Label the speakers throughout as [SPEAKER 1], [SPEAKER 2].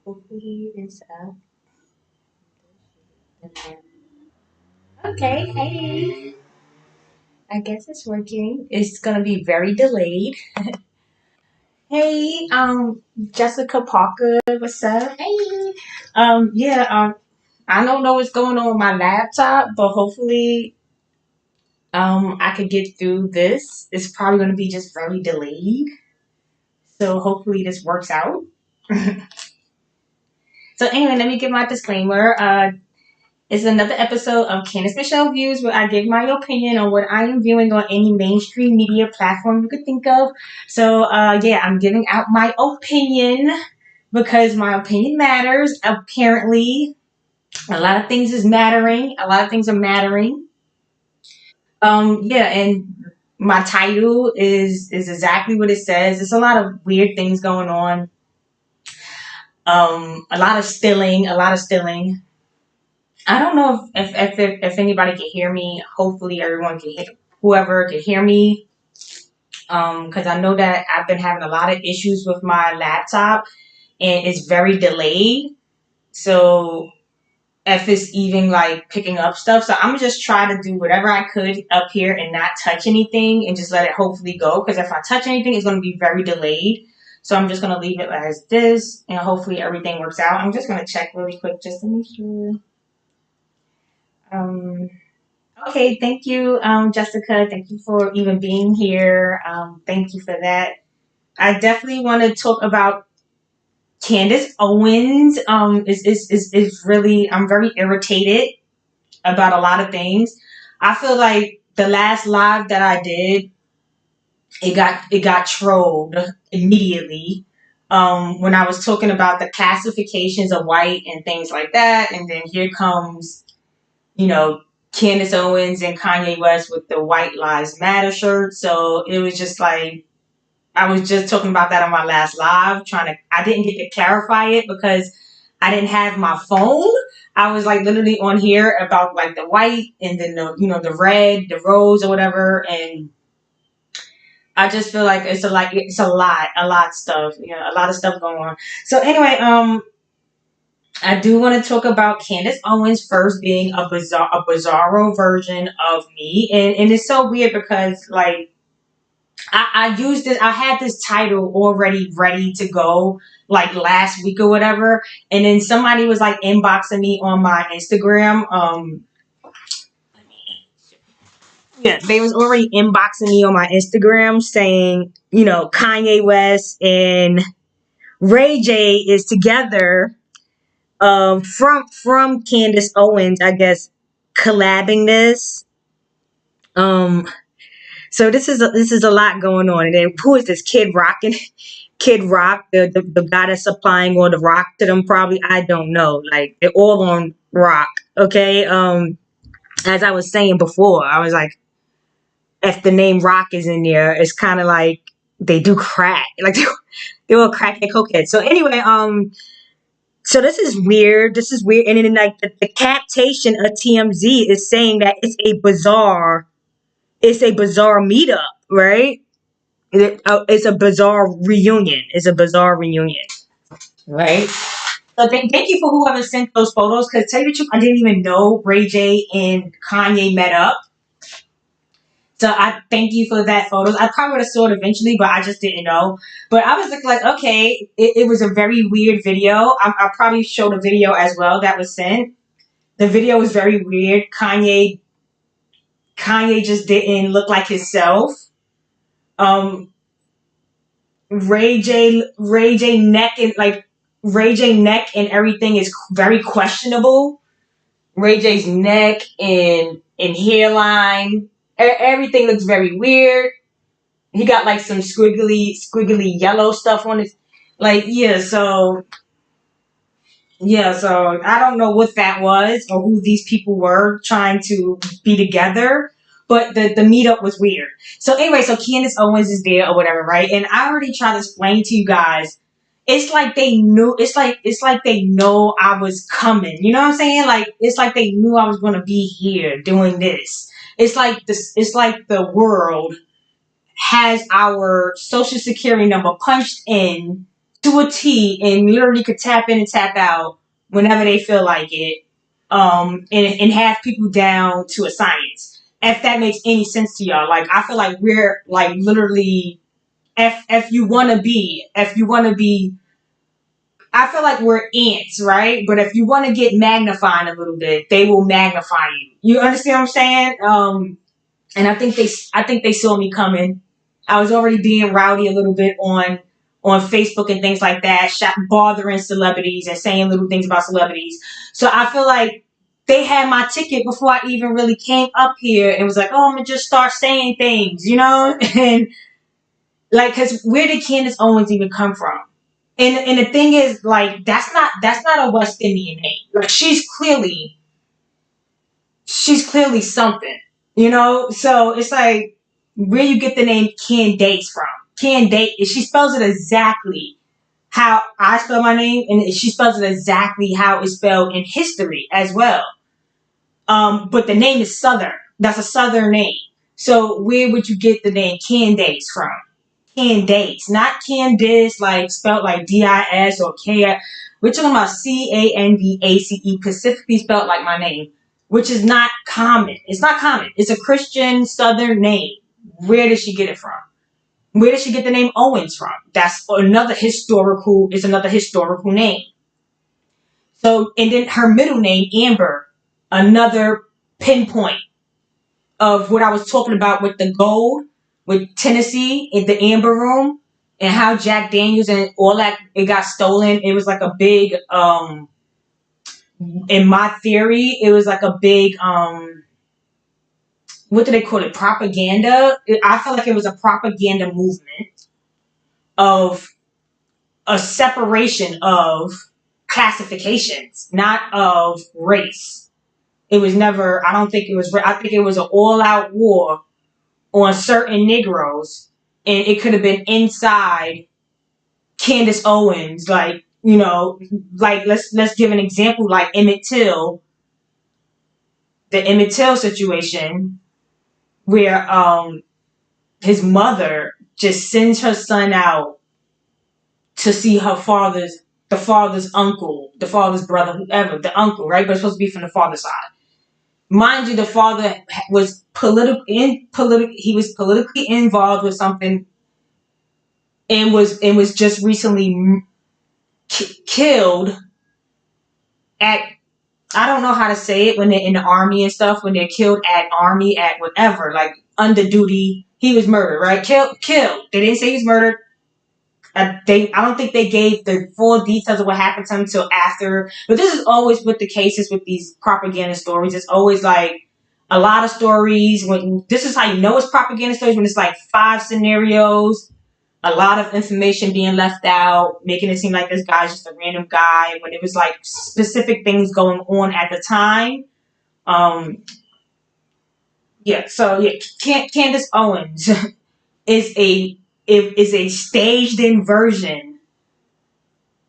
[SPEAKER 1] Hopefully it's up. Okay, hey. I guess it's working. It's gonna be very delayed. Hey, Jessica Parker, what's up? Hey. Yeah, I don't know what's going on with my laptop, but hopefully, I could get through this. It's probably gonna be just very delayed. So hopefully this works out. So anyway, let me give my disclaimer. It's another episode of Candace Michele Views where I give my opinion on what I am viewing on any mainstream media platform you could think of. So, yeah, I'm giving out my opinion because my opinion matters. Apparently, a lot of things is mattering. A lot of things are mattering. Yeah, and my title is exactly what it says. There's a lot of weird things going on. A lot of stealing. A lot of stealing. I don't know if anybody can hear me. Hopefully, everyone can hear. Whoever can hear me, because I know that I've been having a lot of issues with my laptop, and it's very delayed. So if it's even like picking up stuff, so I'm gonna just try to do whatever I could up here and not touch anything, and just let it hopefully go. Because if I touch anything, it's gonna be very delayed. So I'm just gonna leave it as this, and hopefully everything works out. I'm just gonna check really quick just to make sure. Um, Okay, thank you, Jessica. Thank you for even being here. Thank you for that. I definitely want to talk about Candace Owens. Is really I'm very irritated about a lot of things. I feel like the last live that I did, it got trolled immediately. When I was talking about the classifications of white and things like that, and then here comes you know, Candace Owens and Kanye West with the White Lives Matter shirt. So it was just like I was just talking about that on my last live, I didn't get to clarify it because I didn't have my phone. I was like literally on here about like the white and then the red, the rose or whatever, and I just feel like it's a lot of stuff, a lot of stuff going on. So anyway, I do want to talk about Candace Owens first being a bizarro version of me, and it's so weird because like I used it. I had this title already ready to go like last week or whatever, and then somebody was like inboxing me on my Instagram. Yeah, they was already inboxing me on my Instagram saying, Kanye West and Ray J is together from Candace Owens, I guess, collabing this. Um, so this is a lot going on. And then who is this Kid Rock? And Kid Rock, the guy that's supplying all the rock to them, probably I don't know. Like they're all on rock. Okay. As I was saying before, I was like, if the name Rock is in there, it's kind of like they do crack. Like they all crack and cokehead. So anyway, so this is weird. This is weird. And then like the captation of TMZ is saying that it's a bizarre meetup, right? It's a bizarre reunion. It's a bizarre reunion, right? So thank you for whoever sent those photos. Because tell you the truth, I didn't even know Ray J and Kanye met up. So I thank you for that photos. I probably would have saw it eventually, but I just didn't know. But I was like, okay, it was a very weird video. I probably showed a video as well that was sent. The video was very weird. Kanye just didn't look like himself. Um, Ray J neck and everything is very questionable. Ray J's neck and hairline, everything looks very weird. He got like some squiggly yellow stuff on his, like so I don't know what that was or who these people were trying to be together, but the meetup was weird. So anyway, so Candace Owens is there or whatever, right? And I already tried to explain to you guys. It's like they knew. It's like they know I was coming. You know what I'm saying? Like it's like they knew I was going to be here doing this. It's like this. It's like the world has our social security number punched in to a T and literally could tap in and tap out whenever they feel like it, and have people down to a science. If that makes any sense to y'all, like I feel like we're like literally, if you want to be, I feel like we're ants, right? But if you want to get magnified a little bit, they will magnify you. You understand what I'm saying? And I think they saw me coming. I was already being rowdy a little bit on Facebook and things like that, bothering celebrities and saying little things about celebrities. So I feel like they had my ticket before I even really came up here and was like, oh, I'm gonna just start saying things, you know? And like, cause where did Candace Owens even come from? And the thing is, like, that's not a West Indian name. Like, she's clearly something, you know? So it's like, where you get the name Candace from? Candace, she spells it exactly how I spell my name, and she spells it exactly how it's spelled in history as well. But the name is Southern. That's a Southern name. So where would you get the name Candace from? Candace, not Candice, like spelled like D-I-S or K. We're talking about C-A-N-D-A-C-E, specifically spelled like my name, which is not common. It's not common. It's a Christian Southern name. Where did she get it from? Where did she get the name Owens from? That's another historical. It's another historical name. So, and then her middle name Amber, another pinpoint of what I was talking about with the gold, with Tennessee in the Amber Room, and how Jack Daniels and all that, it got stolen. It was like a big, in my theory, it was like a big, what do they call it? Propaganda. I feel like it was a propaganda movement of a separation of classifications, not of race. It was never, I don't think it was, I think it was an all out war on certain Negroes, and it could have been inside Candace Owens, like, you know, like let's give an example, like Emmett Till, the Emmett Till situation, where his mother just sends her son out to see the father's uncle, the father's brother, whoever, the uncle, right? But it's supposed to be from the father's side. Mind you, the father was he was politically involved with something, and was just recently killed at, I don't know how to say it, when they're in the army and stuff, when they're killed at army, at whatever, like under duty. He was murdered, right? Killed. They didn't say he was murdered. I don't think they gave the full details of what happened to him until after. But this is always with the cases with these propaganda stories. It's always like a lot of stories. When this is how you know it's propaganda stories, when it's like 5 scenarios, a lot of information being left out, making it seem like this guy's just a random guy, when it was like specific things going on at the time. Yeah. So yeah, Candace Owens is a staged in version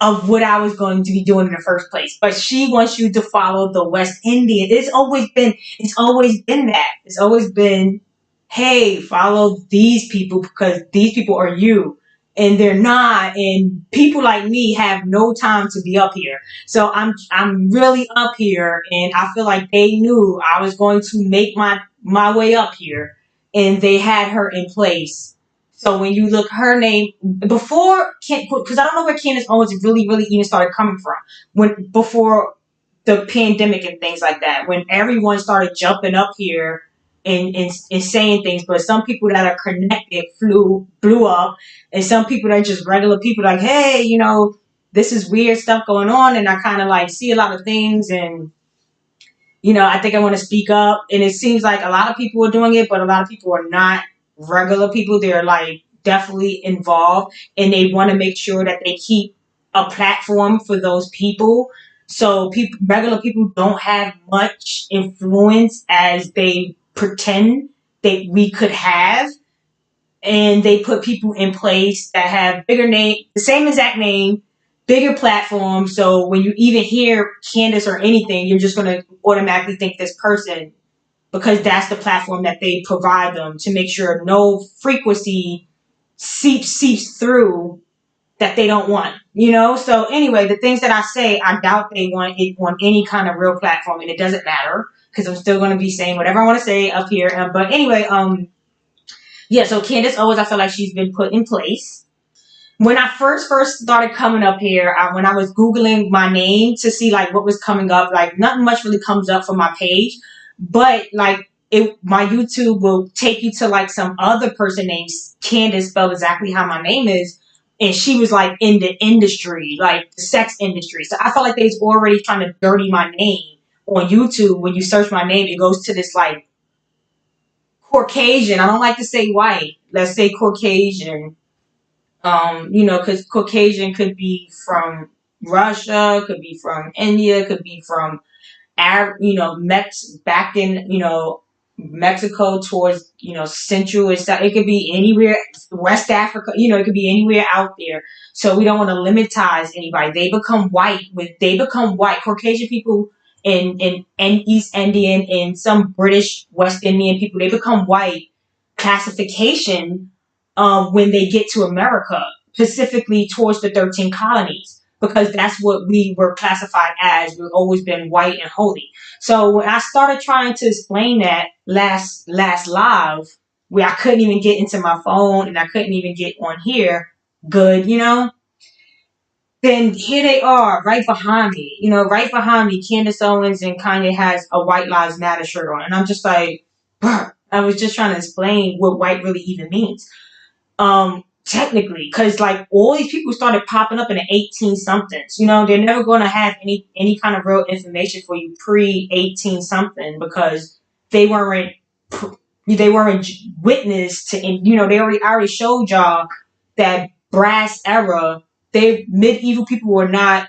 [SPEAKER 1] of what I was going to be doing in the first place. But she wants you to follow the West Indian. It's always been that. It's always been, hey, follow these people because these people are you. And they're not. And people like me have no time to be up here. So I'm really up here, and I feel like they knew I was going to make my way up here, and they had her in place. So when you look her name before, because I don't know where Candace Owens really even started coming from, when before the pandemic and things like that, when everyone started jumping up here and saying things. But some people that are connected blew up, and some people that are just regular people, like, hey, you know, this is weird stuff going on, and I kind of like see a lot of things, and you know, I think I want to speak up. And it seems like a lot of people are doing it, but a lot of people are not regular people. They're like definitely involved, and they want to make sure that they keep a platform for those people. So regular people don't have much influence as they pretend that we could have. And they put people in place that have bigger name, the same exact name, bigger platform. So when you even hear Candace or anything, you're just going to automatically think this person, because that's the platform that they provide them to make sure no frequency seeps through that they don't want, you know? So anyway, the things that I say, I doubt they want it on any kind of real platform, and it doesn't matter because I'm still going to be saying whatever I want to say up here. But anyway, yeah, so Candace Owens, I feel like she's been put in place. When I first started coming up here, when I was Googling my name to see like what was coming up, like nothing much really comes up for my page, but like my YouTube will take you to like some other person named Candace, spelled exactly how my name is. And she was like in the industry, like the sex industry. So I felt like they was already trying to dirty my name on YouTube. When you search my name, it goes to this like Caucasian. I don't like to say white. Let's say Caucasian. You know, because Caucasian could be from Russia, could be from India, could be from you know, back in, you know, Mexico towards, you know, Central and stuff. It could be anywhere, West Africa, you know, it could be anywhere out there. So we don't want to limitize anybody. They become white. Caucasian people and East Indian and some British West Indian people, they become white classification when they get to America, specifically towards the 13 colonies, because that's what we were classified as. We've always been white and holy. So when I started trying to explain that last live, where I couldn't even get into my phone and I couldn't even get on here, good, you know, then here they are right behind me. You know, right behind me, Candace Owens and Kanye has a White Lives Matter shirt on. And I'm just like, bruh, I was just trying to explain what white really even means. Technically, because like all these people started popping up in the 18 somethings, you know, they're never going to have any kind of real information for you pre 18 something, because they weren't witness to, you know, I already showed y'all that brass era. They medieval people were not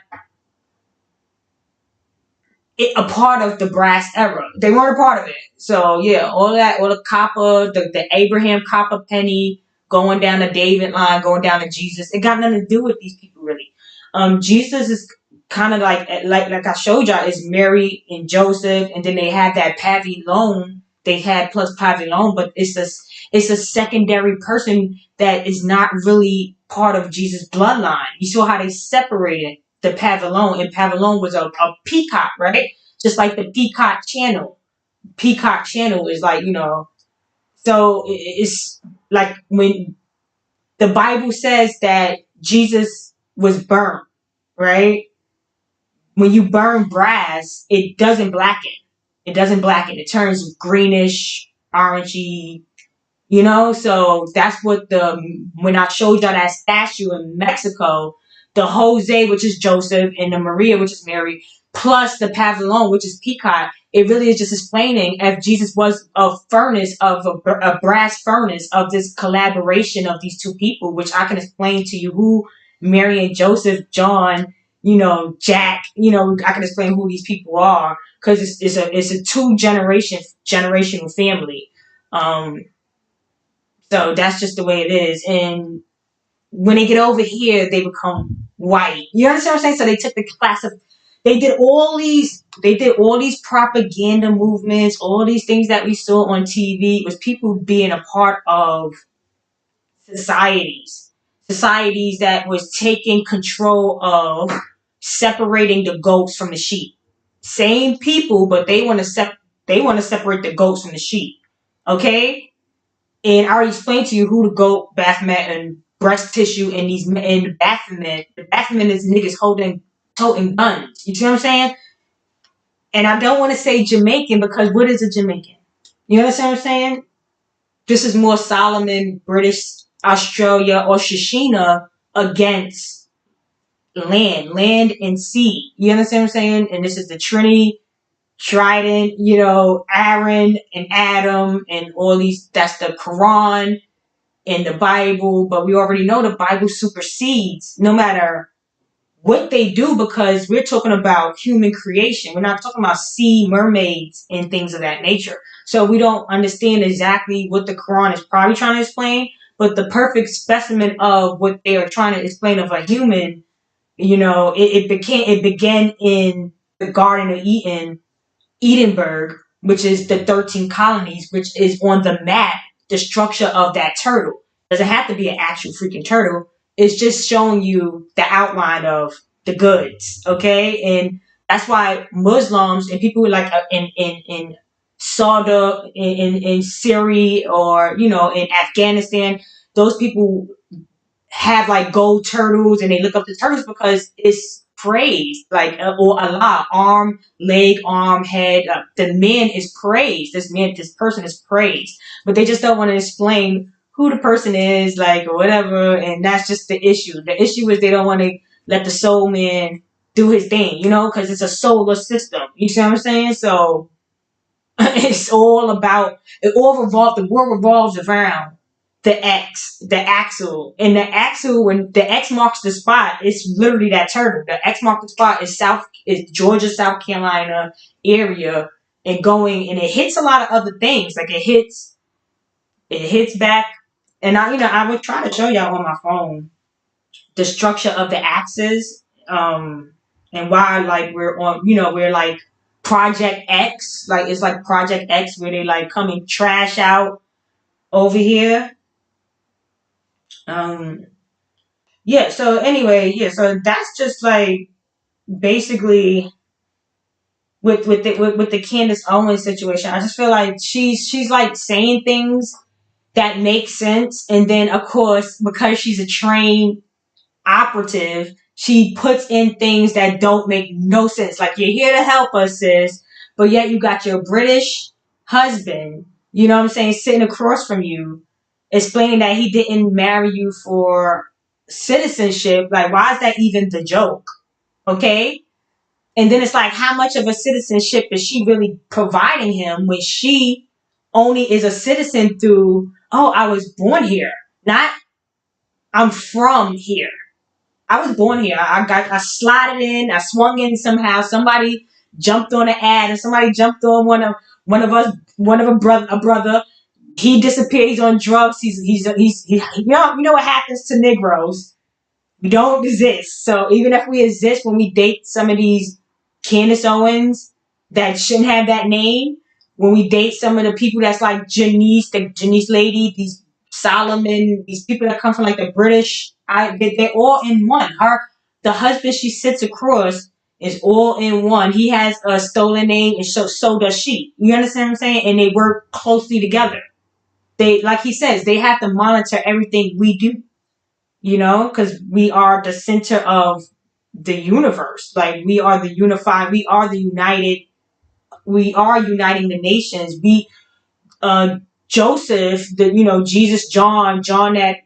[SPEAKER 1] a part of the brass era. They weren't a part of it. So yeah, all the copper, the Abraham copper penny going down the David line, going down to Jesus. It got nothing to do with these people really. Jesus is kind of like I showed y'all, is Mary and Joseph, and then they had that pavilion. They had plus pavilion, but it's a secondary person that is not really part of Jesus' bloodline. You saw how they separated the pavilion, and pavilion was a peacock, right? Just like the peacock channel. Peacock channel is like, you know, so it's like when the Bible says that Jesus was burned, right? When you burn brass, it doesn't blacken. It doesn't blacken. It turns greenish, orangey, you know. So that's what when I showed y'all that statue in Mexico, the Jose, which is Joseph, and the Maria, which is Mary, plus the pavilion, which is peacock, it really is just explaining if Jesus was a furnace of a brass furnace of this collaboration of these two people, which I can explain to you who Mary and Joseph, John, you know, Jack, you know, I can explain who these people are, because it's a generational family. So that's just the way it is. And when they get over here, they become white. You understand what I'm saying? So they took the class of, they did all these propaganda movements, all these things that we saw on TV. It was people being a part of societies that was taking control of separating the goats from the sheep. Same people, but they want to separate the goats from the sheep. Okay? And I already explained to you who the goat, Baphomet, and breast tissue and the Baphomet. The Baphomet is niggas toting guns. You see what I'm saying? And I don't want to say Jamaican, because what is a Jamaican? You understand what I'm saying? This is more Solomon, British, Australia, or Shishina against land and sea. You understand what I'm saying? And this is the Trinity, Trident, you know, Aaron and Adam and all these. That's the Quran in the Bible, but we already know the Bible supersedes no matter what they do, because we're talking about human creation. We're not talking about sea mermaids and things of that nature. So we don't understand exactly what the Quran is probably trying to explain, but the perfect specimen of what they are trying to explain of a human, you know, it began in the Garden of Edinburgh, which is the 13 colonies, which is on the map, the structure of that turtle. Doesn't have to be an actual freaking turtle. it's just showing you the outline of the goods, okay? And that's why Muslims and people like in Saudi, in Syria, or in Afghanistan, those people have like gold turtles, and they look up the turtles because it's praised, like or Allah, arm, leg, arm, head. The man is praised. This person is praised, but they just don't want to explain who the person is, like, or whatever. And that's just the issue. The issue is they don't want to let the soul man do his thing, because it's a solar system. You see what I'm saying? So it's all about, the world revolves around the axle. And the axle, when the X marks the spot, it's literally that turtle. The X marks the spot is Georgia, South Carolina area, and it hits a lot of other things. Like it hits back. And I would try to show y'all on my phone the structure of the axis, and why, like, we're like Project X, like it's like Project X, where they like come and trash out over here. um yeah, so anyway, yeah, so that's just like basically with the Candace Owens situation. I just feel like she's like saying things that make sense, and then of course, because she's a trained operative, she puts in things that don't make no sense. Like, you're here to help us, sis, but yet you got your British husband, you know what I'm saying, sitting across from you, explaining that he didn't marry you for citizenship. Like, why is that even the joke? Okay. And then it's like, how much of a citizenship is she really providing him when she only is a citizen through, oh, I was born here, not I'm from here. I was born here. I slotted in. I swung in somehow. Somebody jumped on an ad, and somebody jumped on one of us, one of a brother. He disappeared. He's on drugs. You know what happens to Negroes. We don't exist. So even if we exist, when we date some of these Candace Owens that shouldn't have that name, when we date some of the people that's like Janice, the Janice lady, these Solomon, these people that come from like the British, they're all in one. The husband she sits across is all in one. He has a stolen name, and so does she. You understand what I'm saying? And they work closely together. They, like he says, they have to monitor everything we do, because we are the center of the universe. Like, we are the unified, we are uniting the nations. Joseph, Jesus, John that,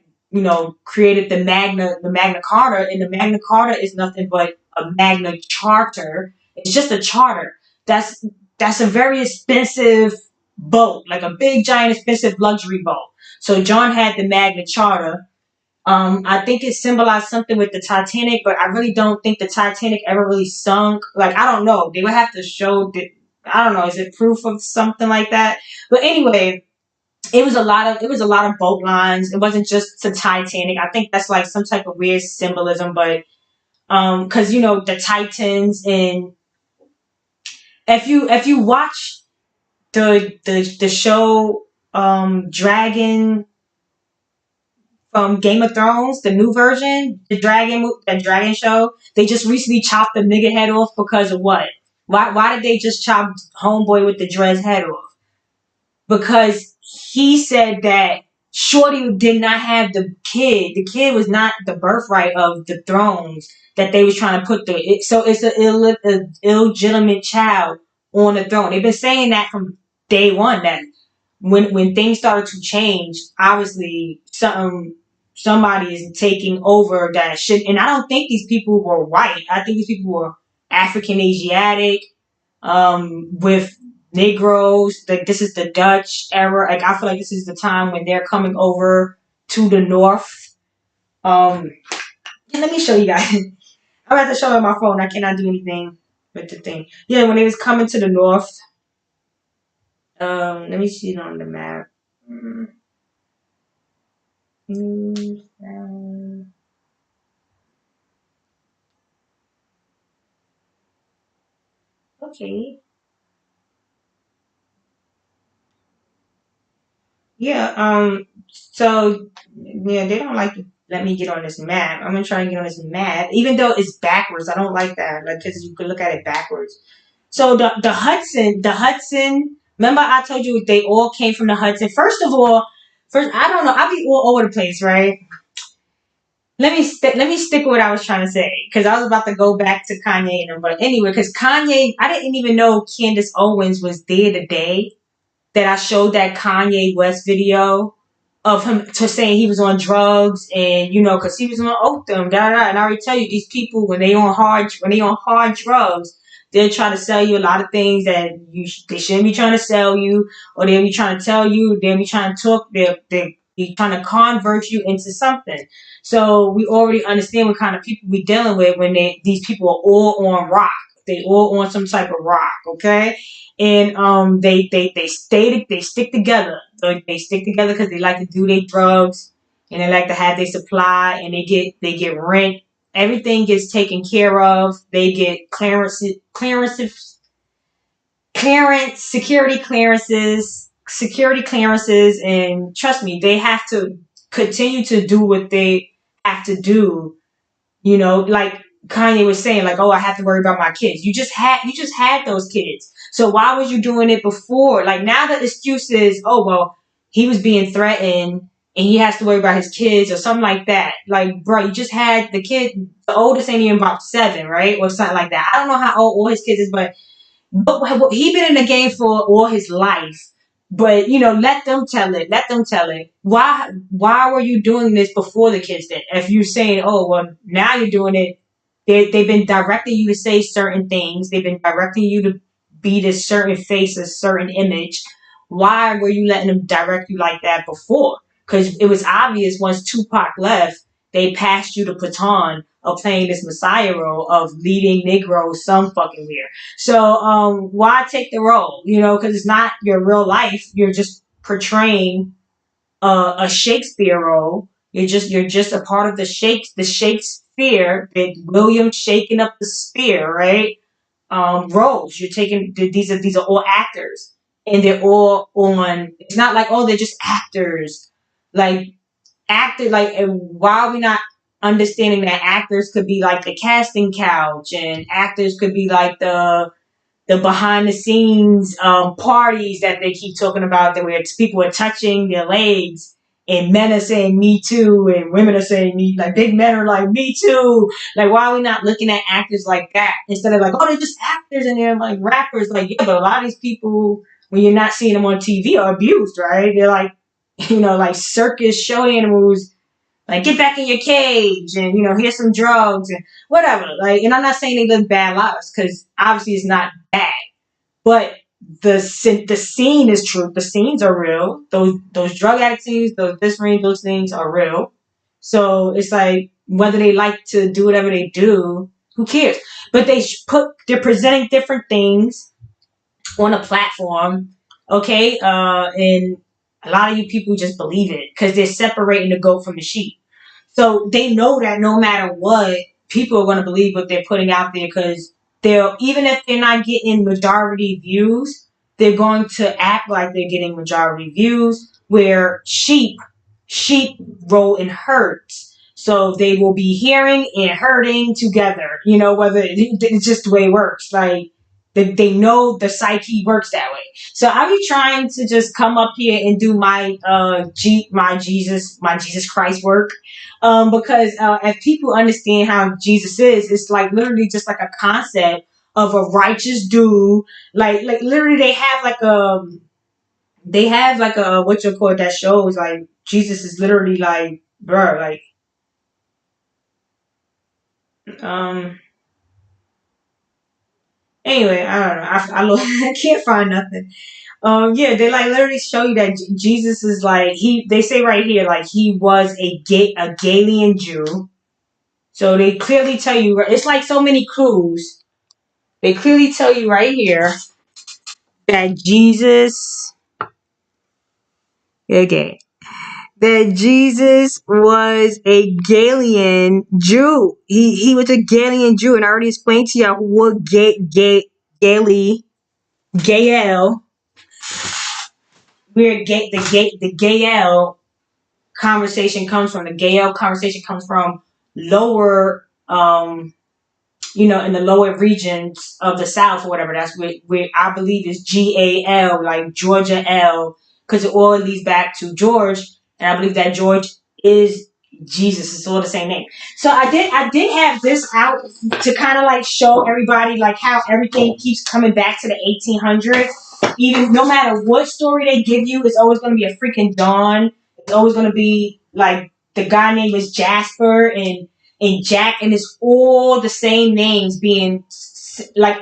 [SPEAKER 1] created the Magna Carta, and the Magna Carta is nothing but a Magna Charter. It's just a charter. That's a very expensive boat, like a big, giant, expensive luxury boat. So John had the Magna Charta. I think it symbolized something with the Titanic, but I really don't think the Titanic ever really sunk. Like, I don't know. They would have to show that. I don't know. Is it proof of something like that? But anyway, it was a lot of boat lines. It wasn't just the Titanic. I think that's like some type of weird symbolism, but because the Titans, and if you watch the show Dragon from Game of Thrones, the new version, the dragon show, they just recently chopped the nigga head off because of what? Why did they just chop homeboy with the dreads head off? Because he said that Shorty did not have the kid. The kid was not the birthright of the thrones that they was trying to put there. So it's an illegitimate child on the throne. They've been saying that from day one. That when things started to change, obviously somebody is taking over that shit. And I don't think these people were white. I think these people were African Asiatic, with Negroes. Like, this is the Dutch era. Like, I feel like this is the time when they're coming over to the north. Yeah, let me show you guys. I'm about to show you on my phone. I cannot do anything with the thing. Yeah, when they was coming to the north. Let me see it on the map. Okay. Yeah. So yeah, they don't like it. let me get on this map. I'm gonna try and get on this map, even though it's backwards. I don't like that, like because you can look at it backwards. So the Hudson. Remember, I told you they all came from the Hudson. First of all, first I don't know. I be all over the place, right? Let me stick with what I was trying to say because I was about to go back to Kanye and them. But anyway, because Kanye, I didn't even know Candace Owens was there today that I showed that Kanye West video of him to saying he was on drugs and because he was on opium, da da da. And I already tell you these people when they on hard drugs, they'll try to sell you a lot of things that they shouldn't be trying to sell you, or they'll be trying to tell you, they'll be trying to talk, they be trying to convert you into something. So we already understand what kind of people we dealing with when these people are all on rock. They all on some type of rock, okay? And they stick together. So they stick together because they like to do their drugs and they like to have their supply and they get rent. Everything gets taken care of. They get security clearances, and trust me, they have to continue to do what they have to do. Like Kanye was saying, like, oh, I have to worry about my kids. You just had those kids. So why was you doing it before? Like now the excuse is, oh well, he was being threatened and he has to worry about his kids or something like that. Like, bro, you just had the kid. The oldest ain't even about 7, right, or something like that. I don't know how old all his kids is, but he been in the game for all his life. But let them tell it. Let them tell it. Why were you doing this before the kids did? If you're saying, oh well, now you're doing it, they've been directing you to say certain things. They've been directing you to be this certain face, a certain image. Why were you letting them direct you like that before? Because it was obvious once Tupac left, they passed you the baton of playing this messiah role of leading Negroes some fucking where. So why take the role? Because it's not your real life. You're just portraying a Shakespeare role. You're just a part of the Shakespeare, that William shaking up the spear, right? Roles. You're taking these are all actors, and they're all on. It's not like, oh, they're just actors, like actor. Like, why are we not understanding that actors could be like the casting couch, and actors could be like the behind the scenes parties that they keep talking about, that where people are touching their legs and men are saying me too and women are saying me, like big men are like me too. Like, why are we not looking at actors like that instead of like, oh, they're just actors and they're like rappers? Like, yeah, but a lot of these people, when you're not seeing them on TV, are abused, right? They're like, like circus show animals, like, get back in your cage and, here's some drugs and whatever. Like, and I'm not saying they live bad lives because obviously it's not bad. But the scene is true. The scenes are real. Those drug addict scenes, those things are real. So it's like, whether they like to do whatever they do, who cares? But they're presenting different things on a platform, okay? And a lot of you people just believe it because they're separating the goat from the sheep. So they know that no matter what, people are going to believe what they're putting out there because even if they're not getting majority views, they're going to act like they're getting majority views. Where sheep roll in herds, so they will be hearing and herding together. Whether it's just the way it works. Like, they know the psyche works that way. So I be trying to just come up here and do my Jesus Christ work, because if people understand how Jesus is, it's like literally just like a concept of a righteous dude. Like literally, they have like a what you call that shows like Jesus is literally like, bro, like um. Anyway, I don't know. I can't find nothing. Yeah, they like literally show you that Jesus is like they say right here like he was a Galilean Jew. So they clearly tell you, it's like so many clues. They clearly tell you right here that okay, that Jesus was a Galilean Jew. He was a Galilean Jew, and I already explained to you what Gael, where the Gael conversation comes from, the Gael conversation comes from lower, in the lower regions of the South or whatever. That's where I believe is GAL, like Georgia L, because it all leads back to George, and I believe that George is Jesus. It's all the same name. So I did have this out to kind of like show everybody like how everything keeps coming back to the 1800s. Even no matter what story they give you, it's always going to be a freaking Dawn. It's always going to be like the guy name is Jasper and Jack, and it's all the same names being like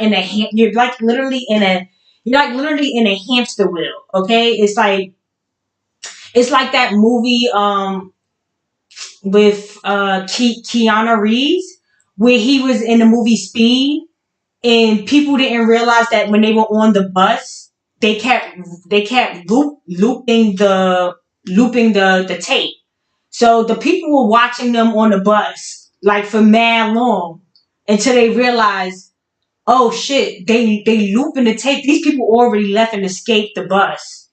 [SPEAKER 1] you're like literally in a hamster wheel. Okay, it's like that movie with Keanu Reeves, where he was in the movie Speed, and people didn't realize that when they were on the bus, they kept looping the tape. So the people were watching them on the bus like for mad long until they realized, oh shit, they looping the tape. These people already left and escaped the bus,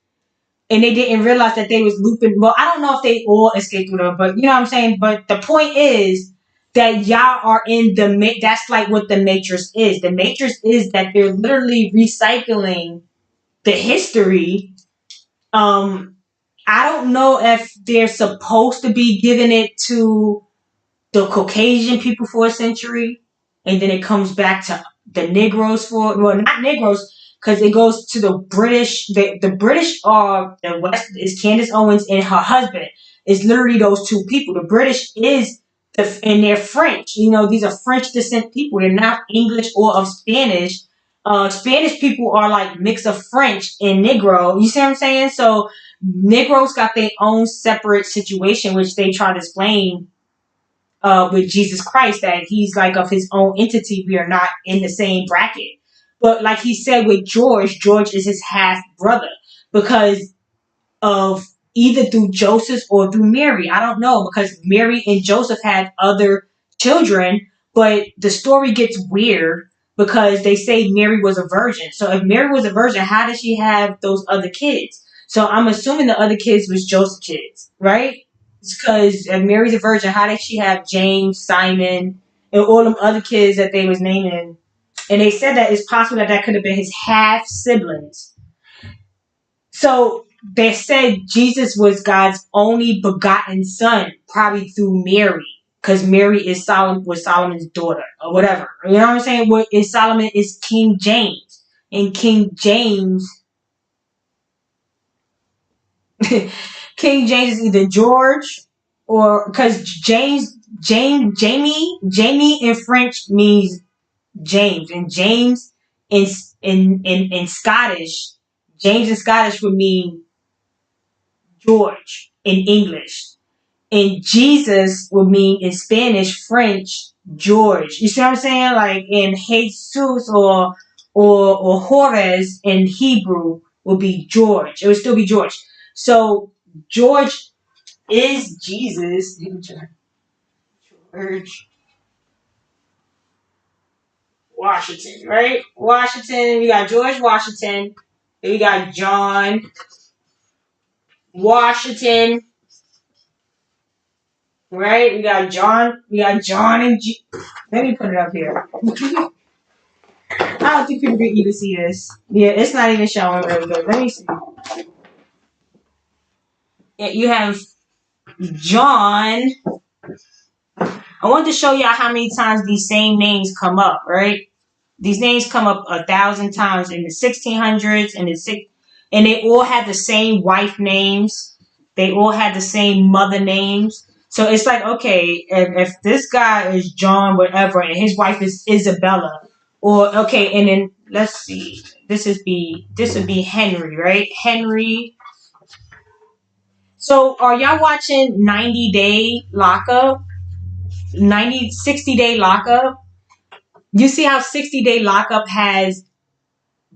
[SPEAKER 1] and they didn't realize that they was looping. Well, I don't know if they all escaped with them, but you know what I'm saying. But the point is that y'all are in the. That's like what the Matrix is. The Matrix is that they're literally recycling the history. I don't know if they're supposed to be giving it to the Caucasian people for a century, and then it comes back to the Negroes not Negroes, because it goes to the British. The British are the West is Candace Owens and her husband. It's literally those two people. The British and they're French. These are French descent people. They're not English or of Spanish. Spanish people are like mix of French and Negro. You see what I'm saying? So Negroes got their own separate situation, which they try to explain with Jesus Christ, that he's like of his own entity. We are not in the same bracket. But like he said with George is his half brother because of either through Joseph or through Mary. I don't know, because Mary and Joseph had other children, but the story gets weird because they say Mary was a virgin. So if Mary was a virgin, how did she have those other kids? So I'm assuming the other kids was Joseph's kids, right? Because if Mary's a virgin, how did she have James, Simon, and all them other kids that they was naming? And they said that it's possible that could have been his half siblings. So they said Jesus was God's only begotten son, probably through Mary, because Mary was Solomon's daughter or whatever. You know what I'm saying? What is Solomon is King James, and King James is either George or because Jamie in French means James, and James in Scottish, James in Scottish would mean George in English, and Jesus would mean in Spanish, French, George. You see what I'm saying? Like in Jesus or Horace in Hebrew would be George. It would still be George. So George is Jesus. George Washington, right? Washington. We got George Washington. Then we got John Washington. Right? We got John. We got John and G. Let me put it up here. I don't think people can even see this. Yeah, it's not even showing really good. Let me see. Yeah, you have John. I want to show y'all how many times these same names come up, right? These names come up 1,000 times in the 1600s and they all have the same wife names. They all have the same mother names. So it's like, okay, if this guy is John, whatever, and his wife is Isabella, or okay, and then let's see, this would be Henry, right? Henry. So are y'all watching 90-day lockup? 60-day lockup? You see how 60-day lockup has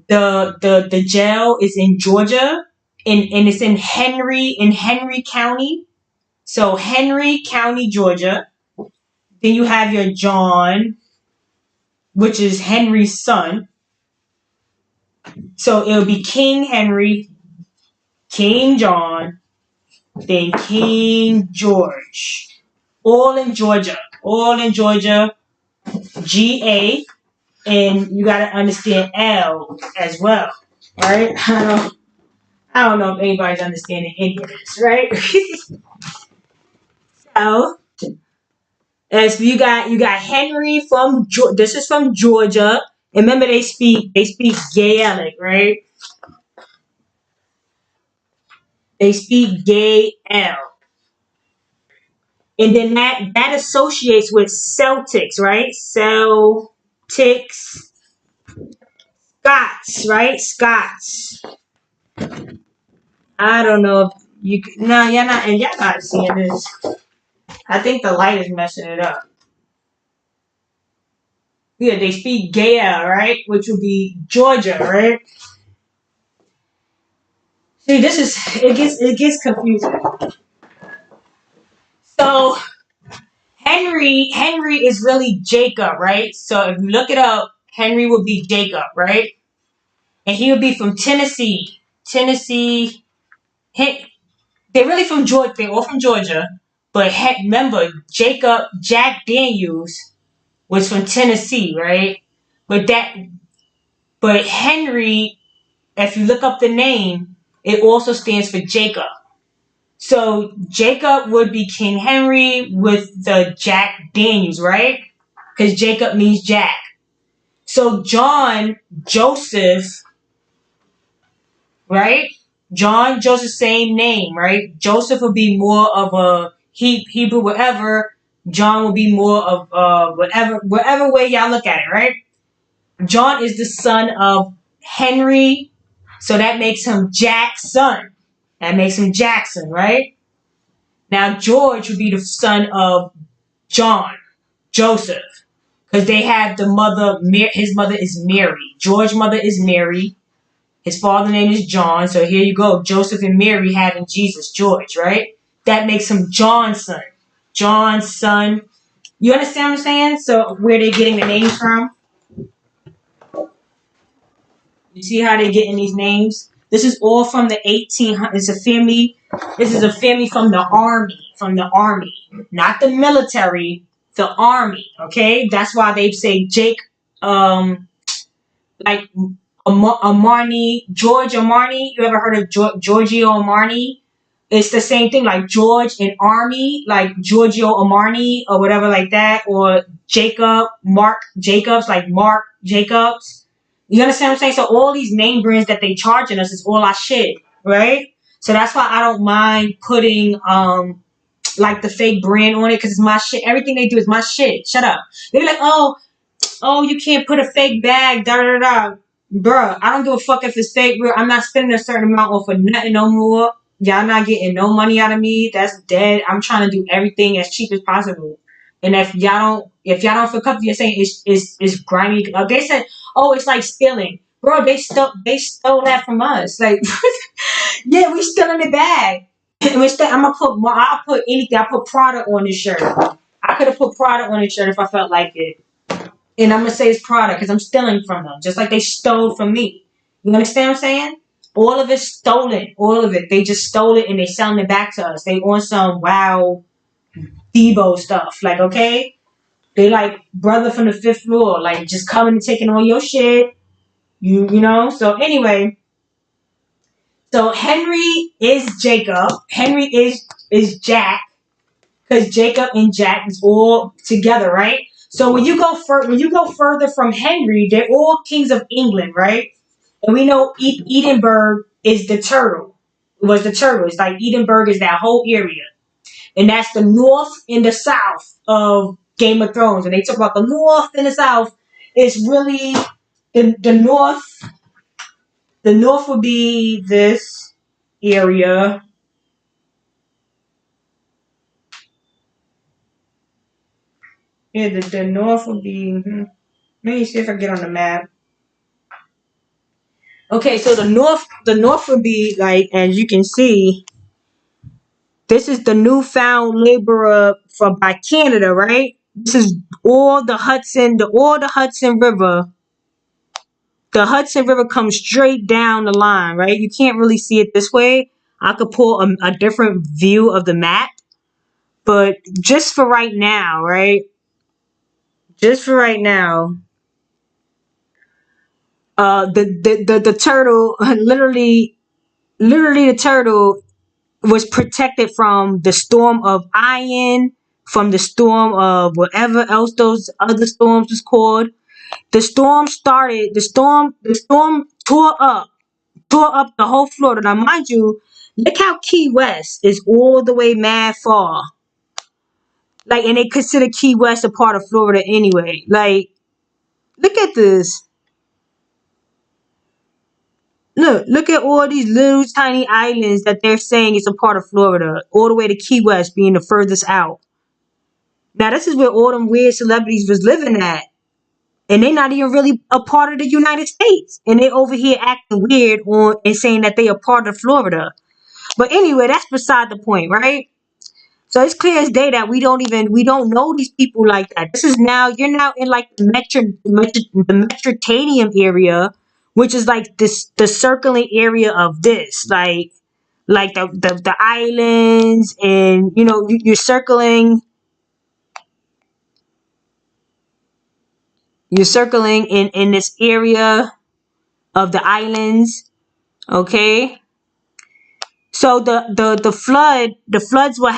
[SPEAKER 1] the jail is in Georgia and it's in Henry County. So Henry County, Georgia. Then you have your John, which is Henry's son. So it'll be King Henry, King John, then King George. All in Georgia. All in Georgia. GA. And you gotta understand L as well. Right? I don't know if anybody's understanding any of this, right? So as you got Henry from this is from Georgia. And remember they speak Gaelic, right? They speak Gael. And then that associates with Celtics, right? Celtics, Scots, right? Scots. I don't know if you no, you're not seeing this. I think the light is messing it up. Yeah, they speak Gael, right? Which would be Georgia, right? See, it gets confusing. So Henry is really Jacob, right? So if you look it up, Henry would be Jacob, right? And he would be from Tennessee. Tennessee. They're really from Georgia. They're all from Georgia. But remember, Jack Daniels was from Tennessee, right? But but Henry, if you look up the name, it also stands for Jacob. So Jacob would be King Henry with the Jack Daniels, right? Because Jacob means Jack. So John Joseph, right? John Joseph, same name, right? Joseph would be more of a Hebrew, whatever. John would be more of whatever way y'all look at it, right? John is the son of Henry, so that makes him Jack's son. That makes him Jackson, right? Now George would be the son of John, Joseph, because they have the mother. His mother is Mary. George's mother is Mary. His father's name is John. So here you go. Joseph and Mary having Jesus, George, right? That makes him John's son. John's son. You understand what I'm saying? So where they're getting the names from? You see how they're getting these names? This is all from the 1800s. It's a family. This is a family from the army. From the army. Not the military. The army. Okay? That's why they say Jake, like Armani, George Armani. You ever heard of Giorgio Armani? It's the same thing, like George and Army, like Giorgio Armani or whatever like that, or Mark Jacobs, like Mark Jacobs. You understand what I'm saying? So all these name brands that they charging us is all our shit, right? So that's why I don't mind putting like the fake brand on it because it's my shit. Everything they do is my shit. Shut up. They're like, oh, you can't put a fake bag, da da da. Bruh, I don't give a fuck if it's fake, bro. I'm not spending a certain amount off of nothing no more. Y'all not getting no money out of me. That's dead. I'm trying to do everything as cheap as possible. And if y'all don't feel comfortable, you're saying it's grimy. They said, oh, it's like stealing, bro. They stole that from us. Like, yeah, we still in the bag. And I'm gonna put more. I'll put anything. I put Prada on this shirt. I could have put Prada on this shirt if I felt like it. And I'm gonna say it's Prada because I'm stealing from them, just like they stole from me. You understand what I'm saying? All of it's stolen. All of it. They just stole it and they selling it back to us. They on some wow Debo stuff. Like, okay? They like brother from the fifth floor, like just coming and taking all your shit. You know? So anyway. So Henry is Jacob. Henry is Jack. Because Jacob and Jack is all together, right? So when you go further from Henry, they're all kings of England, right? And we know Edinburgh is the turtle. It was the turtle. It's like Edinburgh is that whole area. And that's the north and the south of Game of Thrones. And they talk about the north and the south. It's really the north. The north would be this area. Yeah, the north would be. Let me see if I get on the map. Okay, so the north would be like, as you can see, this is the newfound laborer from by Canada, right? This is all the Hudson River. The Hudson River comes straight down the line, right? You can't really see it this way, I could pull a different view of the map, but just for right now, right? Just for right now, the turtle literally the turtle was protected from the storm of iron, from the storm of whatever else those other storms was called. The storm tore up the whole Florida. Now mind you, look how Key West is all the way mad far. Like, and they consider Key West a part of Florida anyway. Like, look at this. Look at all these little tiny islands that they're saying is a part of Florida, all the way to Key West being the furthest out. Now this is where all them weird celebrities was living at. And they're not even really a part of the United States. And they over here acting weird on and saying that they are part of Florida. But anyway, that's beside the point, right? So it's clear as day that we don't know these people like that. This is now, you're now in like the Metropolitan area, which is like the circling area of this, like the islands, and you're circling in this area of the islands, okay? So the floods were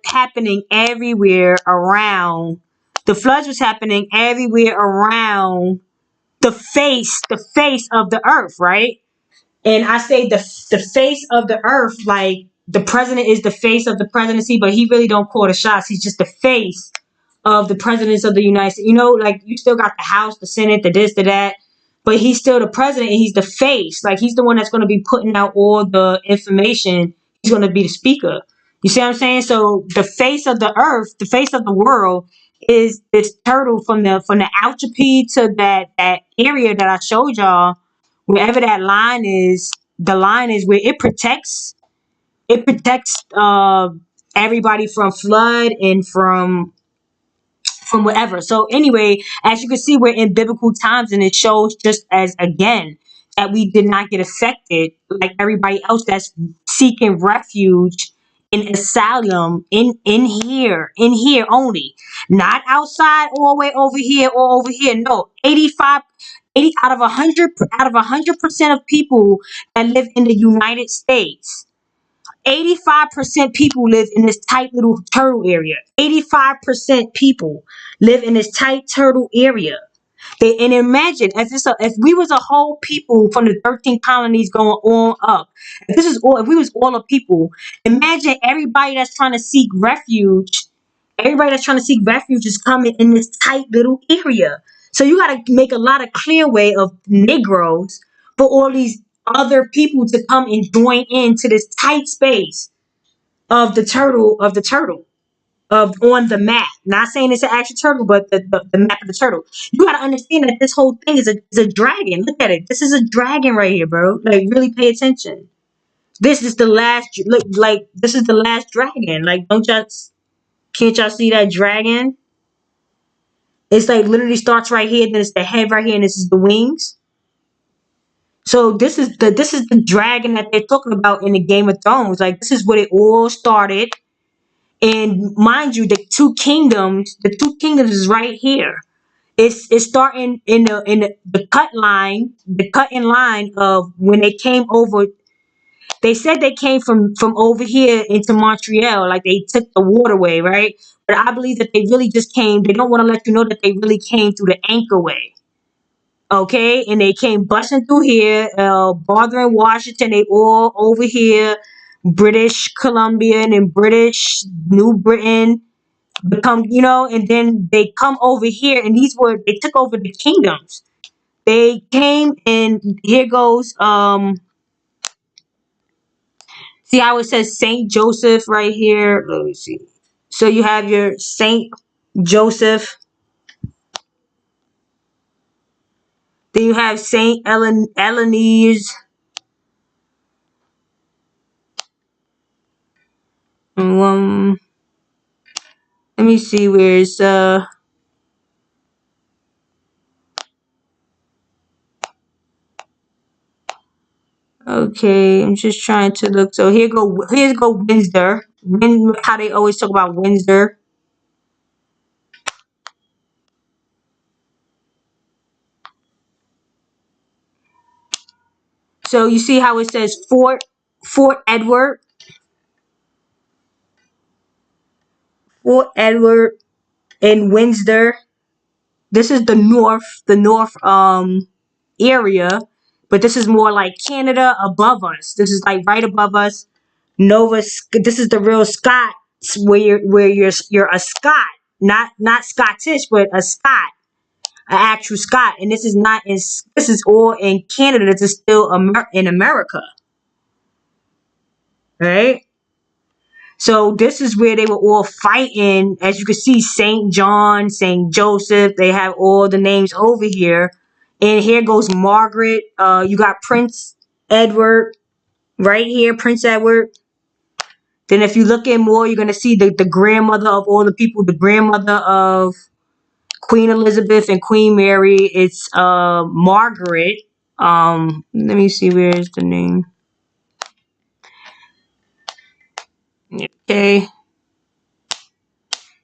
[SPEAKER 1] happening everywhere around. The floods was happening everywhere around the face of the earth, right? And I say the face of the earth, like the president is the face of the presidency, but he really don't call the shots. He's just the face of the presidents of the United States. Like you still got the House, the Senate, the this, the that, but he's still the president and he's the face. Like he's the one that's going to be putting out all the information. He's going to be the speaker. You see what I'm saying? So the face of the earth, the face of the world, is this turtle from the Alchipede to that area that I showed y'all. Wherever that line is, the line is where it protects everybody from flood and from whatever. So anyway, as you can see, we're in biblical times, and it shows just as again that we did not get affected like everybody else that's seeking refuge in asylum in here only, not outside all the way over here or over here. No, 85, 80 out of 100% of people that live in the United States. 85% people live in this tight little turtle area. 85% people live in this tight turtle area. And imagine if we was a whole people from the 13 colonies going on up. If we was all a people, imagine everybody that's trying to seek refuge. Everybody that's trying to seek refuge is coming in this tight little area. So you got to make a lot of clear way of Negroes for all these other people to come and join into this tight space of the turtle of on the map. Not saying it's an actual turtle, but the map of the turtle. You gotta understand that this whole thing is a dragon. Look at it. This is a dragon right here, bro. Like really pay attention. This is the last look like this is the last dragon. Like can't y'all see that dragon? It's like literally starts right here, then it's the head right here, and this is the wings. So this is the dragon that they're talking about in the Game of Thrones. Like this is what it all started. And mind you, the two kingdoms is right here. It's starting in the cutting line of when they came over. They said they came from over here into Montreal, like they took the waterway, right? But I believe that they really just came. They don't want to let you know that they really came through the anchorway. Okay, and they came busting through here, bothering Washington. They all over here, British Columbian and British New Britain become, and then they come over here, and they took over the kingdoms. They came, and here goes. See how it says Saint Joseph right here. Let me see. So you have your Saint Joseph. Then you have Saint Eleanors. Let me see where's Okay, I'm just trying to look. So here's go Windsor. How they always talk about Windsor. So you see how it says Fort Edward, Fort Edward in Windsor. This is the north area, but this is more like Canada above us. This is like right above us. This is the real Scots where you're a Scot, not Scottish, but a Scot, an actual Scot. And this is not in this is all in Canada. This is still in America, right? So this is where they were all fighting. As you can see, St. John, St. Joseph, they have all the names over here. And here goes Margaret. You got Prince Edward right here, Prince Edward. Then if you look in more, you're going to see the grandmother of all the people, the grandmother of Queen Elizabeth and Queen Mary. It's Margaret. Let me see, where's the name? Okay.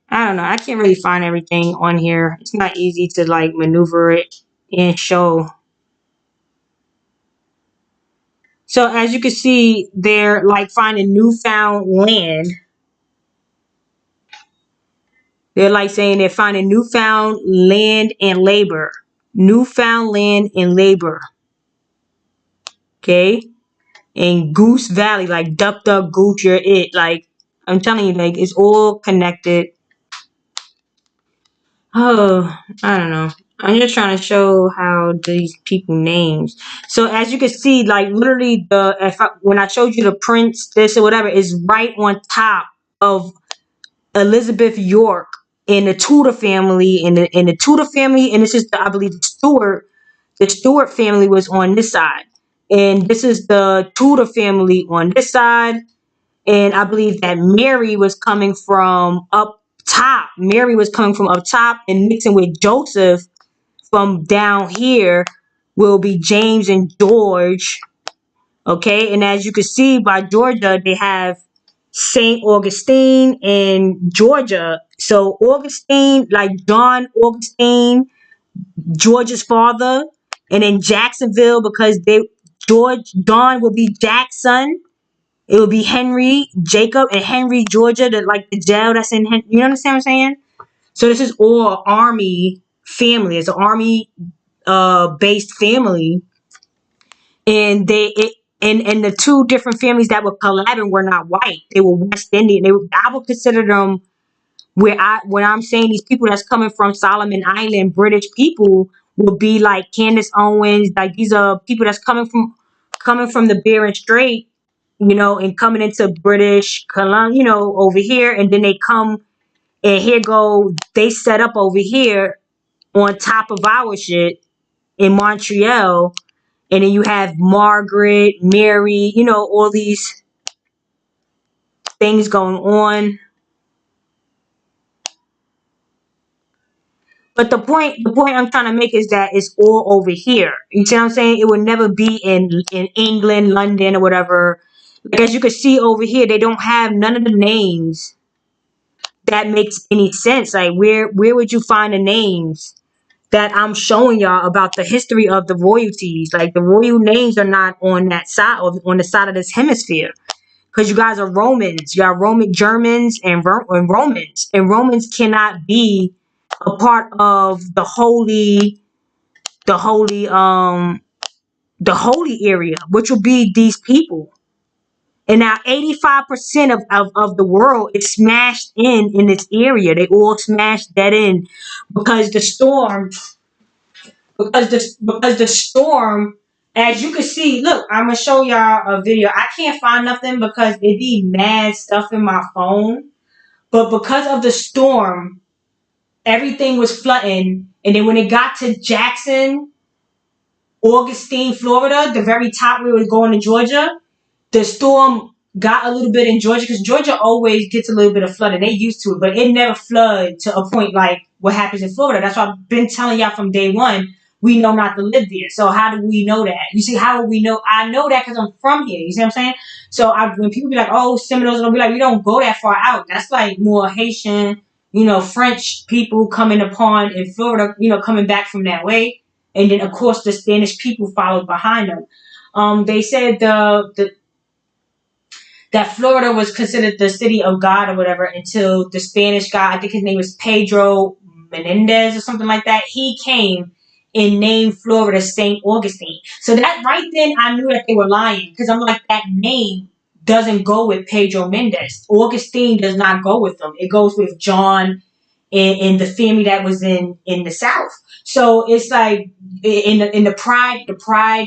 [SPEAKER 1] I don't know. I can't really find everything on here. It's not easy to like maneuver it and show. So as you can see, they're like finding newfound land. They're like saying they're finding newfound land and labor. Newfound land and labor. Okay? And Goose Valley, like duck, duck, goose, you're it. Like, I'm telling you, like, it's all connected. Oh, I don't know. I'm just trying to show how these people names. So as you can see, like literally when I showed you the prince, this or whatever, is right on top of Elizabeth York and the Tudor family, and the Tudor family, and this is I believe the Stuart. The Stuart family was on this side, and this is the Tudor family on this side. And I believe that Mary was coming from up top. Mary was coming from up top and mixing with Joseph from down here will be James and George. Okay, and as you can see by Georgia, they have St. Augustine in Georgia. So Augustine, like John Augustine, George's father, and then Jacksonville because John will be Jack's son. It will be Henry, Jacob, and Henry, Georgia, like the jail that's in, you understand what I'm saying? So this is all army family. It's an army based family. And and the two different families that were collabing were not white. They were West Indian. I would consider them when I'm saying these people that's coming from Solomon Island, British people will be like Candace Owens. Like these are people that's coming from the Bering Strait, and coming into British Columbia, over here, and then they come and they set up over here on top of our shit in Montreal, and then you have Margaret, Mary, all these things going on. But the point I'm trying to make is that it's all over here. You see what I'm saying? It would never be in England, London, or whatever. Like as you can see over here, they don't have none of the names that makes any sense. Like where would you find the names that I'm showing y'all about the history of the royalties? Like the royal names are not on that side or on the side of this hemisphere. Because you guys are Romans. You are Roman Germans and Romans. And Romans cannot be a part of the holy area, which will be these people. And now 85% of the world is smashed in this area. They all smashed that in because the storm, as you can see, look, I'm gonna show y'all a video. I can't find nothing because it be mad stuff in my phone. But because of the storm, everything was flooding. And then when it got to Jackson, Augustine, Florida, the very top where it was going to Georgia, the storm got a little bit in Georgia because Georgia always gets a little bit of flooding. They used to it, but it never flooded to a point like what happens in Florida. That's why I've been telling y'all from day one. we know not to live there. So how do we know that? You see, how do we know? I know that because I'm from here. You see what I'm saying? So when people be like, oh, Seminoles, I'll be like, we don't go that far out. That's like more Haitian, French people coming upon in Florida, coming back from that way. And then, of course, the Spanish people followed behind them. They said that Florida was considered the city of God or whatever until the Spanish guy, I think his name was Pedro Menendez or something like that. He came and named Florida St. Augustine. So that right then I knew that they were lying because I'm like, that name doesn't go with Pedro Menendez. Augustine does not go with them. It goes with John and the family that was in the South. So it's like in the pride,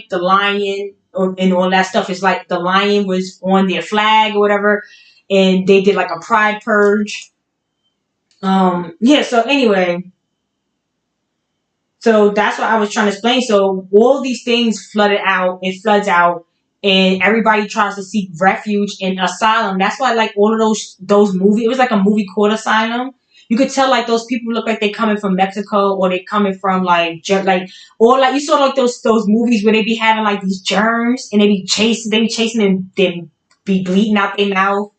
[SPEAKER 1] the lion, and all that stuff. It's like the lion was on their flag or whatever, and they did like a pride purge. Yeah. So anyway, so that's what I was trying to explain. So all these things flooded out. It floods out, and everybody tries to seek refuge and asylum. That's why, like, all of those movies. It was like a movie called Asylum. You could tell like those people look like they coming from Mexico or they coming from or like you saw like those movies where they be having like these germs and they be chasing them, they be bleeding out their mouth,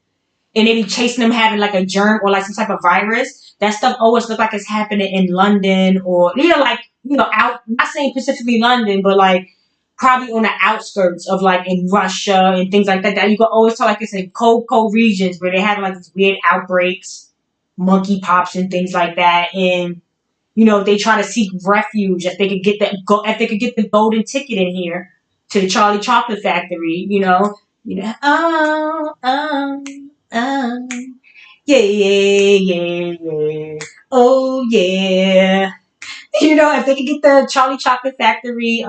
[SPEAKER 1] and they be chasing them having like a germ or like some type of virus. That stuff always look like it's happening in London or out. Not saying specifically London, but like probably on the outskirts of like in Russia and things like that. That you can always tell like it's in cold regions where they having like these weird outbreaks, monkey pops and things like that, and they try to seek refuge if they could get the golden ticket in here to the Charlie Chocolate Factory. Oh, yeah, oh yeah. If they could get the Charlie Chocolate Factory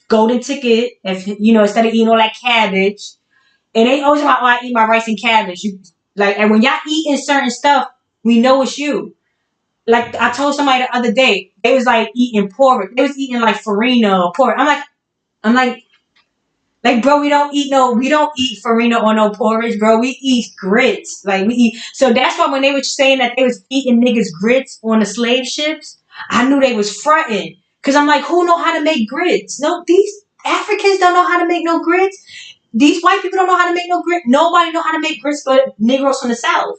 [SPEAKER 1] golden ticket, if instead of eating all that cabbage, and they always about why I eat my rice and cabbage. And when y'all eating certain stuff, we know it's you. Like I told somebody the other day, they was like eating pork. They was eating like farina or pork. I'm like, bro, we don't eat farina or no porridge, bro. We eat grits. Like we eat. So that's why when they were saying that they was eating niggas grits on the slave ships, I knew they was fronting. Cause I'm like, who know how to make grits? No, these Africans don't know how to make no grits. These white people don't know how to make no grits. Nobody know how to make grits but Negroes from the South.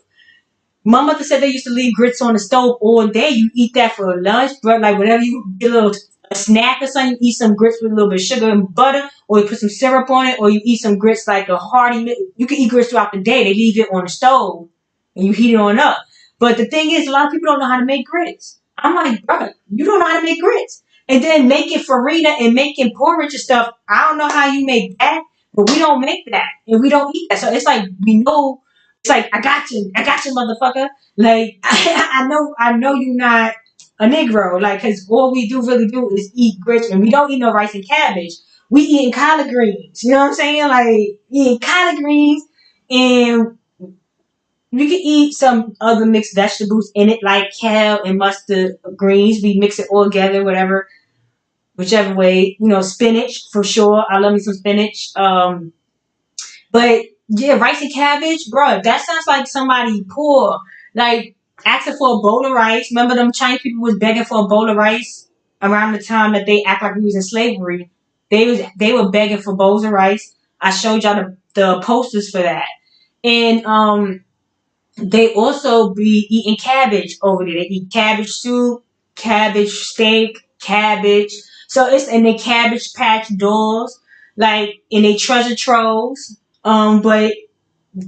[SPEAKER 1] My mother said they used to leave grits on the stove all day. You eat that for lunch, but like whenever you get a snack or something, you eat some grits with a little bit of sugar and butter, or you put some syrup on it, or you eat some grits like a hearty. You can eat grits throughout the day. They leave it on the stove and you heat it on up. But the thing is, a lot of people don't know how to make grits. I'm like, bro, you don't know how to make grits. And then making farina and making porridge and stuff, I don't know how you make that, but we don't make that. And we don't eat that. So it's like, we know, it's like, I got you, motherfucker. Like, I know you're not a Negro. Like, because all we really do is eat grits, and we don't eat no rice and cabbage. We eating collard greens. You know what I'm saying? Like, eating collard greens, and we can eat some other mixed vegetables in it, like kale and mustard greens. We mix it all together, whatever, whichever way. Spinach for sure. I love me some spinach. But yeah, rice and cabbage, bro. That sounds like somebody poor, like asking for a bowl of rice. Remember, them Chinese people was begging for a bowl of rice around the time that they act like we was in slavery. They were begging for bowls of rice. I showed y'all the posters for that, and they also be eating cabbage over there. They eat cabbage soup, cabbage steak, cabbage. So it's in the Cabbage Patch dolls, like in a treasure troves. But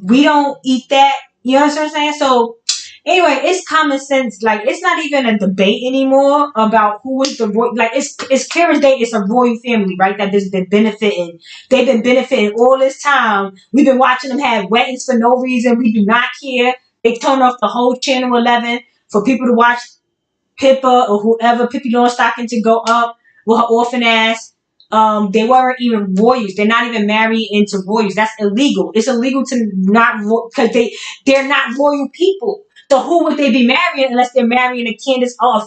[SPEAKER 1] we don't eat that. You know what I'm saying? So anyway, it's common sense. Like it's not even a debate anymore about who is the royal. Like it's clear as day. It's a royal family, right? That has been benefiting. They've been benefiting all this time. We've been watching them have weddings for no reason. We do not care. They turned off the whole channel 11 for people to watch Pippa or whoever, Pippi Longstocking, to go up with her orphan ass. They weren't even royals. They're not even married into royals. That's illegal. It's illegal to not, because they're not royal people. So who would they be marrying unless they're marrying a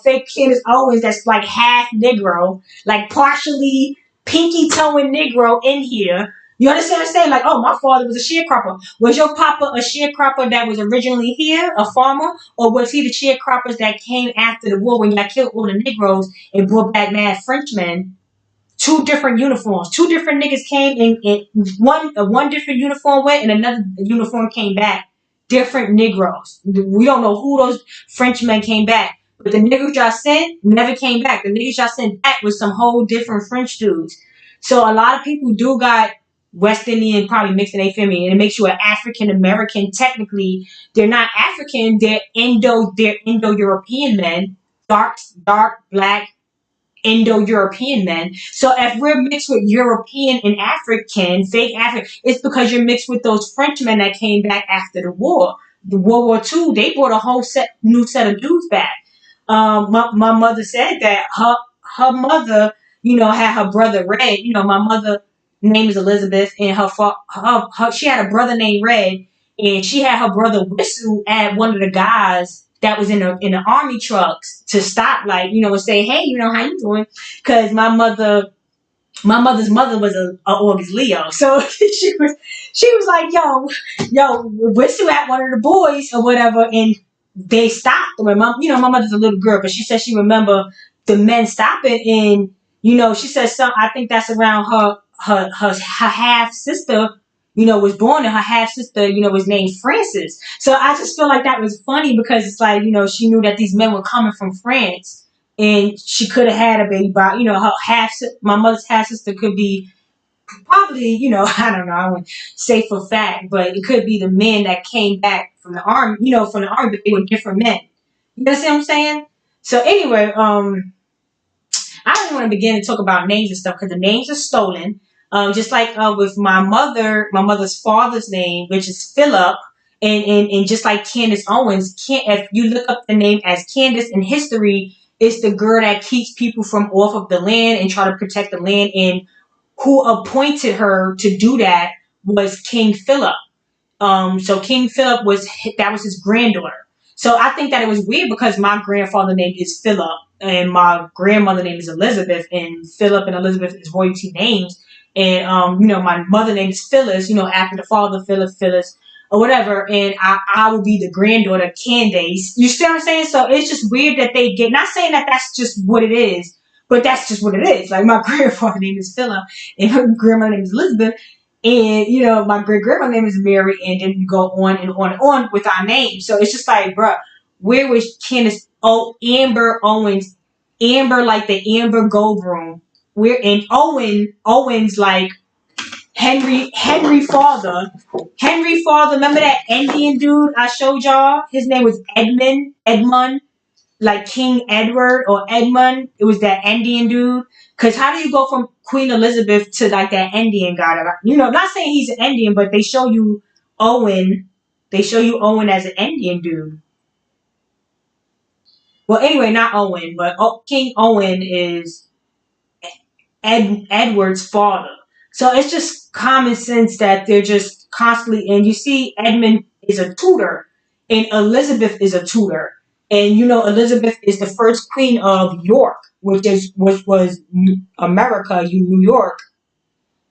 [SPEAKER 1] fake Candace Owens that's like half Negro, like partially pinky toeing Negro in here, You understand what I'm saying? Like, oh, my father was a sharecropper. Was your papa a sharecropper that was originally here, a farmer? Or was he the sharecroppers that came after the war when y'all killed all the Negroes and brought back mad Frenchmen? Two different uniforms. Two different niggas came in one different uniform went and another uniform came back. Different Negroes. We don't know who those Frenchmen came back. But the niggas y'all sent never came back. The niggas y'all sent back was some whole different French dudes. So a lot of people do got West Indian probably mixed in their family, and it makes you an African American. Technically, they're not African. They're Indo European men, dark black Indo-European men. So if we're mixed with European and African, fake African, it's because you're mixed with those Frenchmen that came back after the war. The World War II, they brought a whole new set of dudes back. My mother said that her mother, had her brother Red. My mother name is Elizabeth, and she had a brother named Red, and she had her brother Whistle at one of the guys that was in the army trucks to stop, like, and say, hey, how you doing? Because my mother's mother was a August Leo, so she was like, yo, we're still at one of the boys or whatever, and they stopped. When my mother's a little girl, but she said she remember the men stopping, and she said some. I think that's around her half sister. Was born, and her half sister, was named Francis. So I just feel like that was funny because it's like, she knew that these men were coming from France, and she could have had a baby by, my mother's half sister could be probably, I don't know, I wouldn't say for fact, but it could be the men that came back from the army, but they were different men. You understand what I'm saying? So anyway, I don't want to begin to talk about names and stuff because the names are stolen. Just like with my mother's father's name, which is Philip, and just like Candace Owens, if you look up the name as Candace in history, it's the girl that keeps people from off of the land and try to protect the land. And who appointed her to do that was King Philip. So King Philip was his granddaughter. So I think that it was weird because my grandfather name is Philip and my grandmother name is Elizabeth, and Philip and Elizabeth is royalty names. And my mother name is Phyllis, after the father, Phyllis, or whatever. And I will be the granddaughter, Candace. You see what I'm saying? So it's just weird that they get, not saying that that's just what it is, but that's just what it is. Like my grandfather name is Philip and her grandmother name is Elizabeth. And, my great grandma name is Mary, and then you go on and on and on with our names. So it's just like, bruh, where was Candace? Oh, Amber Owens. Amber, like the Amber Gold Room. We're in Owens, like Henry Father. Henry Father, remember that Indian dude I showed y'all? His name was Edmund, like King Edward or Edmund. It was that Indian dude. Because how do you go from Queen Elizabeth to like that Indian guy? Not saying he's an Indian, but they show you Owen. They show you Owen as an Indian dude. Well, anyway, not Owen, but King Owen is Edward's father. So it's just common sense that they're just constantly, and you see Edmund is a tutor and Elizabeth is a tutor. And Elizabeth is the first queen of York, which was America, New York.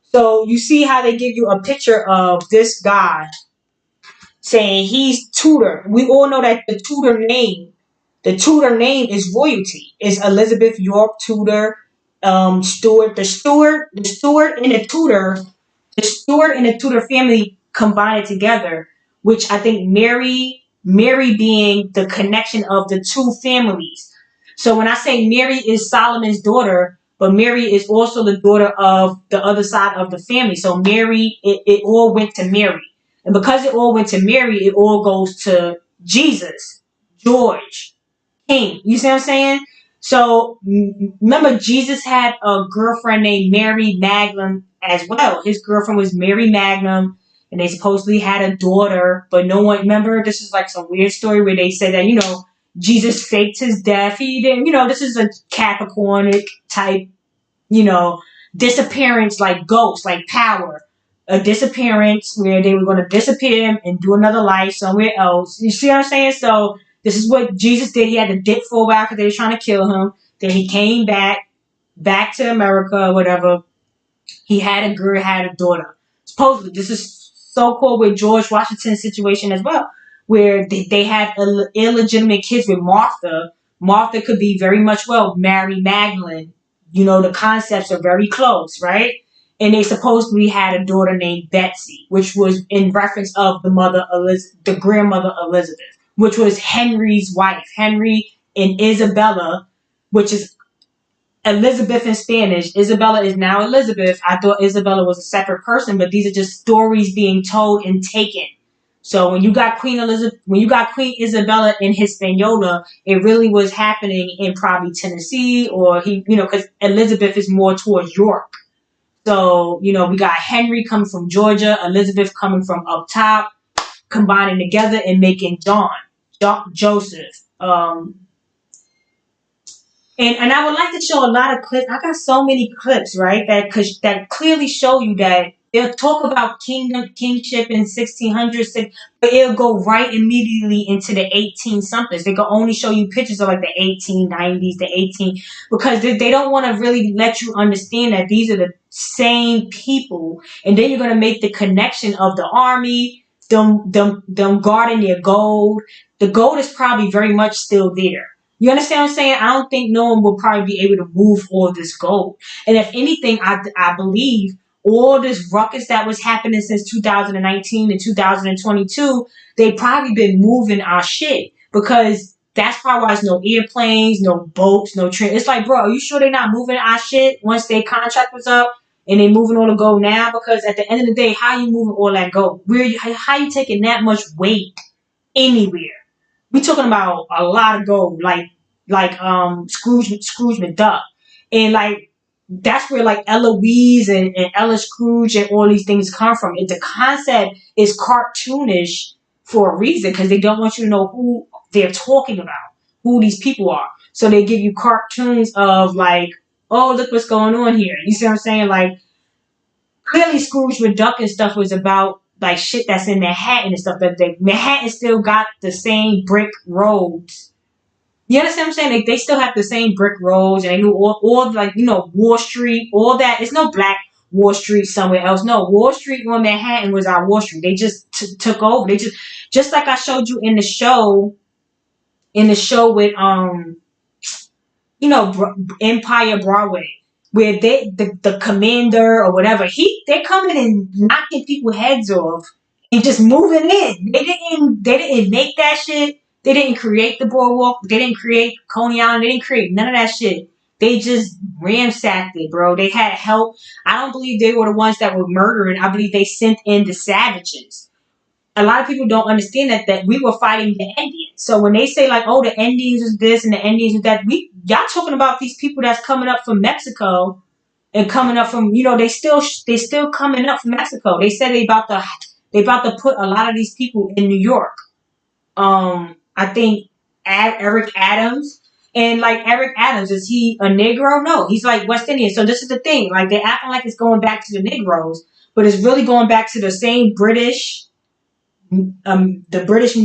[SPEAKER 1] So you see how they give you a picture of this guy saying he's tutor. We all know that the Tudor name is royalty. It's Elizabeth York Tudor, Stuart. The Stuart and the Tudor family combined together, which I think Mary being the connection of the two families. So when I say Mary is Solomon's daughter, but Mary is also the daughter of the other side of the family. So Mary, it all went to Mary. And because it all went to Mary, it all goes to Jesus, George, King. You see what I'm saying? So remember, Jesus had a girlfriend named Mary Magdalene as well. His girlfriend was Mary Magdalene, and they supposedly had a daughter, but no one, remember, this is like some weird story where they said that, Jesus faked his death. He didn't, this is a Capricornic type, disappearance, like ghost, like power. A disappearance where they were going to disappear and do another life somewhere else. You see what I'm saying? So this is what Jesus did. He had to dip for a while because they were trying to kill him. Then he came back to America or whatever. He had a girl, had a daughter. supposedly this is so-called with George Washington's situation as well, where they had illegitimate kids with Martha. Martha could be very much well Mary Magdalene. You know, the concepts are very close, right? And they supposedly had a daughter named Betsy, which was in reference of the mother the grandmother Elizabeth, which was Henry's wife. Henry and Isabella, which is Elizabeth in Spanish. Isabella is now Elizabeth. I thought Isabella was a separate person, but these are just stories being told and taken. So when you got Queen Elizabeth, when you got Queen Isabella in Hispaniola, it really was happening in probably Tennessee or because Elizabeth is more towards York. So, we got Henry coming from Georgia, Elizabeth coming from up top, combining together and making Joseph. And I would like to show a lot of clips. I got so many clips, right, that clearly show you that they'll talk about kingship in 1600s, but it'll go right immediately into the 18 somethings. They can only show you pictures of like the 1890s, because they don't want to really let you understand that these are the same people. And then you're gonna make the connection of the army, them guarding their gold. The gold is probably very much still there. You understand what I'm saying? I don't think no one will probably be able to move all this gold. And if anything, I believe all this ruckus that was happening since 2019 and 2022, they probably been moving our shit, because that's probably why there's no airplanes, no boats, no train. It's like, bro, are you sure they're not moving our shit once their contract was up and they moving all the gold now? Because at the end of the day, how you moving all that gold? How you taking that much weight anywhere? We talking about a lot of gold, like Scrooge McDuck, and like that's where like Eloise and Ella Scrooge and all these things come from. The concept is cartoonish for a reason, because they don't want you to know who they're talking about, who these people are. So they give you cartoons of like, oh, look what's going on here. You see what I'm saying? Like, clearly Scrooge McDuck and stuff was about like shit that's in Manhattan and stuff. That Manhattan still got the same brick roads. You understand what I'm saying? Like, they still have the same brick roads, and they knew all like, Wall Street, all that. It's no Black Wall Street somewhere else. No, Wall Street on Manhattan was our Wall Street. They just took over. They just like I showed you in the show with Empire Broadway, where the commander or whatever, they're coming and knocking people's heads off and just moving in. They didn't make that shit. They didn't create the boardwalk. They didn't create Coney Island. They didn't create none of that shit. They just ransacked it, bro. They had help. I don't believe they were the ones that were murdering. I believe they sent in the savages. A lot of people don't understand that we were fighting the Indians. So when they say like, oh, the Indians is this and the Indians is that, y'all talking about these people that's coming up from Mexico and coming up from, they still coming up from Mexico. They said they about to put a lot of these people in New York. I think Eric Adams. And like, Eric Adams, is he a Negro? No, he's like West Indian. So this is the thing. Like, they're acting like it's going back to the Negroes, but it's really going back to the same the British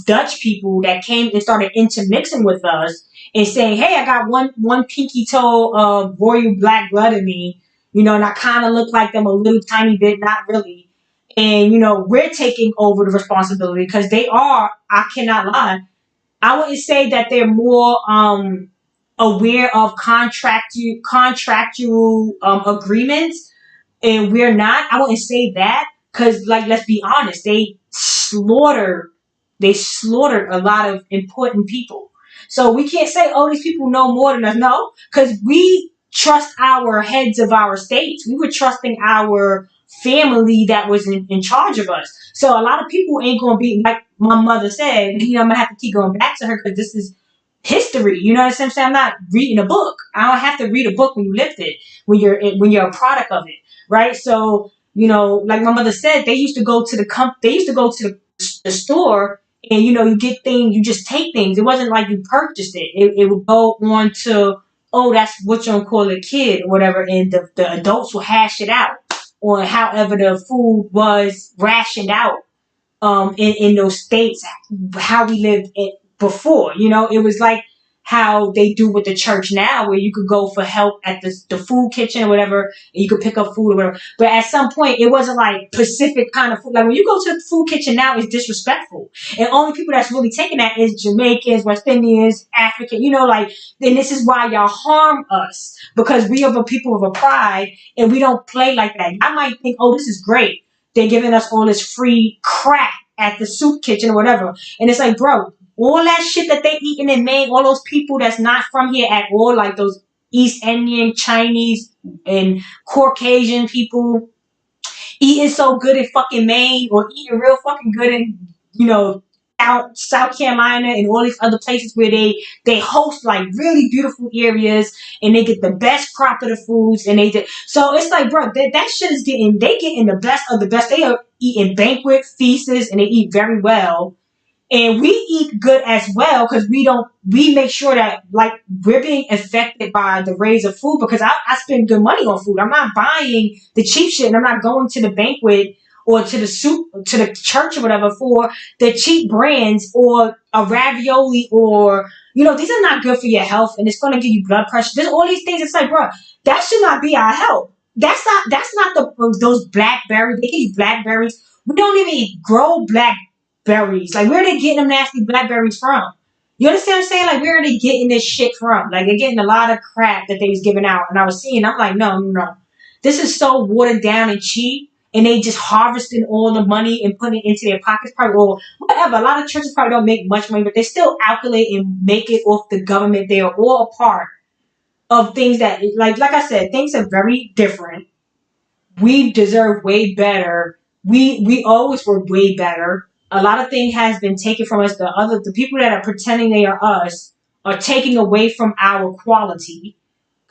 [SPEAKER 1] Dutch people that came and started intermixing with us and saying, hey, I got one pinky toe of royal black blood in me, and I kind of look like them a little tiny bit, not really. And, we're taking over the responsibility, because I cannot lie, I wouldn't say that they're more aware of contractual agreements, and we're not. I wouldn't say that, because, like, let's be honest, they slaughtered a lot of important people. So we can't say, oh, these people know more than us. No, because we trust our heads of our states. We were trusting our family that was in charge of us. So a lot of people ain't going to be, like my mother said, I'm going to have to keep going back to her, because this is history. You know what I'm saying? I'm not reading a book. I don't have to read a book when you lived it, when you're a product of it, right? So, like my mother said, they used to go to the store, and you get things, you just take things. It wasn't like you purchased it. It would go on to, oh, that's what you call a kid or whatever, and the adults will hash it out on however the food was rationed out in those states, how we lived it before. It was like how they do with the church now, where you could go for help at the food kitchen or whatever, and you could pick up food or whatever. But at some point, it wasn't like Pacific kind of food. Like when you go to the food kitchen now, it's disrespectful. And only people that's really taking that is Jamaicans, West Indians, African, like, then this is why y'all harm us, because we are a people of a pride and we don't play like that. I might think, oh, this is great. They're giving us all this free crap at the soup kitchen or whatever. And it's like, bro, all that shit that they eating in Maine, all those people that's not from here at all, like those East Indian, Chinese, and Caucasian people eating so good in fucking Maine or eating real fucking good in, South Carolina and all these other places where they host like really beautiful areas and they get the best crop of the foods and so it's like, bro, that shit is they getting the best of the best. They are eating banquet feasts and they eat very well. And we eat good as well because we make sure that like we're being affected by the raise of food, because I spend good money on food. I'm not buying the cheap shit and I'm not going to the banquet or to the church or whatever for the cheap brands or a ravioli or, these are not good for your health and it's going to give you blood pressure. There's all these things. It's like, bro, that should not be our health. That's not those blackberries. They give you blackberries. We don't even grow blackberries. Like, where are they getting them nasty blackberries from? You understand what I'm saying? Like, where are they getting this shit from? Like, they're getting a lot of crap that they was giving out. And I was seeing, I'm like, no. This is so watered down and cheap. And they just harvesting all the money and putting it into their pockets, probably, or whatever. A lot of churches probably don't make much money, but they still calculate and make it off the government. They are all a part of things that, like I said, things are very different. We deserve way better. We always were way better. A lot of things has been taken from us. The people that are pretending they are us are taking away from our quality.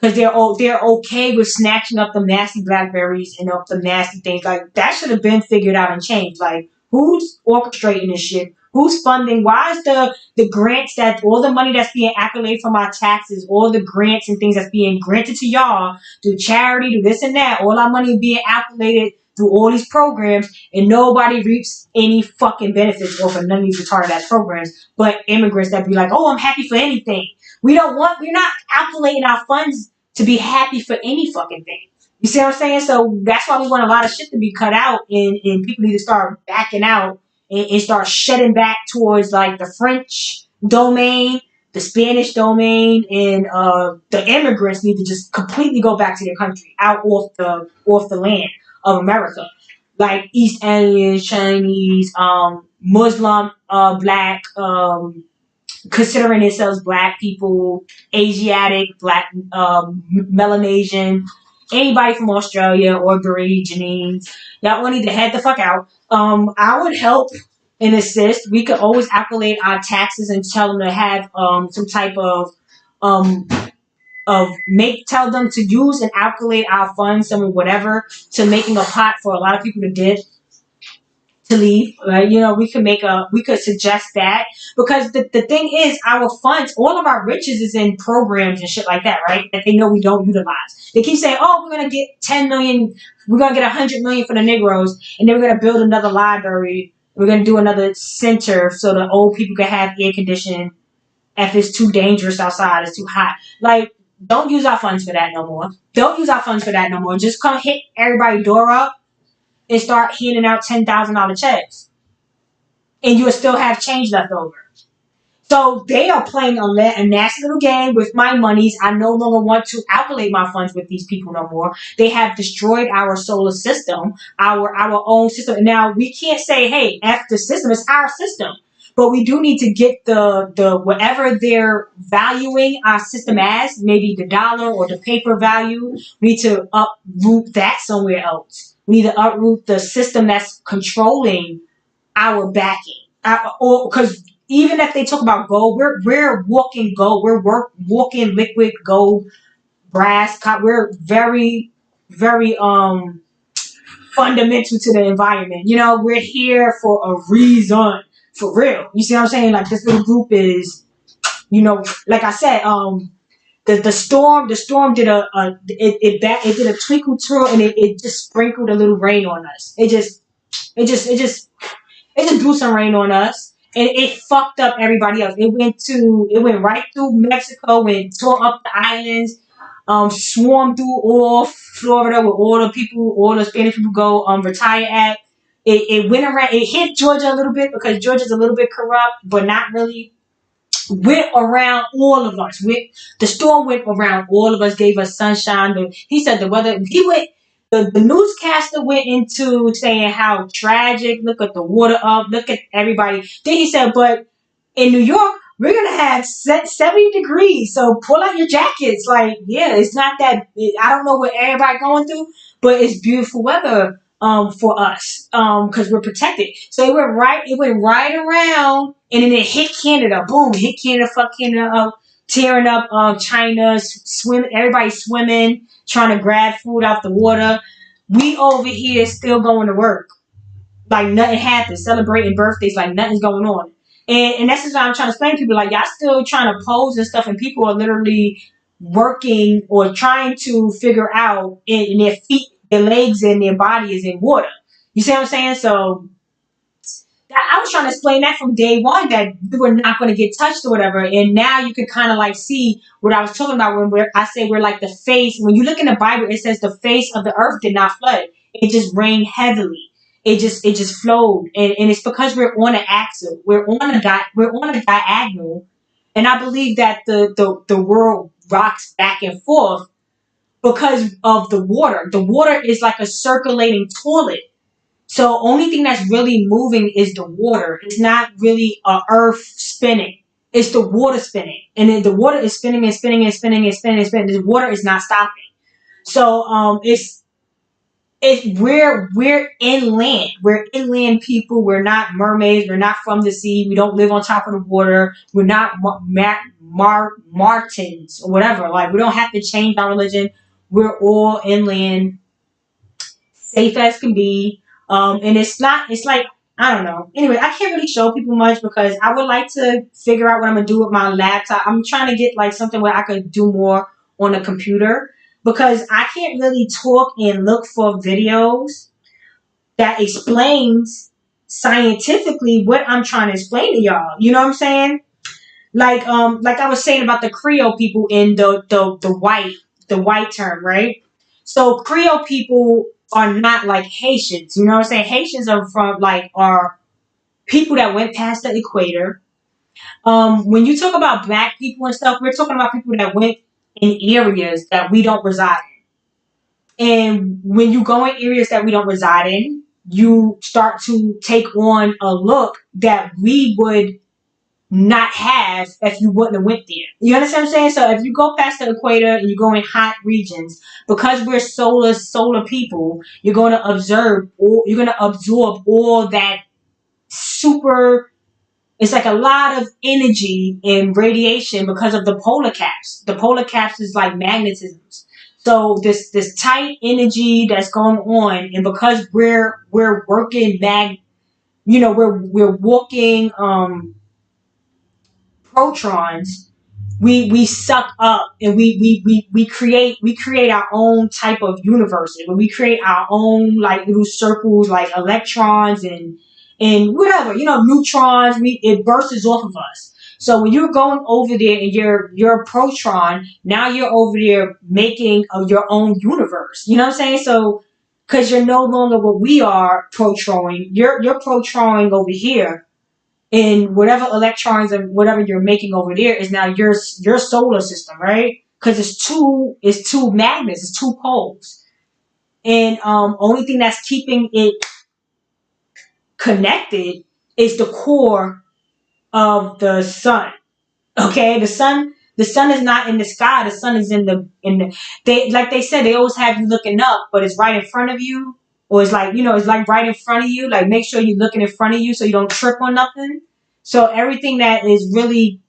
[SPEAKER 1] Because they're okay with snatching up the nasty blackberries and up the nasty things. Like, that should have been figured out and changed. Like, who's orchestrating this shit? Who's funding? Why is the grants, that all the money that's being accoladed from our taxes, all the grants and things that's being granted to y'all through charity, through this and that, all our money being accoladed through all these programs, and nobody reaps any fucking benefits off of none of these retarded ass programs, but immigrants that be like, oh, I'm happy for anything. We're not calculating our funds to be happy for any fucking thing. You see what I'm saying? So that's why we want a lot of shit to be cut out, and people need to start backing out and start shedding back towards like the French domain, the Spanish domain, and the immigrants need to just completely go back to their country, out off the land of America. Like East Indians, Chinese, Muslim, black, considering themselves black people, Asiatic, black, Melanesian, anybody from Australia or Aborigines, y'all all need to head the fuck out. I would help and assist. We could always accolade our taxes and tell them to have some type of tell them to use and calculate our funds, some whatever, to making a pot for a lot of people to leave. We could suggest that, because the thing is, our funds, all of our riches is in programs and shit like that, right? That they know we don't utilize. They keep saying, oh, we're going to get 10 million, we're going to get 100 million for the Negroes, and then we're going to build another library. We're going to do another center so the old people can have air conditioning if it's too dangerous outside, it's too hot. Like, don't use our funds for that no more. Don't use our funds for that no more. Just come hit everybody's door up and start handing out $10,000 checks. And you'll still have change left over. So they are playing a nasty little game with my monies. I no longer want to calculate my funds with these people no more. They have destroyed our solar system, our own system. And now we can't say, hey, F the system. It's our system. But we do need to get the whatever they're valuing our system as, maybe the dollar or the paper value, we need to uproot that somewhere else. We need to uproot the system that's controlling our backing. Because even if they talk about gold, we're walking gold. We're walking liquid gold, brass. We're very, very fundamental to the environment. We're here for a reason. For real. You see what I'm saying? Like, this little group is, like I said, the storm did it did a twinkle tour, and it just sprinkled a little rain on us. It just blew some rain on us. and it fucked up everybody else. It went right through Mexico, went tore up the islands, swarmed through all Florida where all the people, all the Spanish people go retire at. It went around. It hit Georgia a little bit because Georgia's a little bit corrupt, but not really. Went around all of us. The storm went around all of us, gave us sunshine. He said the weather. He went. The newscaster went into saying how tragic. Look at the water up. Look at everybody. Then he said, but in New York, we're gonna have 70 degrees. So pull out your jackets. Like, yeah, it's not that. I don't know what everybody going through, but it's beautiful weather for us because we're protected. So it went right around, and then it hit Canada. Boom, hit Canada, fuck Canada up, tearing up China, everybody swimming, trying to grab food out the water. We over here still going to work like nothing happened, celebrating birthdays like nothing's going on. And that's just what I'm trying to explain to people. Like, y'all still trying to pose and stuff, and people are literally working or trying to figure out, and their feet, their legs, and their body is in water. You see what I'm saying? So I was trying to explain that from day one, that we were not going to get touched or whatever. And now you can kind of like see what I was talking about when I say we're like the face. When you look in the Bible, it says the face of the earth did not flood. It just rained heavily. It just flowed. And it's because we're on an axle. We're on a diagonal. And I believe that the world rocks back and forth because of the water. The water is like a circulating toilet. So only thing that's really moving is the water. It's not really a earth spinning. It's the water spinning. And then the water is spinning and spinning and spinning and spinning and spinning. The water is not stopping. So we're inland. We're inland people. We're not mermaids. We're not from the sea. We don't live on top of the water. We're not Martins or whatever. Like, we don't have to change our religion. We're all inland, safe as can be. And it's like, I don't know. Anyway, I can't really show people much because I would like to figure out what I'm going to do with my laptop. I'm trying to get like something where I could do more on a computer because I can't really talk and look for videos that explains scientifically what I'm trying to explain to y'all. You know what I'm saying? Like I was saying about the Creole people in the white term, right? So Creole people are not like Haitians. You know what I'm saying? Haitians are people that went past the equator. When you talk about black people and stuff, we're talking about people that went in areas that we don't reside in. And when you go in areas that we don't reside in, you start to take on a look that we would not have if you wouldn't have went there. You understand what I'm saying? So if you go past the equator and you go in hot regions, because we're solar people, you're gonna absorb all that super. It's like a lot of energy and radiation because of the polar caps. The polar caps is like magnetisms. So this tight energy that's going on, and because we're working we're walking protons, we suck up, and we create our own type of universe, and we create our own like little circles like electrons and whatever, neutrons. It bursts off of us. So when you're going over there and you're a proton, now you're over there making your own universe. You know what I'm saying? So because you're no longer what we are protoning, you're protoning over here, and whatever electrons and whatever you're making over there is now your solar system, right? Because it's two magnets, it's two poles, and only thing that's keeping it connected is the core of the sun. Okay, the sun is not in the sky. The sun is in the. They, like they said, they always have you looking up, but it's right in front of you, or it's like it's like right in front of you. Like, make sure you're looking in front of you so you don't trip on nothing. So everything that is really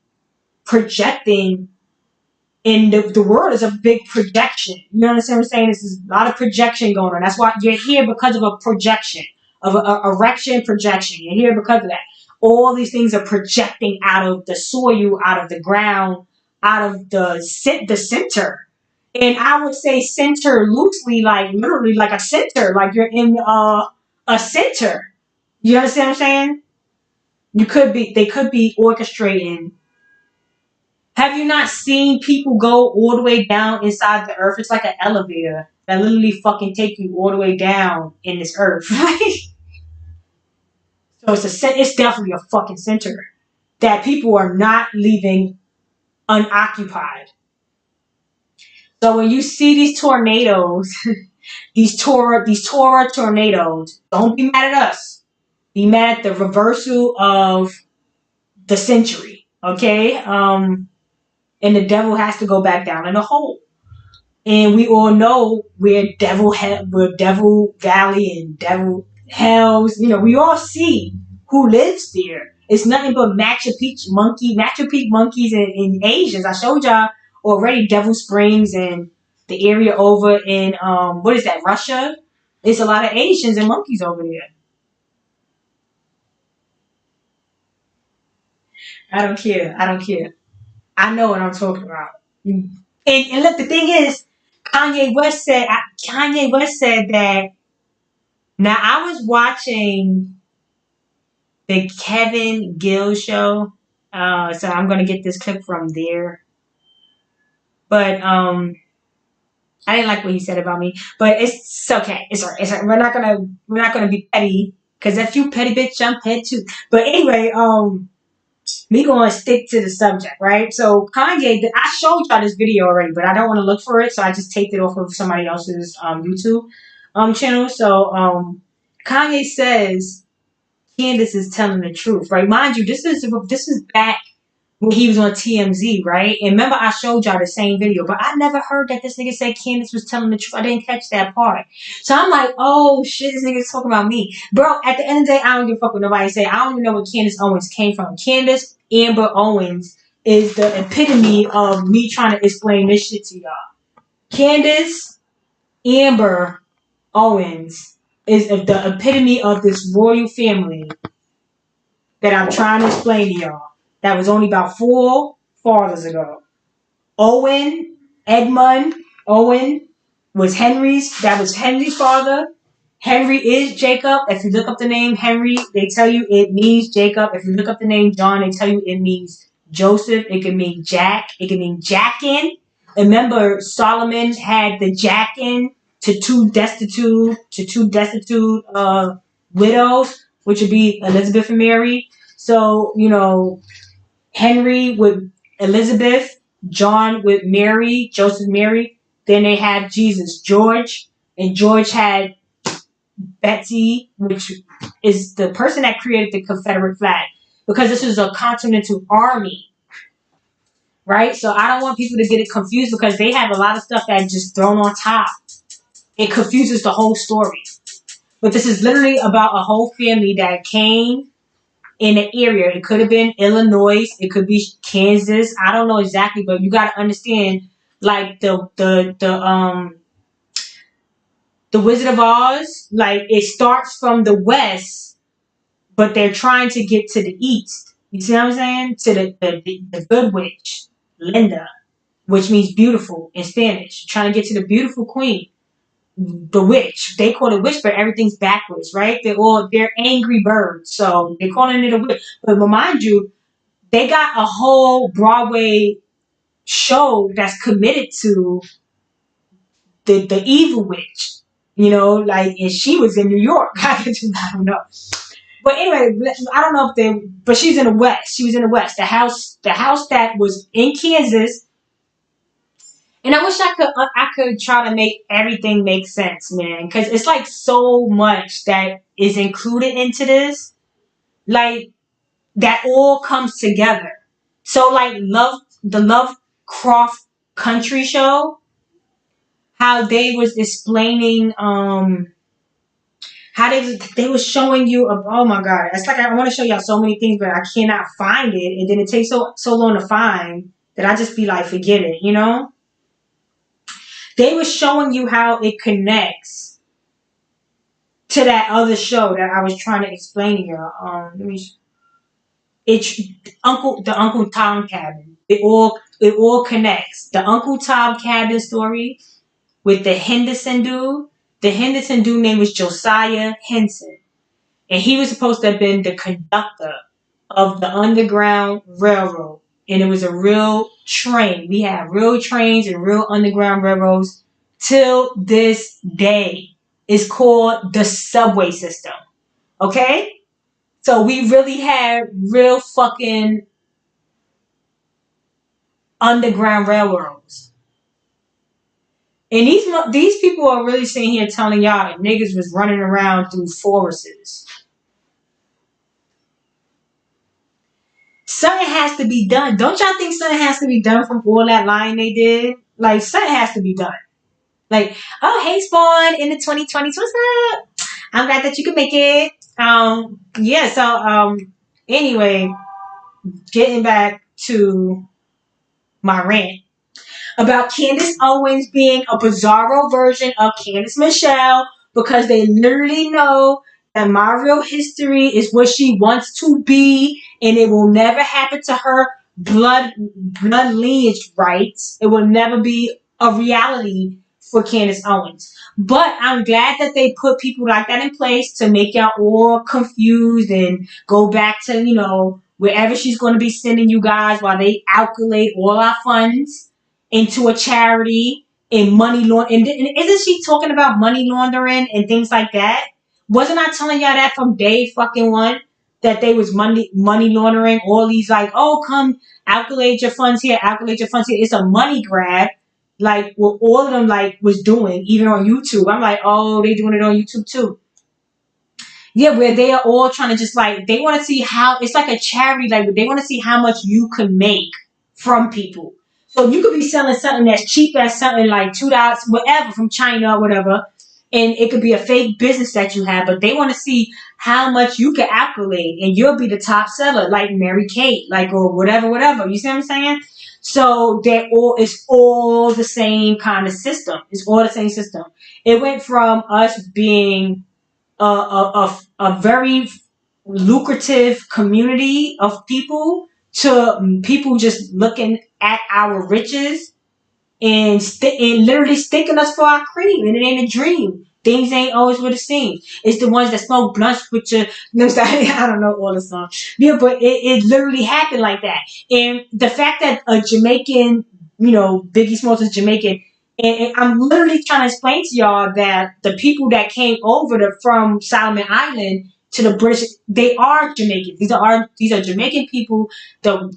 [SPEAKER 1] projecting in the world is a big projection. You understand what I'm saying? This is a lot of projection going on. That's why you're here, because of a projection, of a erection projection. You're here because of that. All these things are projecting out of the soil, out of the ground, out of the center. And I would say center loosely, like literally like a center, like you're in a center. You understand what I'm saying? They could be orchestrating. Have you not seen people go all the way down inside the earth? It's like an elevator that literally fucking take you all the way down in this earth, right? So it's definitely a fucking center that people are not leaving unoccupied. So when you see these tornadoes, these Torah tornadoes, don't be mad at us. Be mad at the reversal of the century, okay? And the devil has to go back down in the hole. And we all know where Devil Valley and Devil Hells. We all see who lives there. It's nothing but Machu Picchu monkeys and Asians. I showed y'all already Devil Springs and the area over in what is that, Russia? It's a lot of Asians and monkeys over there. I don't care. I don't care. I know what I'm talking about. And look, the thing is, Kanye West said that. Now I was watching the Kevin Gill show, so I'm gonna get this clip from there. But I didn't like what he said about me, but it's okay. It's alright. It's alright. We're not gonna be petty because if you petty bitch, I'm petty too. But anyway, we gonna stick to the subject, right? So Kanye, I showed y'all this video already, but I don't want to look for it, so I just taped it off of somebody else's YouTube channel. So Kanye says Candace is telling the truth, right? Mind you, this is back when he was on TMZ, right? And remember, I showed y'all the same video, but I never heard that this nigga said Candace was telling the truth. I didn't catch that part. So I'm like, oh shit, this nigga's talking about me. Bro, at the end of the day, I don't give a fuck what nobody say. I don't even know where Candace Owens came from. Candace Amber Owens is the epitome of me trying to explain this shit to y'all. Candace Amber Owens is the epitome of this royal family that I'm trying to explain to y'all. That was only about 4 fathers ago. Edmund Owen that was Henry's father. Henry is Jacob. If you look up the name Henry, they tell you it means Jacob. If you look up the name John, they tell you it means Joseph. It can mean Jack. It can mean Jackin. Remember, Solomon had the Jackin to two destitute widows, which would be Elizabeth and Mary. So, Henry with Elizabeth, John with Mary, Joseph, Mary. Then they have Jesus, George, and George had Betsy, which is the person that created the Confederate flag, because this is a continental army, right? So I don't want people to get it confused because they have a lot of stuff that's just thrown on top. It confuses the whole story. But this is literally about a whole family that came in an area. It could have been Illinois. It could be Kansas. I don't know exactly, but you got to understand, like the Wizard of Oz. Like, it starts from the west, but they're trying to get to the east. You see what I'm saying? To the good witch, Linda, which means beautiful in Spanish. Trying to get to the beautiful queen. The witch. They call it witch, but everything's backwards, right? They're angry birds, so they're calling it a witch. But mind you, they got a whole Broadway show that's committed to the evil witch. And she was in New York. I don't know. But anyway, I don't know but she's in the West. She was in the West. The house that was in Kansas. And I wish I could try to make everything make sense, man. Because it's like so much that is included into this. Like, that all comes together. So, like, the Lovecraft Country show, how they was explaining, how they was showing you, oh my God. It's like I want to show y'all so many things, but I cannot find it. And then it takes so long to find that I just be like, forget it, They were showing you how it connects to that other show that I was trying to explain to y'all. It's the Uncle Tom cabin. It all connects. The Uncle Tom cabin story with the Henderson dude. The Henderson dude name was Josiah Henson, and he was supposed to have been the conductor of the Underground Railroad. And it was a real train. We have real trains and real Underground Railroads till this day. It's called the subway system. Okay? So we really had real fucking Underground Railroads. And these people are really sitting here telling y'all that niggas was running around through forests. Something has to be done. Don't y'all think something has to be done from all that lying they did? Like, something has to be done. Like, oh, hey, Spawn, in the 2020s, what's up? I'm glad that you can make it. Yeah, so, anyway, getting back to my rant about Candace Owens being a bizarro version of Candace Michele because they literally know that my real history is what she wants to be and it will never happen to her blood lineage rights. It will never be a reality for Candace Owens. But I'm glad that they put people like that in place to make y'all all confused and go back to, wherever she's going to be sending you guys while they calculate all our funds into a charity and money laundering. And isn't she talking about money laundering and things like that? Wasn't I telling y'all that from day fucking one? That they was money laundering all these like, oh, come calculate your funds here, calculate your funds here. It's a money grab. Like what all of them like was doing, even on YouTube. I'm like, oh, they doing it on YouTube too. Yeah, where they are all trying to just like, they want to see how, it's like a charity, like they want to see how much you can make from people. So you could be selling something that's cheap as something like $2, whatever, from China or whatever. And it could be a fake business that you have, but they want to see how much you can calculate and you'll be the top seller, like Mary Kate, like, or whatever. You see what I'm saying? So it's all the same kind of system. It's all the same system. It went from us being a very lucrative community of people to people just looking at our riches and literally stinking us for our cream. And it ain't a dream. Things ain't always what it seems. It's the ones that smoke blunts with your, I don't know all the songs. Yeah, but it literally happened like that. And the fact that a Jamaican, Biggie Smalls is Jamaican, and I'm literally trying to explain to y'all that the people that came over from Solomon Island to the British, they are Jamaican. These are Jamaican people. The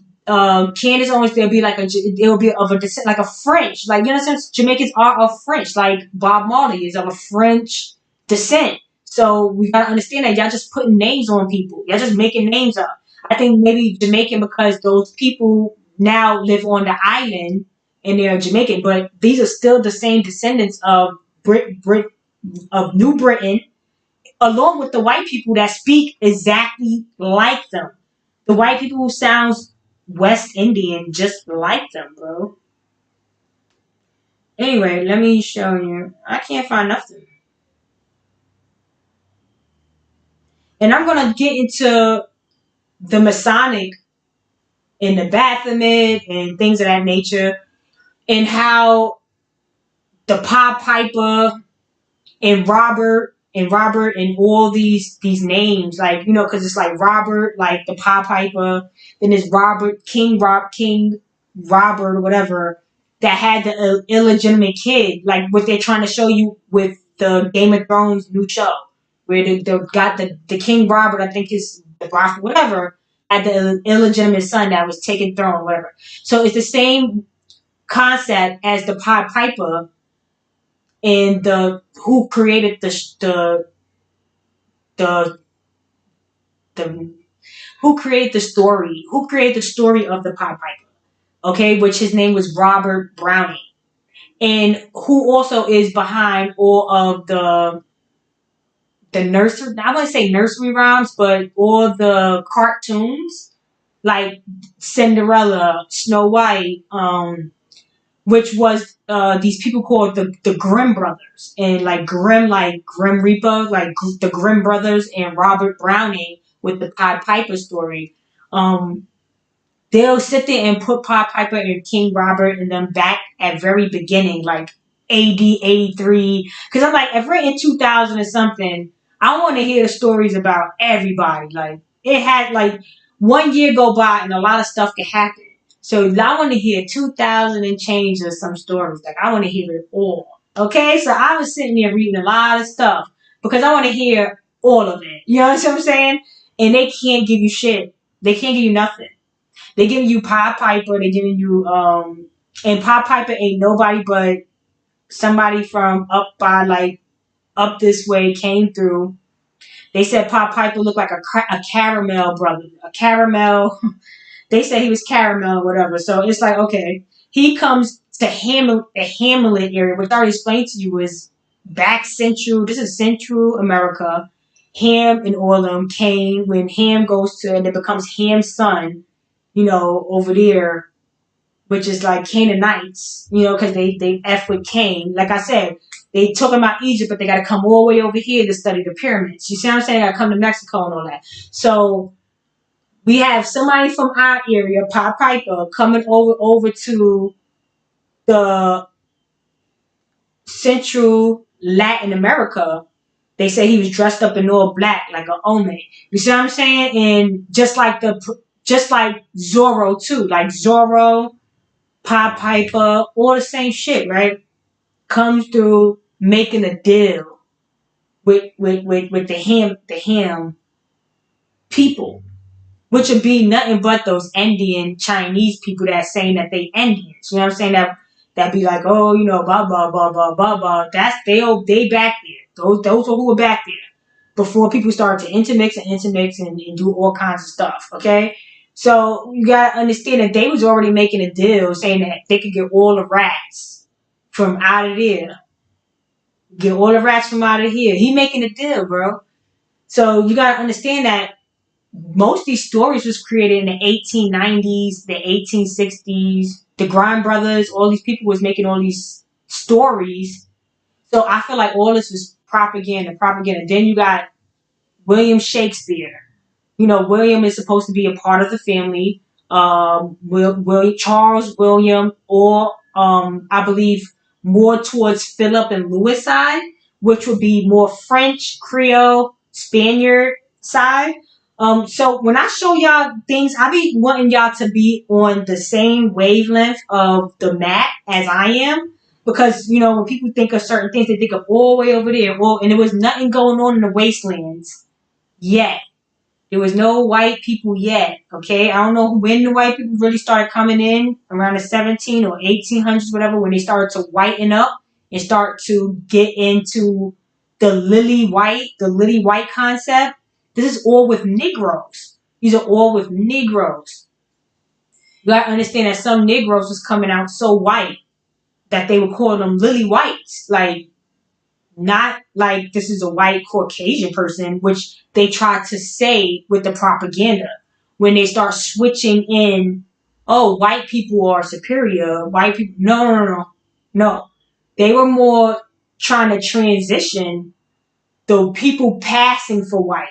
[SPEAKER 1] Candace Owens, it'll be of a descent, like a French, like, you know what I'm saying? Jamaicans are of French, like Bob Marley is of a French descent. So we gotta understand that y'all just putting names on people. Y'all just making names up. I think maybe Jamaican because those people now live on the island and they're Jamaican, but these are still the same descendants of of New Britain, along with the white people that speak exactly like them. The white people who sounds West Indian just like them, bro. Anyway, let me show you. I can't find nothing. And I'm gonna get into the Masonic and the Baphomet and things of that nature, and how the Pied Piper and all these names, like, because it's like Robert, like the Pied Piper, then there's King Robert or whatever, that had the illegitimate kid, like what they're trying to show you with the Game of Thrones new show, where they got the King Robert, I think is the Broth, whatever, had the illegitimate son that was taken throne, whatever. So it's the same concept as the Pied Piper and who created the who created the story of the Pied Piper, okay, which his name was Robert Browning, and who also is behind all of the nursery, I wouldn't say nursery rhymes, but all the cartoons like Cinderella, Snow White, which was these people called the Grimm brothers, and like Grim Reaper, like the Grimm brothers and Robert Browning with the Pied Piper story. They'll sit there and put Pied Piper and King Robert and them back at very beginning, like AD 83. Because I'm like, if we're in 2000 or something, I want to hear the stories about everybody. Like it had like 1 year go by and a lot of stuff can happen. So I want to hear 2000 and change or some stories. Like I want to hear it all. Okay, so I was sitting there reading a lot of stuff because I want to hear all of it. You know what I'm saying? And they can't give you shit. They can't give you nothing. They giving you Pied Piper. They giving you and Pied Piper ain't nobody but somebody from up by like up this way came through. They said Pied Piper looked like a caramel brother, a caramel. They said he was caramel or whatever. So it's like, okay, he comes to the Hamlet area, which I already explained to you is back central. This is Central America. Ham and all of them came when Ham goes to, and it becomes Ham's son, over there, which is like Canaanites, because they F with Cain. Like I said, they talking about Egypt, but they got to come all the way over here to study the pyramids. You see what I'm saying? They got to come to Mexico and all that. So we have somebody from our area, Pied Piper, coming over to the Central Latin America. They say he was dressed up in all black, like an omen. You see what I'm saying? And just like Zorro too, like Zorro, Pied Piper, all the same shit, right? Comes through making a deal with the ham people, which would be nothing but those Indian Chinese people that's saying that they Indians. You know what I'm saying? That be like, oh, blah blah blah blah blah blah. That's they back there. Those are who were back there before people started to intermix and do all kinds of stuff. Okay, so you gotta understand that they was already making a deal, saying that they could get all the rats from out of there. Get all the rats from out of here. He making a deal, bro. So you gotta understand that most of these stories was created in the 1890s, the 1860s. The Grime Brothers, all these people was making all these stories. So I feel like all this is propaganda. Then you got William Shakespeare. William is supposed to be a part of the family. Charles William, or I believe more towards Philip and Louis side, which would be more French, Creole, Spaniard side. So when I show y'all things, I be wanting y'all to be on the same wavelength of the map as I am. Because, when people think of certain things, they think of all the way over there. Well, and there was nothing going on in the wastelands yet. There was no white people yet, okay? I don't know when the white people really started coming in, around the 17 or 1800s, whatever, when they started to whiten up and start to get into the lily white concept. This is all with Negroes. These are all with Negroes. You gotta understand that some Negroes was coming out so white that they would call them lily whites. Like, not like this is a white Caucasian person, which they try to say with the propaganda. When they start switching in, oh, white people are superior, white people, no. They were more trying to transition the people passing for white.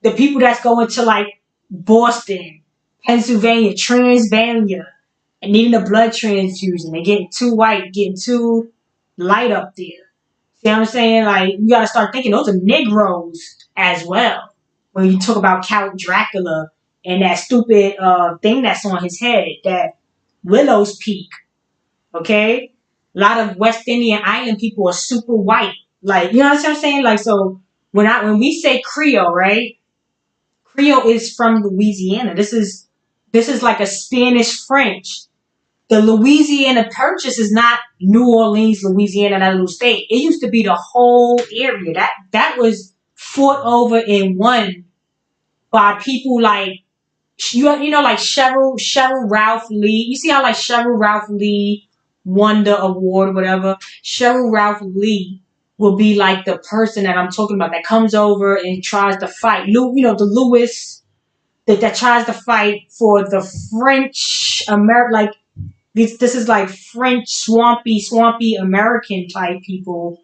[SPEAKER 1] The people that's going to like Boston, Pennsylvania, Transylvania, and needing a blood transfusion. They're getting too white, getting too light up there. See what I'm saying? Like, you gotta start thinking those are Negroes as well. When you talk about Count Dracula and that stupid thing that's on his head, that Willow's Peak. Okay? A lot of West Indian island people are super white. Like, you know what I'm saying? Like, so when we say Creole, right? Creole is from Louisiana. This is like a Spanish French. The Louisiana Purchase is not New Orleans, Louisiana, that little state. It used to be the whole area. That was fought over and won by people like like Cheryl Ralph Lee. You see how like Cheryl Ralph Lee won the award or whatever? Cheryl Ralph Lee will be like the person that I'm talking about that comes over and tries to fight. The Lewis that tries to fight for the French American, like. This is like French swampy American type people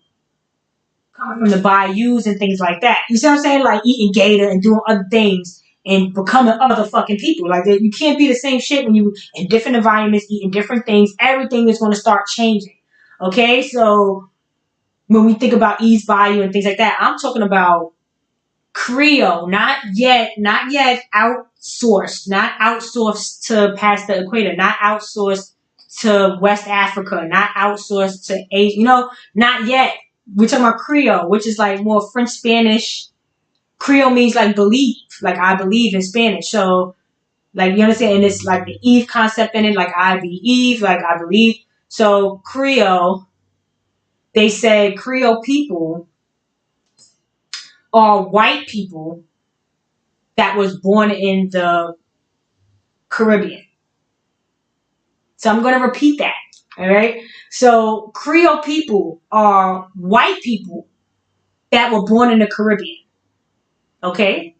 [SPEAKER 1] coming from the bayous and things like that. You see what I'm saying? Like eating gator and doing other things and becoming other fucking people. Like you can't be the same shit when you in different environments, eating different things. Everything is going to start changing. Okay, so when we think about East Bayou and things like that, I'm talking about Creole, not yet outsourced to past the equator, not outsourced to West Africa, not outsourced to Asia, not yet. We're talking about Creole, which is like more French Spanish. Creole means like believe, like I believe in Spanish. So, like, you understand? And it's like the Eve concept in it, like I be Eve, like I believe. So, Creole, they said Creole people are white people that was born in the Caribbean. So I'm going to repeat that. All right. So Creole people are white people that were born in the Caribbean. Okay.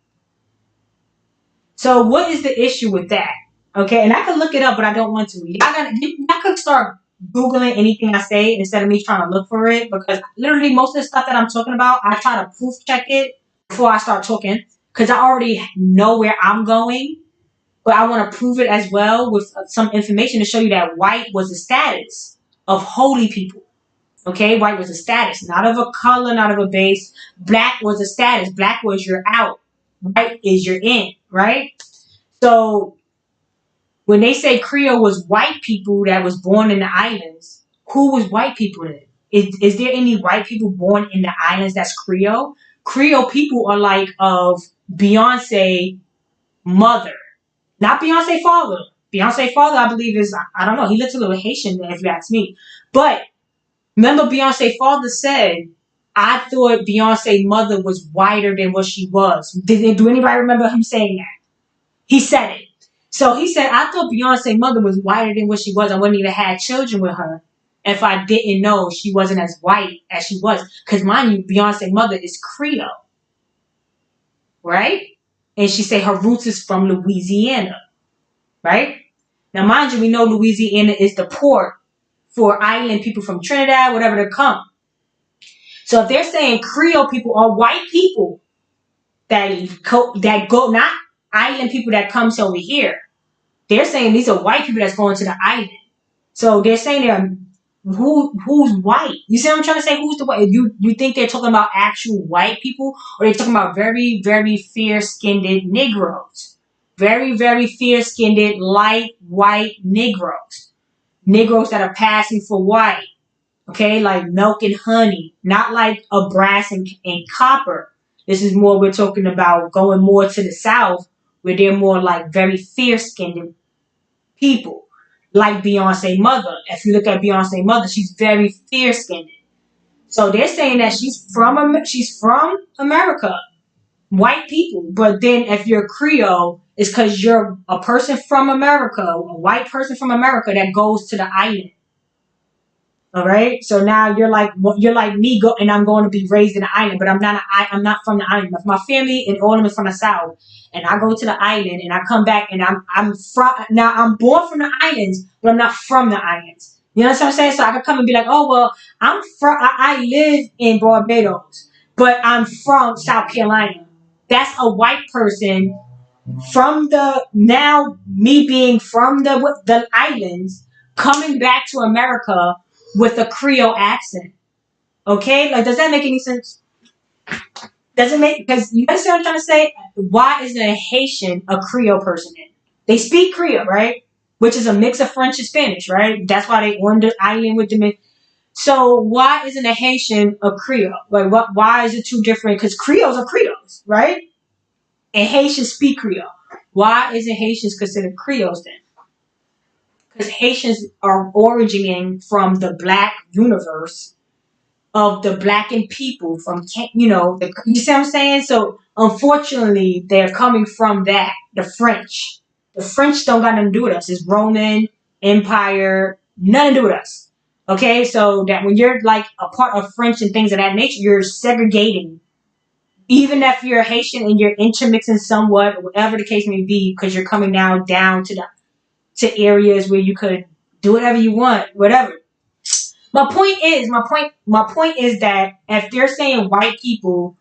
[SPEAKER 1] So what is the issue with that? Okay. And I can look it up, but I don't want to. Y'all could start Googling anything I say instead of me trying to look for it, because literally most of the stuff that I'm talking about, I try to proof check it before I start talking, because I already know where I'm going. But I want to prove it as well with some information to show you that white was the status of holy people. Okay, white was a status, not of a color, not of a base. Black was a status. Black was you're out. White is you're in, right? So when they say Creole was white people that was born in the islands, who was white people then? Is there any white people born in the islands that's Creole? Creole people are like of Beyonce mother. Not Beyonce father. Beyonce father, I believe, is, I don't know. He looks a little Haitian, if you ask me. But remember, Beyonce father said, I thought Beyonce mother was whiter than what she was. Do anybody remember him saying that? He said it. So he said, I thought Beyonce mother was whiter than what she was. I wouldn't even have children with her if I didn't know she wasn't as white as she was. Because mind you, Beyonce mother is Creole. Right? And she said her roots is from Louisiana. Right? Now, mind you, we know Louisiana is the port for island people from Trinidad, whatever, to come. So if they're saying Creole people are white people that go, not island people that comes over here, they're saying these are white people that's going to the island. So they're saying who's white? You see what I'm trying to say? Who's the white? You think they're talking about actual white people, or they're talking about very, very fair-skinned Negroes? Very, very fair-skinned, light white Negroes. Negroes that are passing for white. Okay, like milk and honey. Not like a brass and copper. This is more, we're talking about going more to the south, where they're more like very fair-skinned people. Like Beyonce mother. If you look at Beyonce mother, she's very fair-skinned. So they're saying that she's from America. White people. But then if you're Creole, it's because you're a person from America, a white person from America that goes to the island. All right. So now you're like me, and I'm going to be raised in the island, but I'm not from the island. If my family and all of them is from the south, and I go to the island and I come back and I'm born from the islands, but I'm not from the islands. You know what I'm saying? So I could come and be like, oh well, I live in Barbados, but I'm from South Carolina. That's a white person from me being from the islands, coming back to America with a Creole accent. Okay? Like, does that make any sense? Doesn't make, because you understand what I'm trying to say? Why isn't a Haitian a Creole person then? They speak Creole, right? Which is a mix of French and Spanish, right? That's why they on the island with them. So why isn't a Haitian a Creole? Like, why is it two different? Because Creoles are Creoles, right? And Haitians speak Creole. Why isn't Haitians considered Creoles then? Because Haitians are originating from the black universe of the blackened people from, you see what I'm saying? So unfortunately, they're coming from that, the French. The French don't got nothing to do with us. It's Roman Empire, nothing to do with us. Okay, so that when you're like a part of French and things of that nature, you're segregating. Even if you're Haitian and you're intermixing somewhat, whatever the case may be, because you're coming now down to areas where you could do whatever you want, whatever. My point is that if they're saying white people,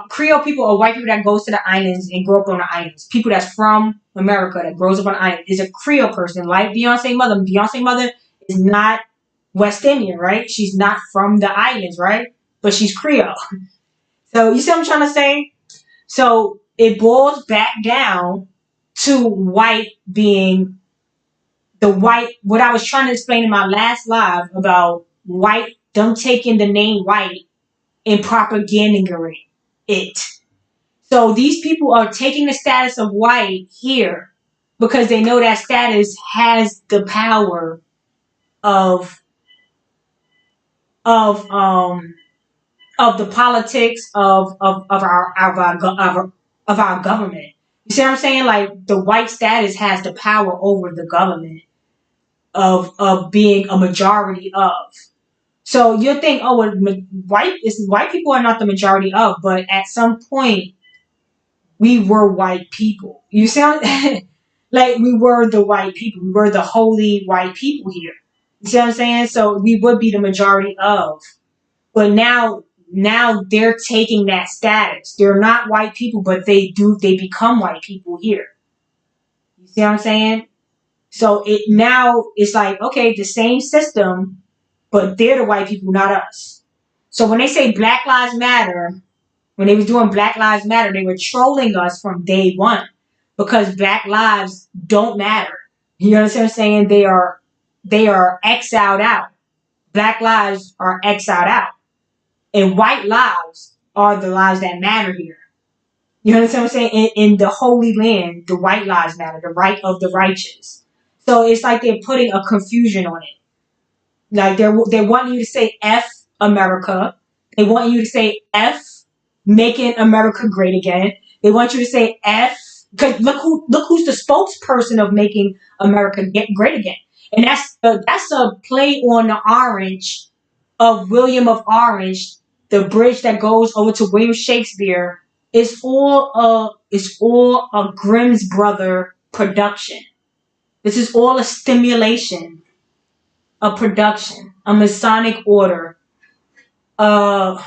[SPEAKER 1] Creole people are white people that goes to the islands and grow up on the islands. People that's from America that grows up on the island is a Creole person, like Beyonce mother. Beyonce mother is not West Indian, right? She's not from the islands, right? But she's Creole. So you see what I'm trying to say? So it boils back down to white being the white, what I was trying to explain in my last live about white, them taking the name white and propaganding it. So these people are taking the status of white here because they know that status has the power of of um of the politics of our government. You see what I'm saying? Like the white status has the power over the government of being a majority of. So you'll think, oh, well, white people are not the majority of, but at some point we were white people. You sound like we were the white people. We were the holy white people here. You see what I'm saying? So we would be the majority of. But now they're taking that status. They're not white people, but they become white people here. You see what I'm saying? So it's like, okay, the same system, but they're the white people, not us. So when they say Black Lives Matter, when they was doing Black Lives Matter, they were trolling us from day one because Black lives don't matter. You understand what I'm saying? They are exiled out. Black lives are exiled out. And white lives are the lives that matter here. You understand what I'm saying? In the Holy Land, the white lives matter, the right of the righteous. So it's like they're putting a confusion on it. Like they want you to say F America. They want you to say F making America great again. They want you to say F because look who's the spokesperson of making America great again. And that's a play on the orange of William of Orange, the bridge that goes over to William Shakespeare. It's all a Grimm's brother production. This is all a stimulation, a production, a Masonic order. Uh,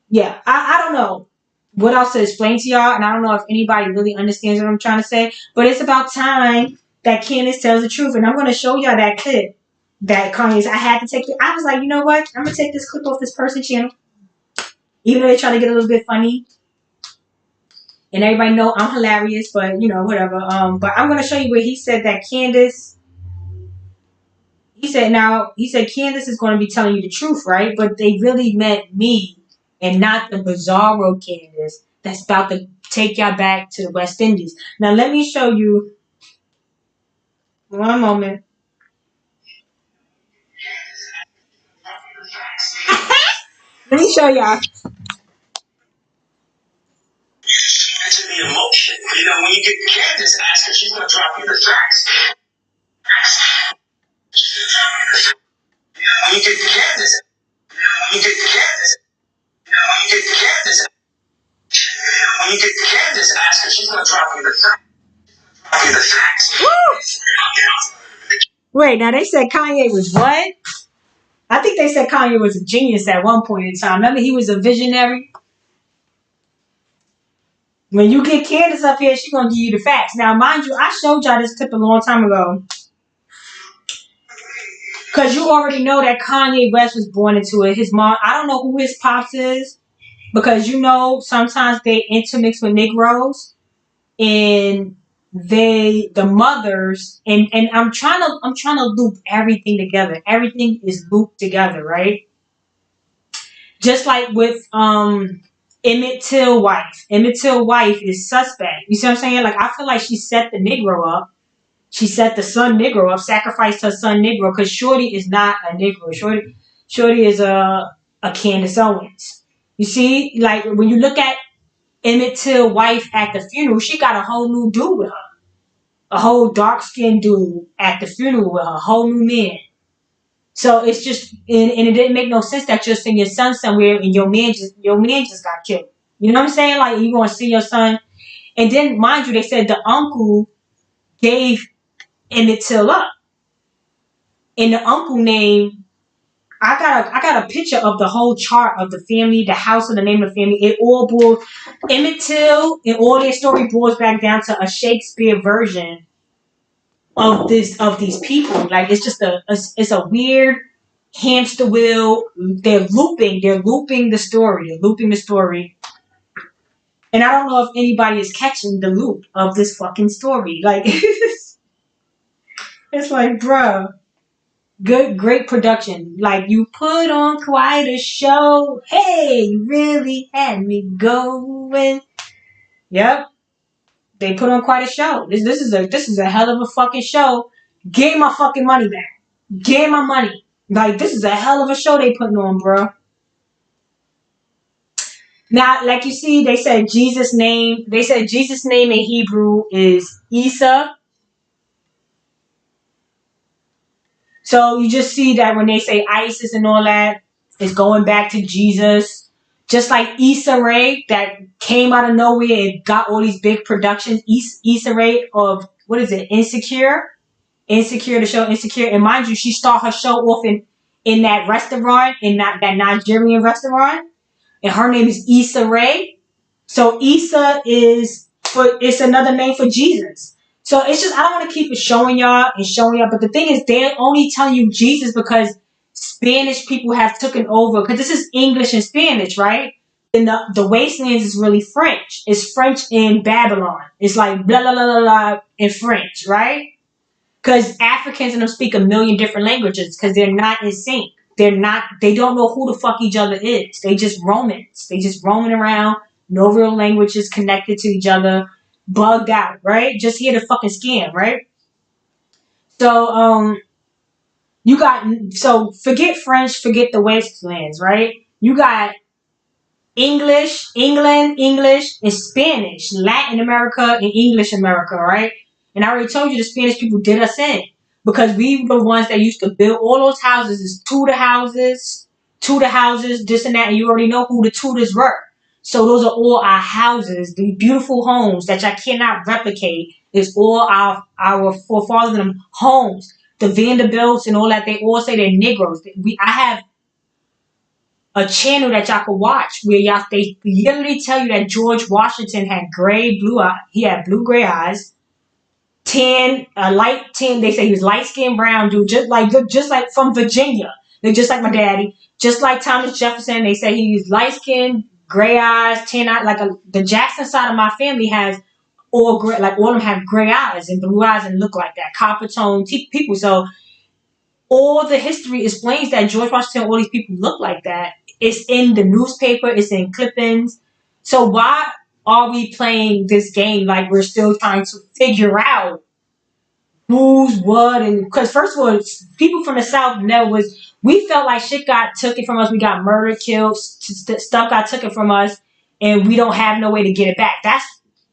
[SPEAKER 1] yeah, I don't know what else to explain to y'all, and I don't know if anybody really understands what I'm trying to say, but it's about time that Candace tells the truth, and I'm going to show y'all that clip that Kanye's. I had to take it. I was like, you know what? I'm going to take this clip off this person's channel, even though they try to get a little bit funny, and everybody know I'm hilarious, but whatever. But I'm going to show you where he said that Candace. He said Candace is going to be telling you the truth, right? But they really meant me and not the bizarro Candace that's about to take y'all back to the West Indies. Now, let me show you one moment. Let me show y'all. Into the emotion. When you get Candace ask her, she's going to drop you the facts. When you get Candace, when you get Candace, when you get Candace, when you get Candace ask her, she's going to drop you the facts. Woo! Wait, now they said Kanye was what? I think they said Kanye was a genius at one point in time. Remember, he was a visionary. When you get Candace up here, she's gonna give you the facts. Now, mind you, I showed y'all this clip a long time ago. Because you already know that Kanye West was born into it. His mom, I don't know who his pops is. Because sometimes they intermix with Negroes. And the mothers, and I'm trying to loop everything together. Everything is looped together, right? Just like with Emmett Till wife. Emmett Till wife is suspect. You see what I'm saying? Like, I feel like she set the Negro up. She set the son Negro up, sacrificed her son Negro, because Shorty is not a Negro. Shorty is a Candace Owens. You see, like when you look at Emmett Till wife at the funeral, she got a whole new dude with her. A whole dark skinned dude at the funeral with her, a whole new man. So it's just, and it didn't make no sense that you're seeing your son somewhere and your man just got killed. You know what I'm saying? Like, you going to see your son. And then, mind you, they said the uncle gave Emmett Till up. And the uncle name, I got a picture of the whole chart of the family, the house and the name of the family. It all boils, Emmett Till and all their story boils back down to a Shakespeare version of these people. Like, it's just it's a weird hamster wheel. They're looping the story. And I don't know if anybody is catching the loop of this fucking story. Like, it's like, bruh, great production. Like, you put on quite a show. Hey, you really had me going. Yep, they put on quite a show. This is a hell of a fucking show. Give my fucking money back. Give my money. Like, this is a hell of a show they putting on, bro. Now, like you see, they said Jesus' name. They said Jesus' name in Hebrew is Isa. So you just see that when they say ISIS and all that, it's going back to Jesus. Just like Issa Rae that came out of nowhere and got all these big productions. Issa Rae of, what is it, Insecure? Insecure, the show Insecure. And mind you, she started her show off in that restaurant, in that Nigerian restaurant. And her name is Issa Rae. So Issa it's another name for Jesus. So it's just, I don't want to keep it showing y'all, but the thing is, they're only telling you Jesus because Spanish people have taken over, because this is English and Spanish, right? And the wastelands is really French. It's French in Babylon. It's like blah, blah, blah, blah, blah in French, right? Because Africans and them speak a million different languages because they're not in sync. They don't know who the fuck each other is. They just Romans. They just roaming around. No real languages connected to each other. Bugged out, right? Just here to fucking scam, right? So, forget French, forget the wastelands, right? You got English, England, English, and Spanish, Latin America, and English America, right? And I already told you the Spanish people did us in because we were the ones that used to build all those houses. It's Tudor houses, this and that, and you already know who the Tudors were. So those are all our houses, the beautiful homes that y'all cannot replicate. Is all our forefathers and homes. The Vanderbilts and all that, they all say they're Negroes. I have a channel that y'all can watch where they literally tell you that George Washington had blue eyes. He had blue-gray eyes, light tan. They say he was light-skinned brown dude, just like from Virginia. They're just like my daddy, just like Thomas Jefferson. They say he's light-skinned, gray eyes, tan eyes. Like the Jackson side of my family has all gray, like all of them have gray eyes and blue eyes and look like that, copper tone people. So all the history explains that George Washington, all these people look like that. It's in the newspaper. It's in clippings. So why are we playing this game like we're still trying to figure out who's what? And because first of all, people from the South we felt like shit got taken from us. We got murdered, killed, stuff got taken from us, and we don't have no way to get it back.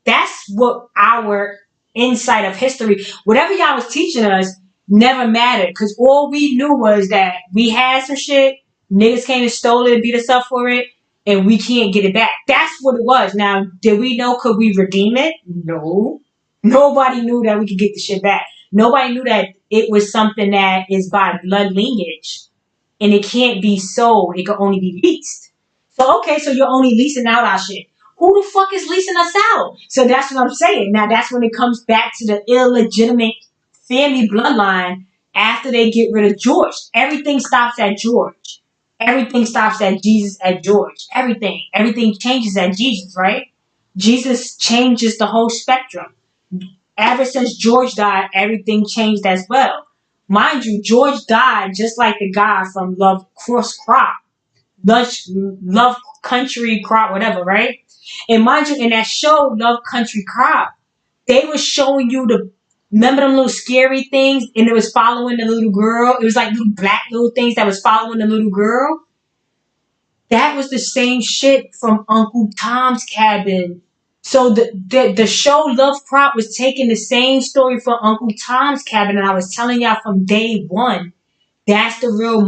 [SPEAKER 1] That's what our insight of history, whatever y'all was teaching us, never mattered because all we knew was that we had some shit, niggas came and stole it, beat us up for it, and we can't get it back. That's what it was. Now, did we know, could we redeem it? No. Nobody knew that we could get the shit back. Nobody knew that it was something that is by blood lineage and it can't be sold. It can only be leased. So, okay, so you're only leasing out our shit. Who the fuck is leasing us out? So that's what I'm saying. Now, that's when it comes back to the illegitimate family bloodline after they get rid of George. Everything stops at George. Everything stops at Jesus, at George. Everything changes at Jesus, right? Jesus changes the whole spectrum. Ever since George died, everything changed as well. Mind you, George died just like the guy from Love Country Crop, whatever, right? And mind you, in that show, Love Country Crop, they were showing you remember them little scary things, and it was following the little girl. It was like little black little things that was following the little girl. That was the same shit from Uncle Tom's Cabin. So the show Love Crop was taking the same story from Uncle Tom's Cabin, and I was telling y'all from day one. That's the real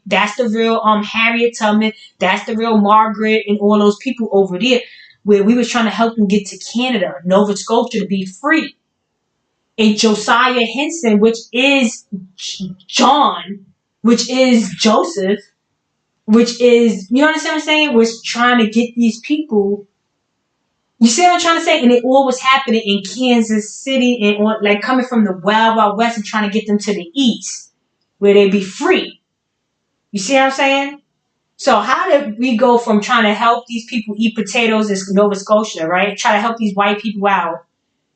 [SPEAKER 1] That's the real Harriet Tubman. That's the real Margaret and all those people over there, where we was trying to help them get to Canada, Nova Scotia, to be free. And Josiah Henson, which is John, which is Joseph, which is, you understand what I'm saying, was trying to get these people. You see what I'm trying to say? And it all was happening in Kansas City and like coming from the Wild Wild West and trying to get them to the East where they'd be free. You see what I'm saying? So how did we go from trying to help these people eat potatoes in Nova Scotia, right? Try to help these white people out.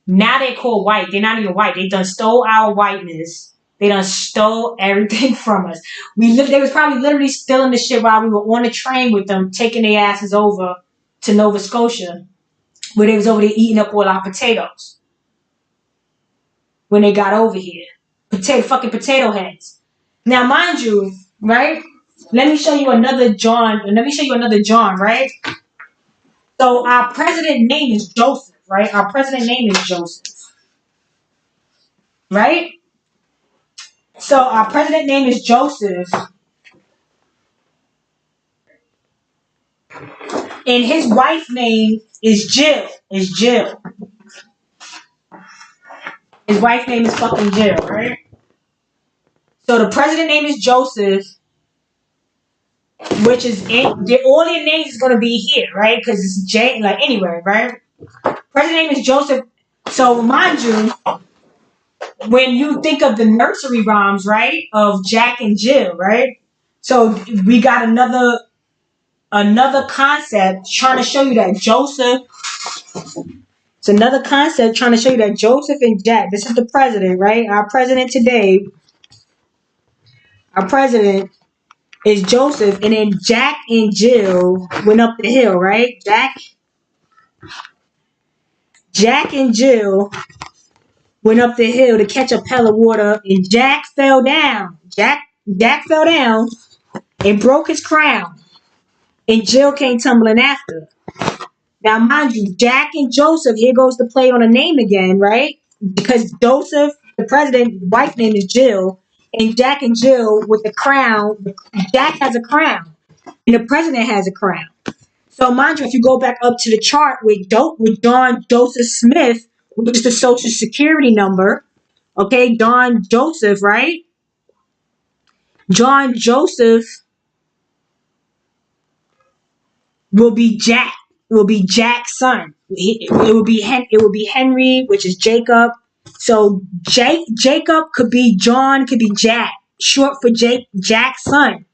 [SPEAKER 1] Now they're called white. They're not even white. They done stole our whiteness. They done stole everything from us. They was probably literally stealing the shit while we were on the train with them, taking their asses over to Nova Scotia, where they was over there eating up all our potatoes when they got over here. Fucking potato heads. Now, mind you, right? Let me show you another John. Right? So our president name is Joseph, right? Our president name is Joseph, right? So our president name is Joseph, and his wife name is Jill. His wife name is fucking Jill, right? So the president name is Joseph, which is all their names is gonna be here, right? Because it's J, like anyway, right? President name is Joseph. So mind you, when you think of the nursery rhymes, right, of Jack and Jill, right? So we got another concept trying to show you that Joseph. It's another concept trying to show you that Joseph and Jack. This is the president, right? Our president today. Our president is Joseph, and then Jack and Jill went up the hill, right? Jack and Jill went up the hill to catch a pail of water, and Jack fell down. Jack fell down and broke his crown, and Jill came tumbling after. Now, mind you, Jack and Joseph, here goes the play on a name again, right? Because Joseph, the president, wife name is Jill, and Jack and Jill with the crown. Jack has a crown, and the president has a crown. So, mind you, if you go back up to the chart with John Joseph Smith, which is the social security number, okay, John Joseph, right? John Joseph will be Jack. Will be Jack's son. It will be Henry, which is Jacob. So Jacob could be John, could be Jack, short for Jack's son.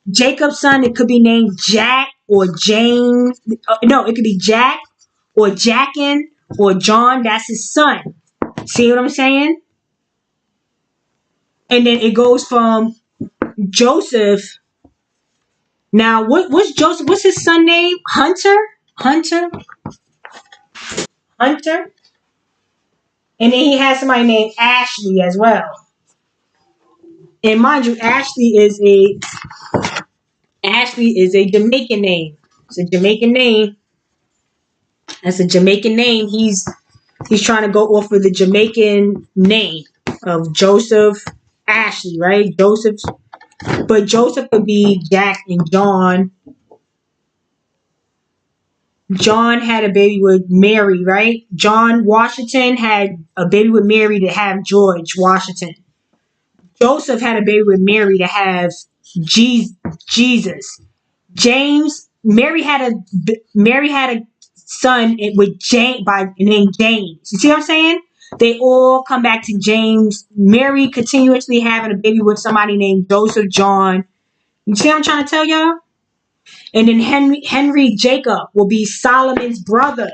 [SPEAKER 1] Jacob's son, it could be named Jack or James. No, it could be Jack or Jackin or John. That's his son. See what I'm saying? And then it goes from Joseph. Now, what's Joseph? What's his son name? Hunter. And then he has somebody named Ashley as well. And mind you, Ashley is a Jamaican name. It's a Jamaican name. That's a Jamaican name. He's trying to go off of the Jamaican name of Joseph Ashley, right? But Joseph could be Jack and John. John had a baby with Mary, right? John Washington had a baby with Mary to have George Washington. Joseph had a baby with Mary to have Jesus. Mary had a son with named James. You see what I'm saying? They all come back to James. Mary continuously having a baby with somebody named Joseph John. You see what I'm trying to tell y'all? And then Henry Jacob will be Solomon's brother.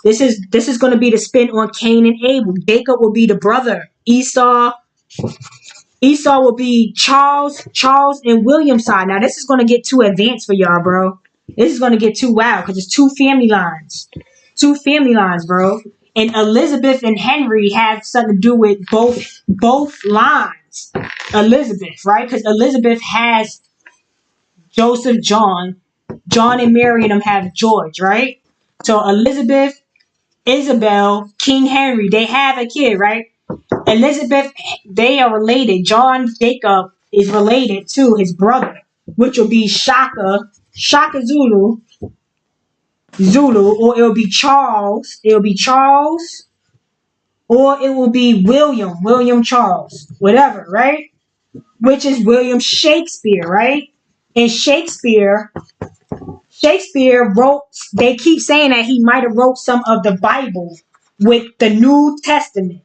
[SPEAKER 1] This is going to be the spin on Cain and Abel. Jacob will be the brother. Esau will be Charles and William's side. Now this is going to get too advanced for y'all, bro. This is going to get too wild because it's two family lines, bro. And Elizabeth and Henry have something to do with both lines. Elizabeth, right? Because Elizabeth has Joseph, John and Mary and them have George, right? So Elizabeth, Isabel, King Henry, they have a kid, right? Elizabeth, they are related. John Jacob is related to his brother, which will be Shaka Zulu, or it'll be Charles, or it will be William Charles, whatever, right? Which is William Shakespeare, right? And Shakespeare wrote, they keep saying that he might have wrote some of the Bible with the New Testament.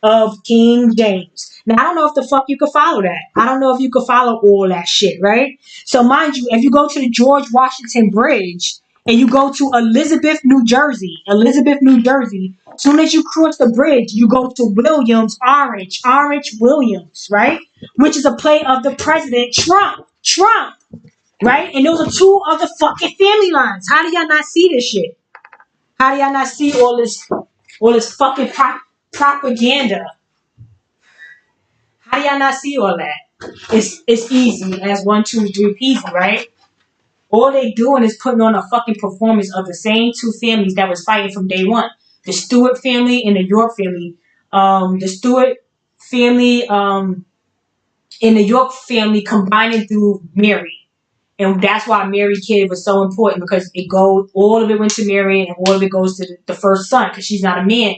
[SPEAKER 1] of King James. Now, I don't know if the fuck you could follow that. I don't know if you could follow all that shit, right? So, mind you, if you go to the George Washington Bridge and you go to Elizabeth, New Jersey, as soon as you cross the bridge, you go to Williams, Orange Williams, right? Which is a play of the president Trump, right? And those are two other fucking family lines. How do y'all not see this shit? How do y'all not see all this fucking propaganda? How do y'all not see all that? It's easy as 1, 2, 3 peasy, right? All they doing is putting on a fucking performance of the same two families that was fighting from day one. The Stewart family and the York family. The Stewart family and the York family combining through Mary. And that's why Mary Kid was so important, because all of it went to Mary and all of it goes to the first son, because she's not a man.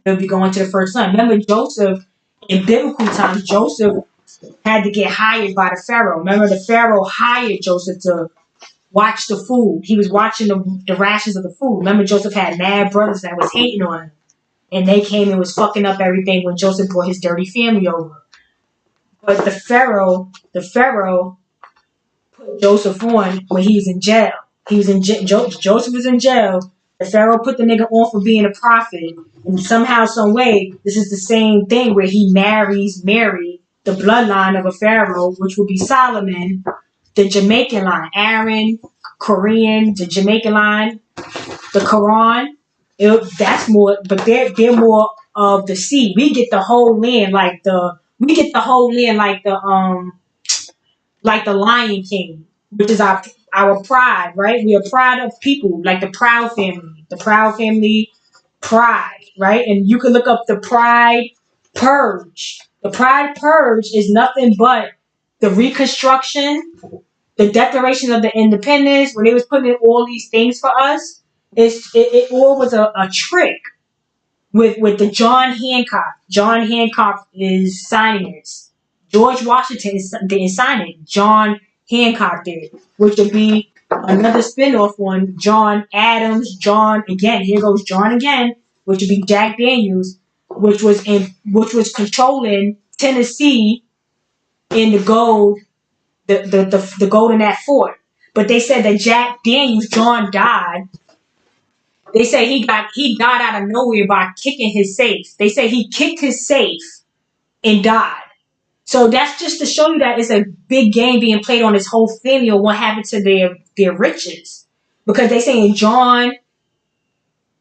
[SPEAKER 1] It'll be going to the first son. Remember Joseph, in biblical times, Joseph had to get hired by the Pharaoh. Remember, the Pharaoh hired Joseph to watch the food. He was watching the rations of the food. Remember, Joseph had mad brothers that was hating on him. And they came and was fucking up everything when Joseph brought his dirty family over. But the Pharaoh put Joseph on when he was in jail. Joseph was in jail. The Pharaoh put the nigga on for being a prophet. And somehow, some way, this is the same thing where he marries Mary, the bloodline of a Pharaoh, which would be Solomon, the Jamaican line, Aaron, Korean, the Jamaican line, the Quran. That's more, but they're more of the sea. We get the whole land like the Lion King, which is our pride, right? We are proud of people, like the Proud family, Pride, right? And you can look up the Pride Purge. The Pride Purge is nothing but the Reconstruction, the Declaration of the Independence, when they was putting in all these things for us. It all was a trick with the John Hancock. John Hancock is signing this. George Washington didn't sign it. John Hancock did, which would be another spin-off on John Adams. Here goes John again, which would be Jack Daniels, which was controlling Tennessee in the gold, the gold in that fort. But they said that Jack Daniels, John died. They say he died out of nowhere by kicking his safe. They say he kicked his safe and died. So that's just to show you that it's a big game being played on this whole family or what happened to their riches. Because they saying John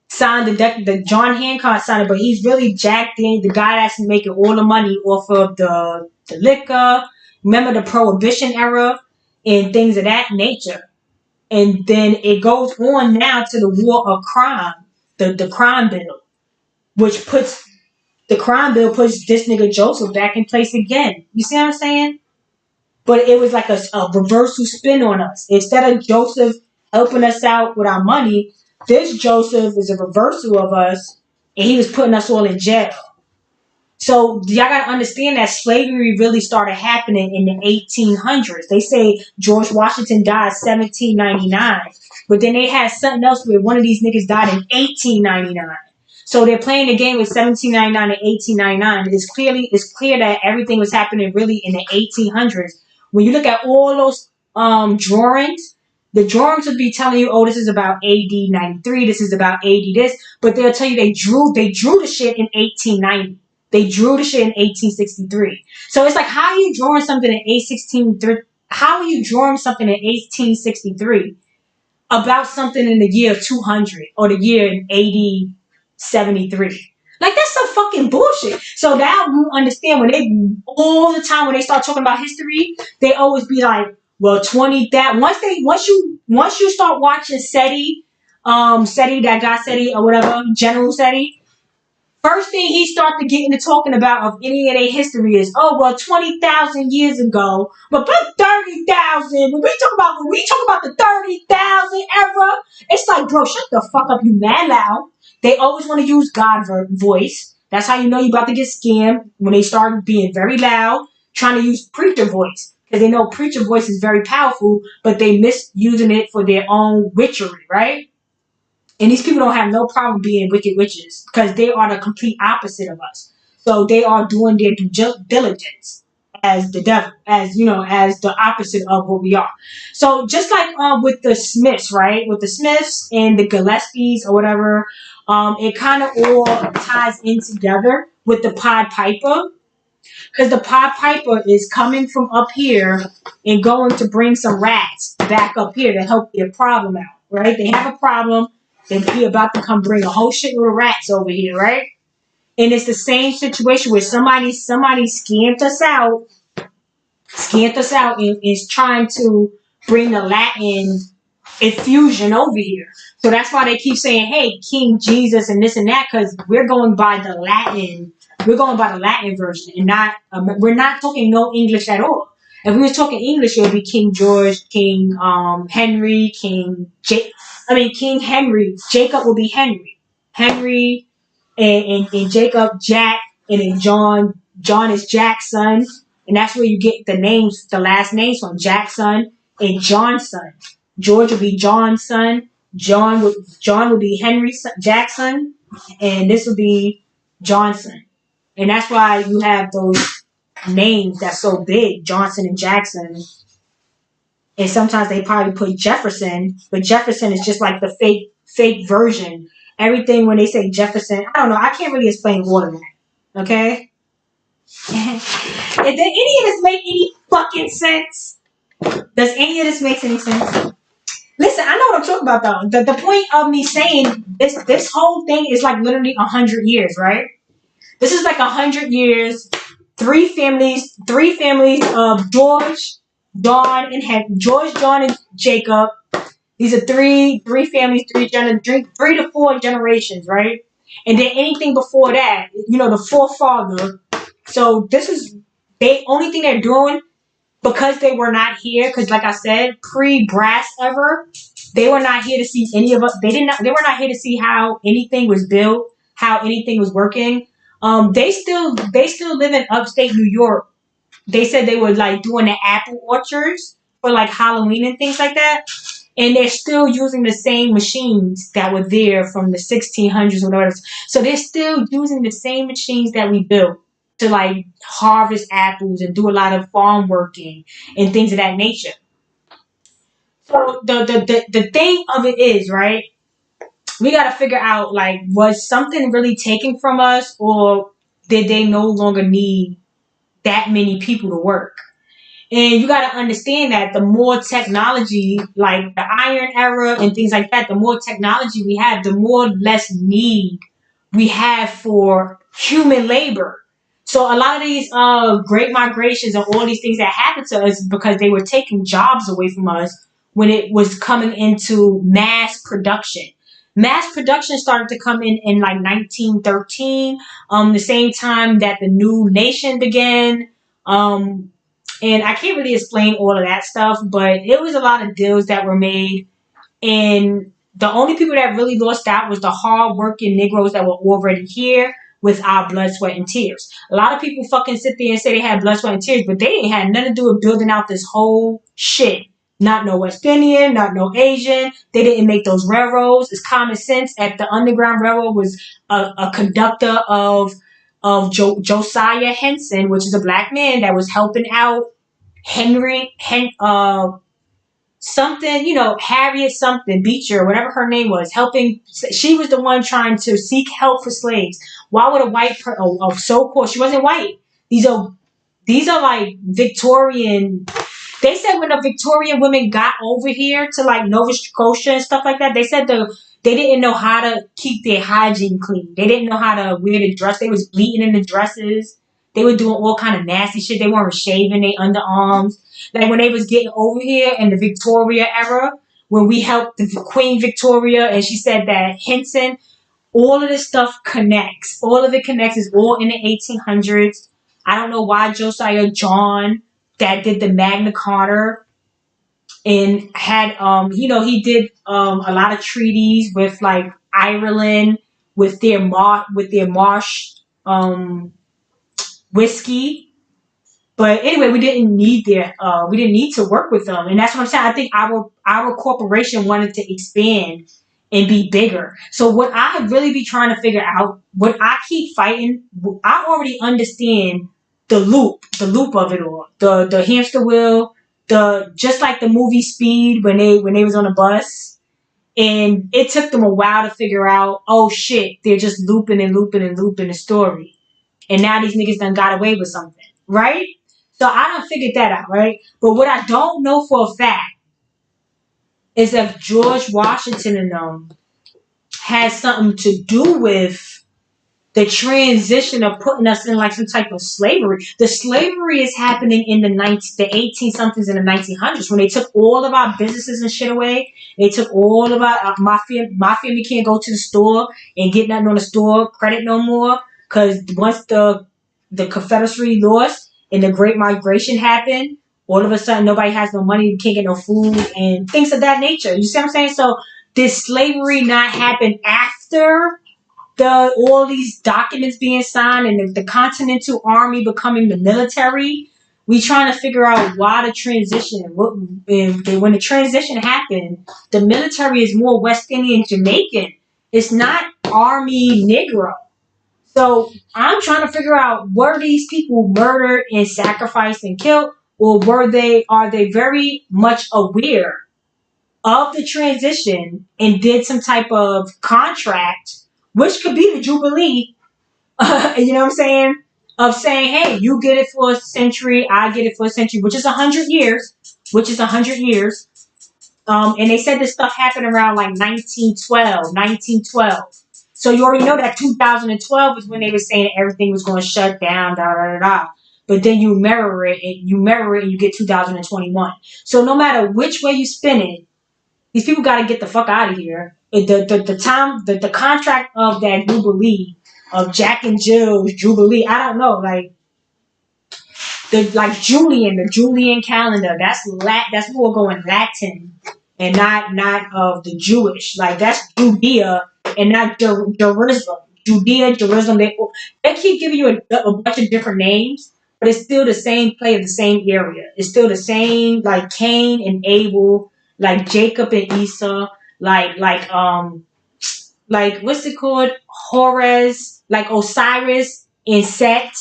[SPEAKER 1] signed the John Hancock signed it, but he's really Jack Daniels, the guy that's making all the money off of the liquor. Remember the Prohibition era and things of that nature. And then it goes on now to the war of crime, the crime bill, which puts this nigga Joseph back in place again. You see what I'm saying? But it was like a reversal spin on us. Instead of Joseph helping us out with our money, this Joseph is a reversal of us, and he was putting us all in jail. So y'all gotta understand that slavery really started happening in the 1800s. They say George Washington died 1799, but then they had something else where one of these niggas died in 1899. So they're playing the game with 1799 and 1899. It's clear that everything was happening really in the 1800s. When you look at all those drawings, the drawings would be telling you, oh, this is about AD 93, this is about AD this, but they'll tell you they drew the shit in 1890. They drew the shit in 1863. So it's like, how are you drawing something in 1863? How are you drawing something in 1863 about something in the year 200 or the year in AD 73? Like, that's some fucking bullshit. So now you understand all the time when they start talking about history, they always be like, well, 20 that once you start watching SETI, that guy SETI or whatever, General SETI. First thing he started to get into talking about of any of their history is, 20,000 years ago, but 30,000. When we talk about the 30,000 era, it's like, bro, shut the fuck up, you mad loud. They always want to use God voice. That's how you know you about to get scammed, when they start being very loud, trying to use preacher voice. Because they know preacher voice is very powerful, but they misusing it for their own witchery, right? And these people don't have no problem being wicked witches, because they are the complete opposite of us. So they are doing their due diligence as the devil, as as the opposite of what we are. So just like with the Smiths, right? With the Smiths and the Gillespies or whatever, it kind of all ties in together with the Pied Piper, because the Pied Piper is coming from up here and going to bring some rats back up here to help their problem out, right? They have a problem. They're about to come bring a whole shitload of rats over here, right? And it's the same situation where somebody scammed us out and is trying to bring the Latin infusion over here. So that's why they keep saying, hey, King Jesus and this and that, because we're going by the Latin. We're going by the Latin version and not, we're not talking no English at all. If we were talking English, it would be King George, King Henry, King Henry. Jacob will be Henry. Henry and Jacob, Jack, and then John. John is Jack's son. And that's where you get the names, the last names from Jack's son and John's son. George would be John's son. John would be Henry's son, Jack's son, and this would be John's son. And that's why you have those names that's so big, Johnson and Jackson. And sometimes they probably put Jefferson, but Jefferson is just like the fake version. Everything when they say Jefferson, I don't know. I can't really explain all of that. Okay? Did any of this make any fucking sense? Does any of this make any sense? Listen, I know what I'm talking about though. The point of me saying this whole thing is like literally 100 years, right? This is like 100 years. Three families of George, John, and Jacob. These are three families, three to four generations, right? And then anything before that, the forefather. So this is the only thing they're doing because they were not here. Because like I said, pre-brass ever, they were not here to see any of us. They were not here to see how anything was built, how anything was working. They still live in upstate New York. They said they were like doing the apple orchards for like Halloween and things like that. And they're still using the same machines that were there from the 1600s or whatever. So they're still using the same machines that we built to like harvest apples and do a lot of farm working and things of that nature. So the thing of it is, right, we got to figure out, like, was something really taken from us, or did they no longer need that many people to work? And you got to understand that the more technology, like the iron era and things like that, the more technology we have, the more less need we have for human labor. So a lot of these great migrations and all these things that happened to us because they were taking jobs away from us when it was coming into mass production. Mass production started to come in like 1913, the same time that the new nation began. And I can't really explain all of that stuff, but it was a lot of deals that were made. And the only people that really lost out was the hard-working Negroes that were already here with our blood, sweat, and tears. A lot of people fucking sit there and say they had blood, sweat, and tears, but they ain't had nothing to do with building out this whole shit. Not no West Indian, not no Asian. They didn't make those railroads. It's common sense. At the Underground Railroad was a conductor of Josiah Henson, which is a black man that was helping out Harriet something Beecher, whatever her name was, helping. She was the one trying to seek help for slaves. Why would a so-called, she wasn't white. These are like Victorian. They said when the Victorian women got over here to like Nova Scotia and stuff like that, they said they didn't know how to keep their hygiene clean. They didn't know how to wear the dress. They was bleeding in the dresses. They were doing all kind of nasty shit. They weren't shaving their underarms. Like when they was getting over here in the Victoria era, when we helped the Queen Victoria, and she said that Henson, all of this stuff connects. All of it connects. It's all in the 1800s. I don't know why Josiah John that did the Magna Carta and had he did a lot of treaties with like Ireland with their marsh whiskey. But anyway, we didn't need to work with them, and that's what I'm saying. I think our corporation wanted to expand and be bigger. So what I really be trying to figure out, what I keep fighting, I already understand the loop of it all, the hamster wheel, the just like the movie Speed when they was on a bus, and it took them a while to figure out, oh shit, they're just looping and looping and looping the story, and now these niggas done got away with something, right? So I done figured that out, right? But what I don't know for a fact is if George Washington and them has something to do with the transition of putting us in like some type of slavery. The slavery is happening in the 18 somethings in the 1900s when they took all of our businesses and shit away. They took all of our my family can't go to the store and get nothing on the store credit no more because once the Confederacy lost and the Great Migration happened, all of a sudden nobody has no money, you can't get no food and things of that nature. You see what I'm saying? So did slavery not happen after all these documents being signed and the Continental Army becoming the military? We trying to figure out why the transition. When the transition happened, the military is more West Indian Jamaican. It's not Army Negro. So I'm trying to figure out, were these people murdered and sacrificed and killed, or are they very much aware of the transition and did some type of contract, which could be the Jubilee, you know what I'm saying? Of saying, hey, you get it for a century, I get it for a century, which is 100 years, which is 100 years. And they said this stuff happened around like 1912. So you already know that 2012 is when they were saying everything was going to shut down, da da da da. But then you mirror it, and you get 2021. So no matter which way you spin it, these people got to get the fuck out of here. The contract of that Jubilee, of Jack and Jill's Jubilee, I don't know, like the Julian calendar. That's more going Latin and not of the Jewish. Like that's Judea and not Jerusalem. Judea, Jerusalem. They keep giving you a bunch of different names, but it's still the same play of the same area. It's still the same, like Cain and Abel, like Jacob and Esau, like what's it called? Horus, like Osiris and Set.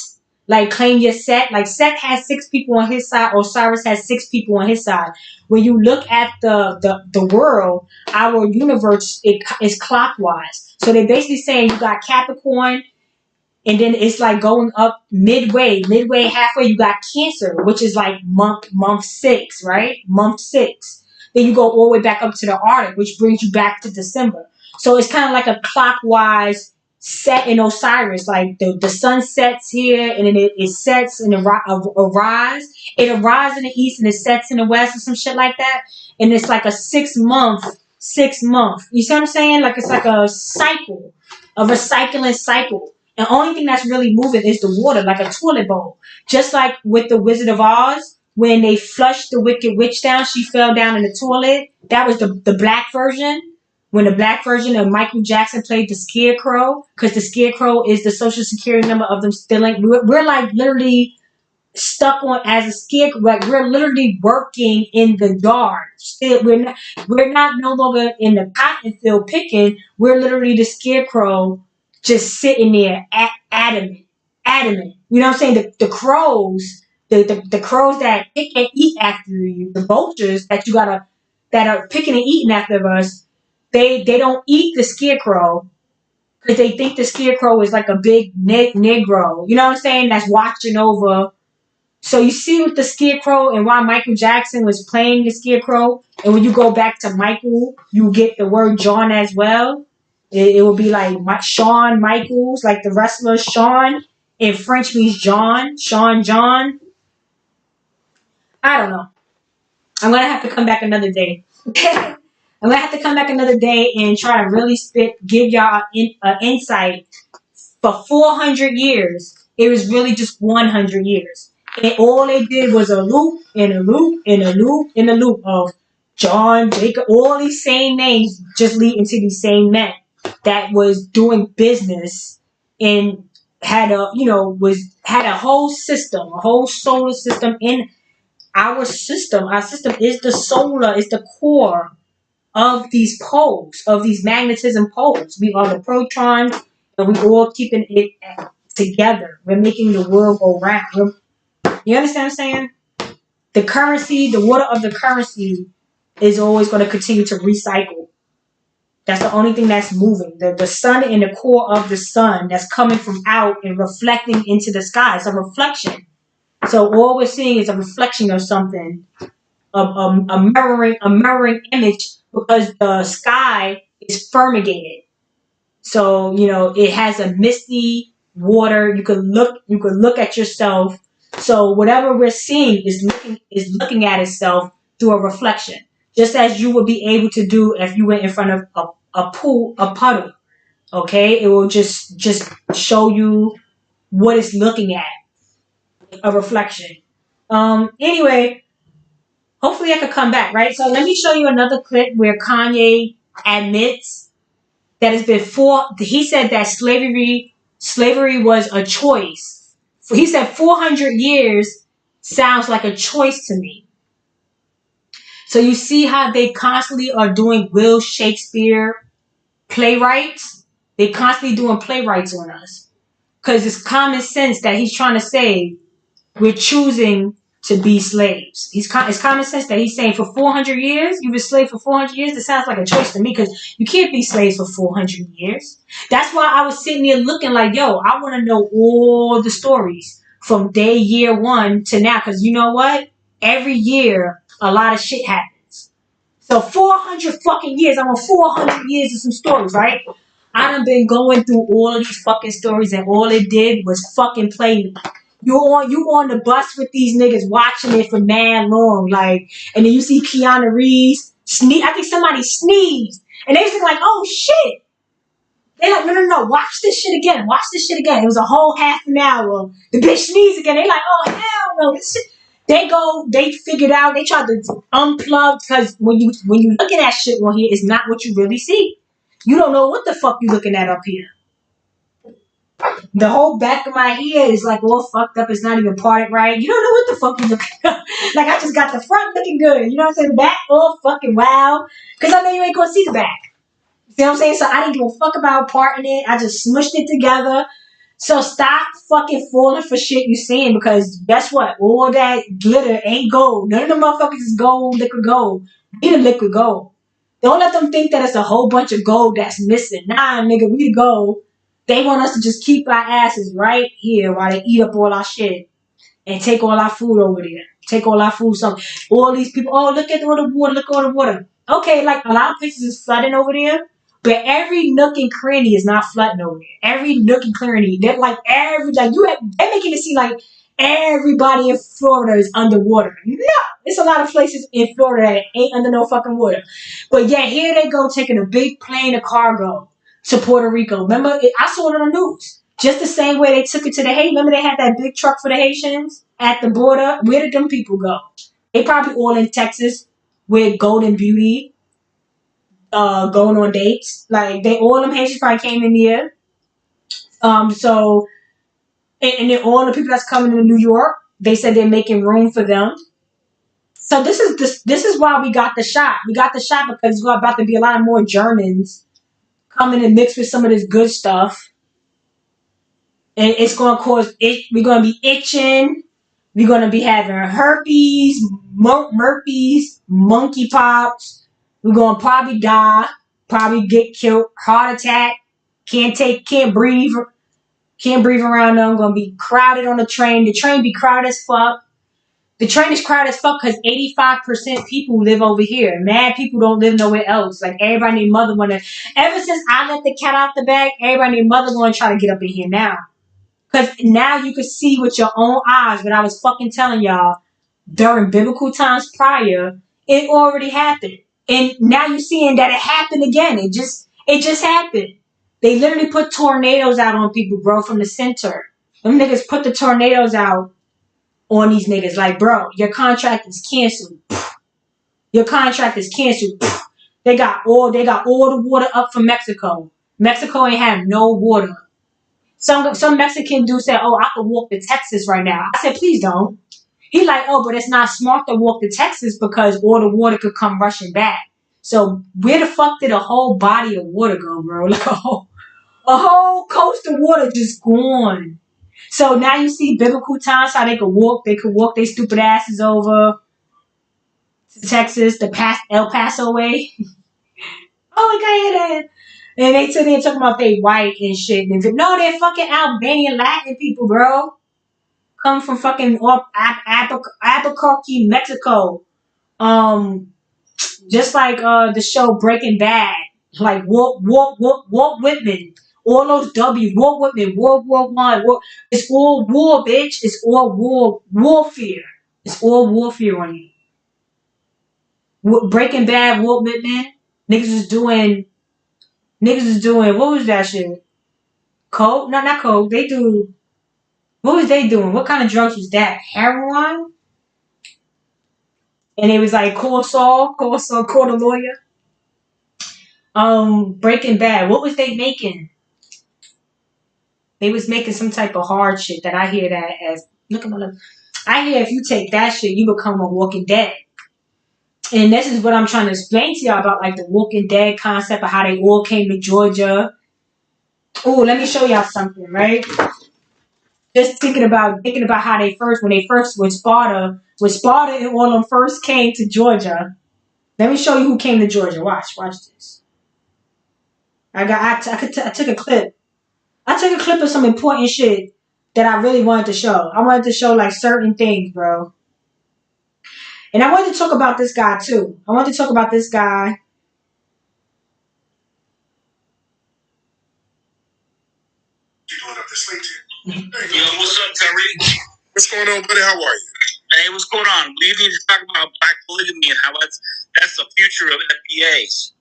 [SPEAKER 1] Like claim your Set. Like Set has 6 people on his side. Osiris has 6 people on his side. When you look at the world, our universe is clockwise. So they're basically saying you got Capricorn, and then it's like going up midway halfway you got Cancer, which is like month 6, right? Month 6. Then you go all the way back up to the Arctic, which brings you back to December. So it's kind of like a clockwise set in Osiris. Like the sun sets here, and then it sets and arise. It arises in the east and it sets in the west, or some shit like that. And it's like a 6 month. You see what I'm saying? Like it's like a cycle, a recycling cycle. And the only thing that's really moving is the water, like a toilet bowl. Just like with the Wizard of Oz, when they flushed the Wicked Witch down, she fell down in the toilet. That was the black version. When the black version of Michael Jackson played the Scarecrow, because the Scarecrow is the social security number of them stealing. We're like literally stuck on as a scarecrow. Like we're literally working in the yard. Still, we're not no longer in the cotton field picking. We're literally the Scarecrow, just sitting there adamant. You know what I'm saying? The crows, the crows that pick and eat after you, the vultures that are picking and eating after us. They don't eat the Scarecrow because they think the Scarecrow is like a big Negro. You know what I'm saying? That's watching over. So you see with the Scarecrow and why Michael Jackson was playing the Scarecrow. And when you go back to Michael, you get the word John as well. It will be like Shawn Michaels, like the wrestler Shawn. In French means John. Shawn John. I don't know. I'm going to have to come back another day. I'm going to have to come back another day and try to really give y'all insight. For 400 years, it was really just 100 years. And all they did was a loop and a loop and a loop and a loop of John, Jacob, all these same names just leading to these same men that was doing business and had a whole system, a whole solar system in our system. Our system is the solar, is the core of these poles, of these magnetism poles. We are the protons, and we all keeping it together. We're making the world go round. You understand what I'm saying? The currency, the water of the currency is always going to continue to recycle. That's the only thing that's moving. The sun and the core of the sun that's coming from out and reflecting into the sky. It's a reflection. So all we're seeing is a reflection of something, a mirroring image, because the sky is fumigated. So it has a misty water. You could look at yourself. So whatever we're seeing is looking at itself through a reflection, just as you would be able to do if you went in front of a pool, a puddle. Okay, it will just show you what it's looking at, a reflection. Anyway, hopefully I could come back, right? So let me show you another clip where Kanye admits that it's been he said that slavery was a choice. He said 400 years sounds like a choice to me. So you see how they constantly are doing Will Shakespeare playwrights? They constantly doing playwrights on us. Because it's common sense that he's trying to say we're choosing to be slaves. It's common sense that he's saying for 400 years, you've been slave for 400 years. It sounds like a choice to me, because you can't be slaves for 400 years. That's why I was sitting there looking like, yo, I want to know all the stories from year one to now. Because you know what? Every year, a lot of shit happens. So 400 fucking years, I'm on 400 years of some stories, right? I done been going through all of these fucking stories, and all it did was fucking play me. You on the bus with these niggas watching it for mad long, like, and then you see Keanu Reeves sneeze. I think somebody sneezed, and they was like, "Oh shit!" They like, "No, watch this shit again. Watch this shit again." It was a whole half an hour. The bitch sneezed again. They like, "Oh hell no!" This shit. They figured out. They tried to unplug, because when you looking at shit on here, it's not what you really see. You don't know what the fuck you looking at up here. The whole back of my ear is like all fucked up. It's not even parted right. You don't know what the fuck you looking at. Like, I just got the front looking good. You know what I'm saying? The back all fucking wow. Because I know you ain't going to see the back. You know what I'm saying? So I didn't give a fuck about parting it. I just smushed it together. So stop fucking falling for shit you seeing, because guess what? All that glitter ain't gold. None of them motherfuckers is gold, liquid gold. We the liquid gold. Don't let them think that it's a whole bunch of gold that's missing. Nah, nigga, we the gold. They want us to just keep our asses right here while they eat up all our shit and take all our food over there. Take all our food. So all these people, oh, look at all the water, look at all the water. Okay, like a lot of places is flooding over there, but every nook and cranny is not flooding over there. Every nook and cranny, they're like they're making it seem like everybody in Florida is underwater. No, it's a lot of places in Florida that ain't under no fucking water. But yeah, here they go taking a big plane of cargo to Puerto Rico. Remember, I saw it on the news. Just the same way they took it to the Haitians. Remember they had that big truck for the Haitians at the border? Where did them people go? They probably all in Texas with Golden Beauty, going on dates. Like, all them Haitians probably came in here. And then all the people that's coming to New York, they said they're making room for them. So this is why we got the shot. We got the shot because there's about to be a lot of more Germans coming and mix with some of this good stuff. And it's going to cause it. We're going to be itching. We're going to be having herpes, monkeypox. We're going to probably die, probably get killed, heart attack, can't breathe around them. Going to be crowded on the train. The train be crowded as fuck. The train is crowded as fuck because 85% people live over here. Mad people don't live nowhere else. Like, everybody and mother want to. Ever since I let the cat out the bag, everybody and mother want to try to get up in here now. Because now you can see with your own eyes what I was fucking telling y'all during biblical times prior. It already happened. And now you're seeing that it happened again. It just happened. They literally put tornadoes out on people, bro, from the center. Them niggas put the tornadoes out on these niggas. Like, bro, your contract is canceled. Your contract is canceled. They got all the water up from Mexico. Mexico ain't have no water. Some Mexican dude said, "Oh, I could walk to Texas right now." I said, "Please don't." He like, "Oh, but it's not smart to walk to Texas because all the water could come rushing back." So where the fuck did a whole body of water go, bro? Like a whole coast of water just gone. So now you see biblical times how they could walk their stupid asses over to Texas, the past El Paso way. Oh, okay, and they sit there talking about they white and shit. And no, they're fucking Albanian Latin people, bro. Come from fucking Albuquerque, Mexico. Just like the show Breaking Bad, like Walt Whitman, all those W, Walt Whitman, World War One, it's all war, bitch. It's all warfare. It's all warfare on you. Breaking Bad, Walt Whitman, niggas is doing what was that shit? Coke? No, not coke. They do. What was they doing? What kind of drugs was that? Heroin? And it was like call the lawyer. Breaking Bad. What was they making? They was making some type of hard shit that I hear that as look at my lips. I hear if you take that shit, you become a Walking Dead. And this is what I'm trying to explain to y'all about like the Walking Dead concept of how they all came to Georgia. Oh, let me show y'all something, right? Just thinking about how when they first with Sparta and all of them first came to Georgia. Let me show you who came to Georgia. Watch this. I took a clip. I took a clip of some important shit that I really wanted to show. I wanted to show like certain things, bro. And I wanted to talk about this guy too. I wanted to talk about this guy.
[SPEAKER 2] You doing up this late here? Hey, yo, what's up, Tariq? What's going on, buddy? How are you? Hey, what's going on? We need to talk about black polygamy and how that's the future of FBAs.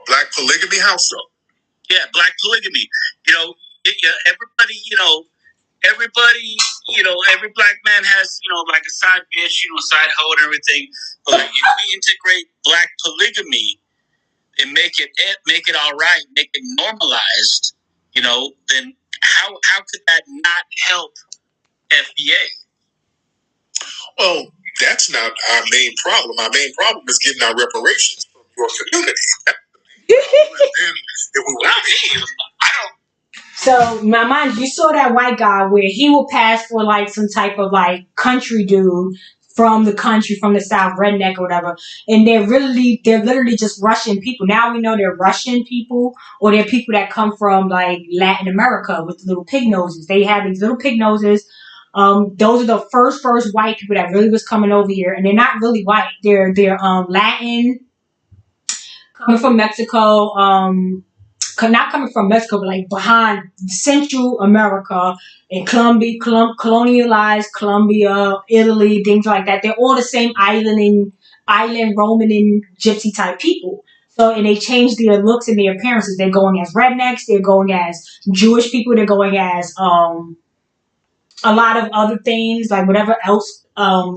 [SPEAKER 2] Black polygamy? How so? Yeah, black polygamy. Everybody, every black man has, like a side bitch, side hoe and everything. But if we integrate black polygamy and make it all right, make it normalized, then how could that not help FBA? Well, that's not our main problem. Our main problem is getting our reparations from your community.
[SPEAKER 1] So, my mind, you saw that white guy where he will pass for like some type of like country dude from the South, redneck or whatever, and they're literally just Russian people. Now we know they're Russian people, or they're people that come from like Latin America with little pig noses. They have these little pig noses. Those are the first white people that really was coming over here, and they're not really white. They're Latin, coming from Mexico. Not coming from Mexico, but like behind Central America and colonialized Colombia, Italy, things like that. They're all the same island Roman and gypsy type people. So, and they change their looks and their appearances. They're going as rednecks. They're going as Jewish people. They're going as a lot of other things, like whatever else.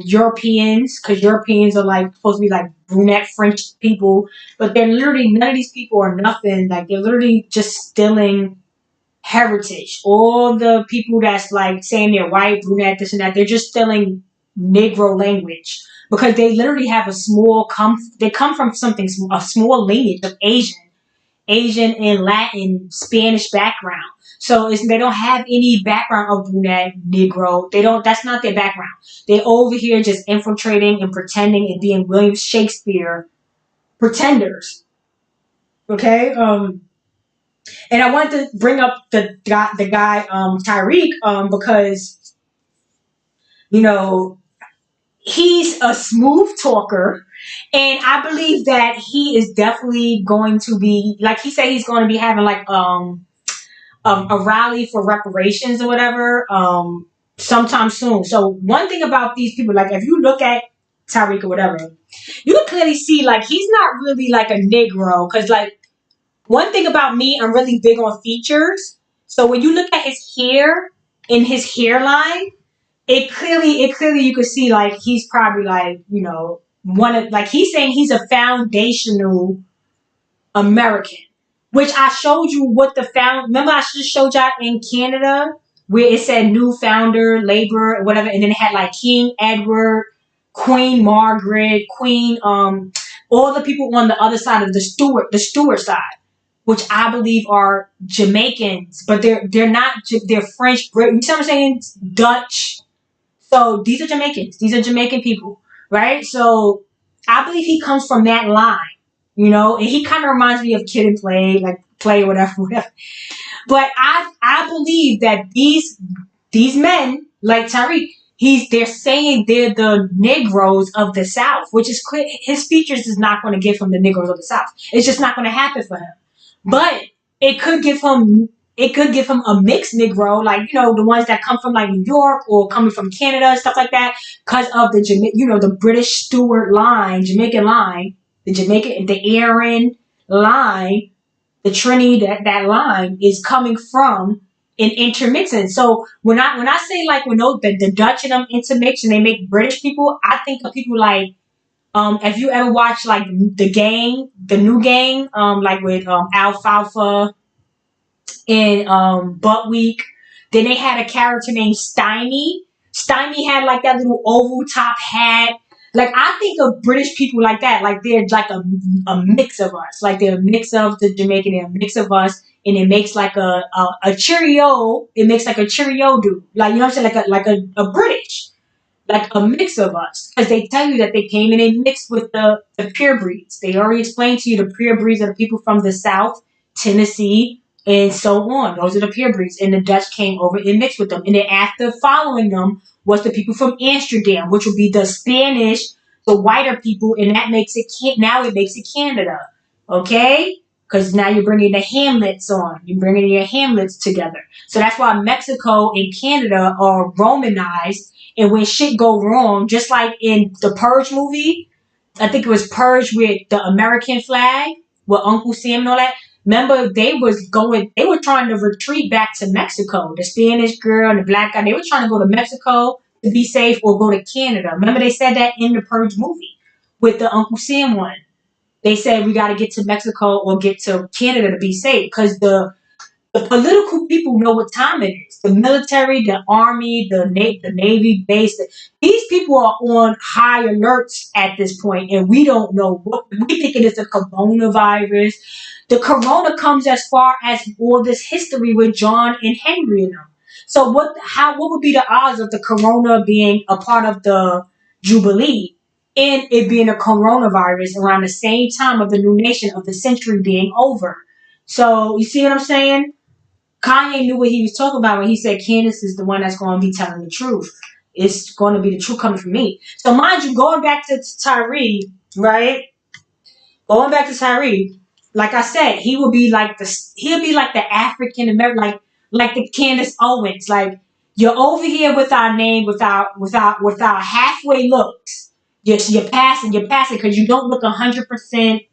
[SPEAKER 1] Europeans, because Europeans are like supposed to be like brunette French people, but they're literally, none of these people are nothing. Like they're literally just stealing heritage. All the people that's like saying they're white, brunette, this and that, they're just stealing Negro language, because they literally have they come from a small lineage of Asian and Latin, Spanish background. So they don't have any background of brunette, Negro. That's not their background. They're over here just infiltrating and pretending and being William Shakespeare pretenders. Okay? And I wanted to bring up the guy Tyreek, because, he's a smooth talker. And I believe that he is definitely going to be, like he said, he's going to be having like a rally for reparations or whatever sometime soon. So one thing about these people, like if you look at Tyreek or whatever, you can clearly see like he's not really like a Negro. Because like one thing about me, I'm really big on features. So when you look at his hair and his hairline, it clearly you could see like he's probably like, he's saying he's a foundational American, which I showed you remember I just showed y'all in Canada where it said new founder, labor, or whatever, and then it had like King Edward, Queen Margaret, Queen all the people on the other side of the Stewart side, which I believe are Jamaicans, but they're not. They're French, Brit. You see what I'm saying? Dutch. So these are Jamaicans. These are Jamaican people, right? So I believe he comes from that line, and he kind of reminds me of Kid and Play, like Play or whatever, whatever. But I believe that these men like Tariq, they're saying they're the Negroes of the South, which is clear. His features is not going to give him the Negroes of the South. It's just not going to happen for him. But it could give him a mixed Negro, like the ones that come from like New York or coming from Canada, stuff like that, because of the British Stuart line, Jamaican line, the Aaron line, the Trinity, that line is coming from an intermixing. So when I say like when the Dutch and them intermix and they make British people, I think of people like if you ever watch like the new gang, like with Alfalfa and Buttweek, then they had a character named Stymie. Stymie had like that little oval top hat. Like I think of British people like that, like they're like a mix of us, like they're a mix of the Jamaican, they're a mix of us, and it makes like a Cheerio. It makes like a Cheerio dude, like what I'm saying, like a British, like a mix of us, because they tell you that they came and they mixed with the pure breeds. They already explained to you the pure breeds are the people from the South, Tennessee, and so on. Those are the pure breeds, and the Dutch came over and mixed with them. And then after following them was the people from Amsterdam, which would be the Spanish, the whiter people, and that makes it now it makes it Canada, okay? Because now you're bringing the Hamlets on. You're bringing your Hamlets together. So that's why Mexico and Canada are Romanized. And when shit go wrong, just like in the Purge movie, I think it was Purge with the American flag, with Uncle Sam and all that. Remember, they were trying to retreat back to Mexico. The Spanish girl and the black guy, they were trying to go to Mexico to be safe or go to Canada. Remember, they said that in the Purge movie with the Uncle Sam one. They said we got to get to Mexico or get to Canada to be safe because the political people know what time it is. The military, the army, the Navy base. These people are on high alerts at this point, and we don't know what we think it is a coronavirus. The corona comes as far as all this history with John and Henry and them. So what would be the odds of the corona being a part of the Jubilee and it being a coronavirus around the same time of the new nation of the century being over? So you see what I'm saying? Kanye knew what he was talking about when he said Candace is the one that's going to be telling the truth. It's going to be the truth coming from me. So mind you, going back to Tyree, right? Going back to Tyree, like I said, he'll be like the African American, like the Candace Owens. Like you're over here with our name, without halfway looks. You're passing because you don't look 100%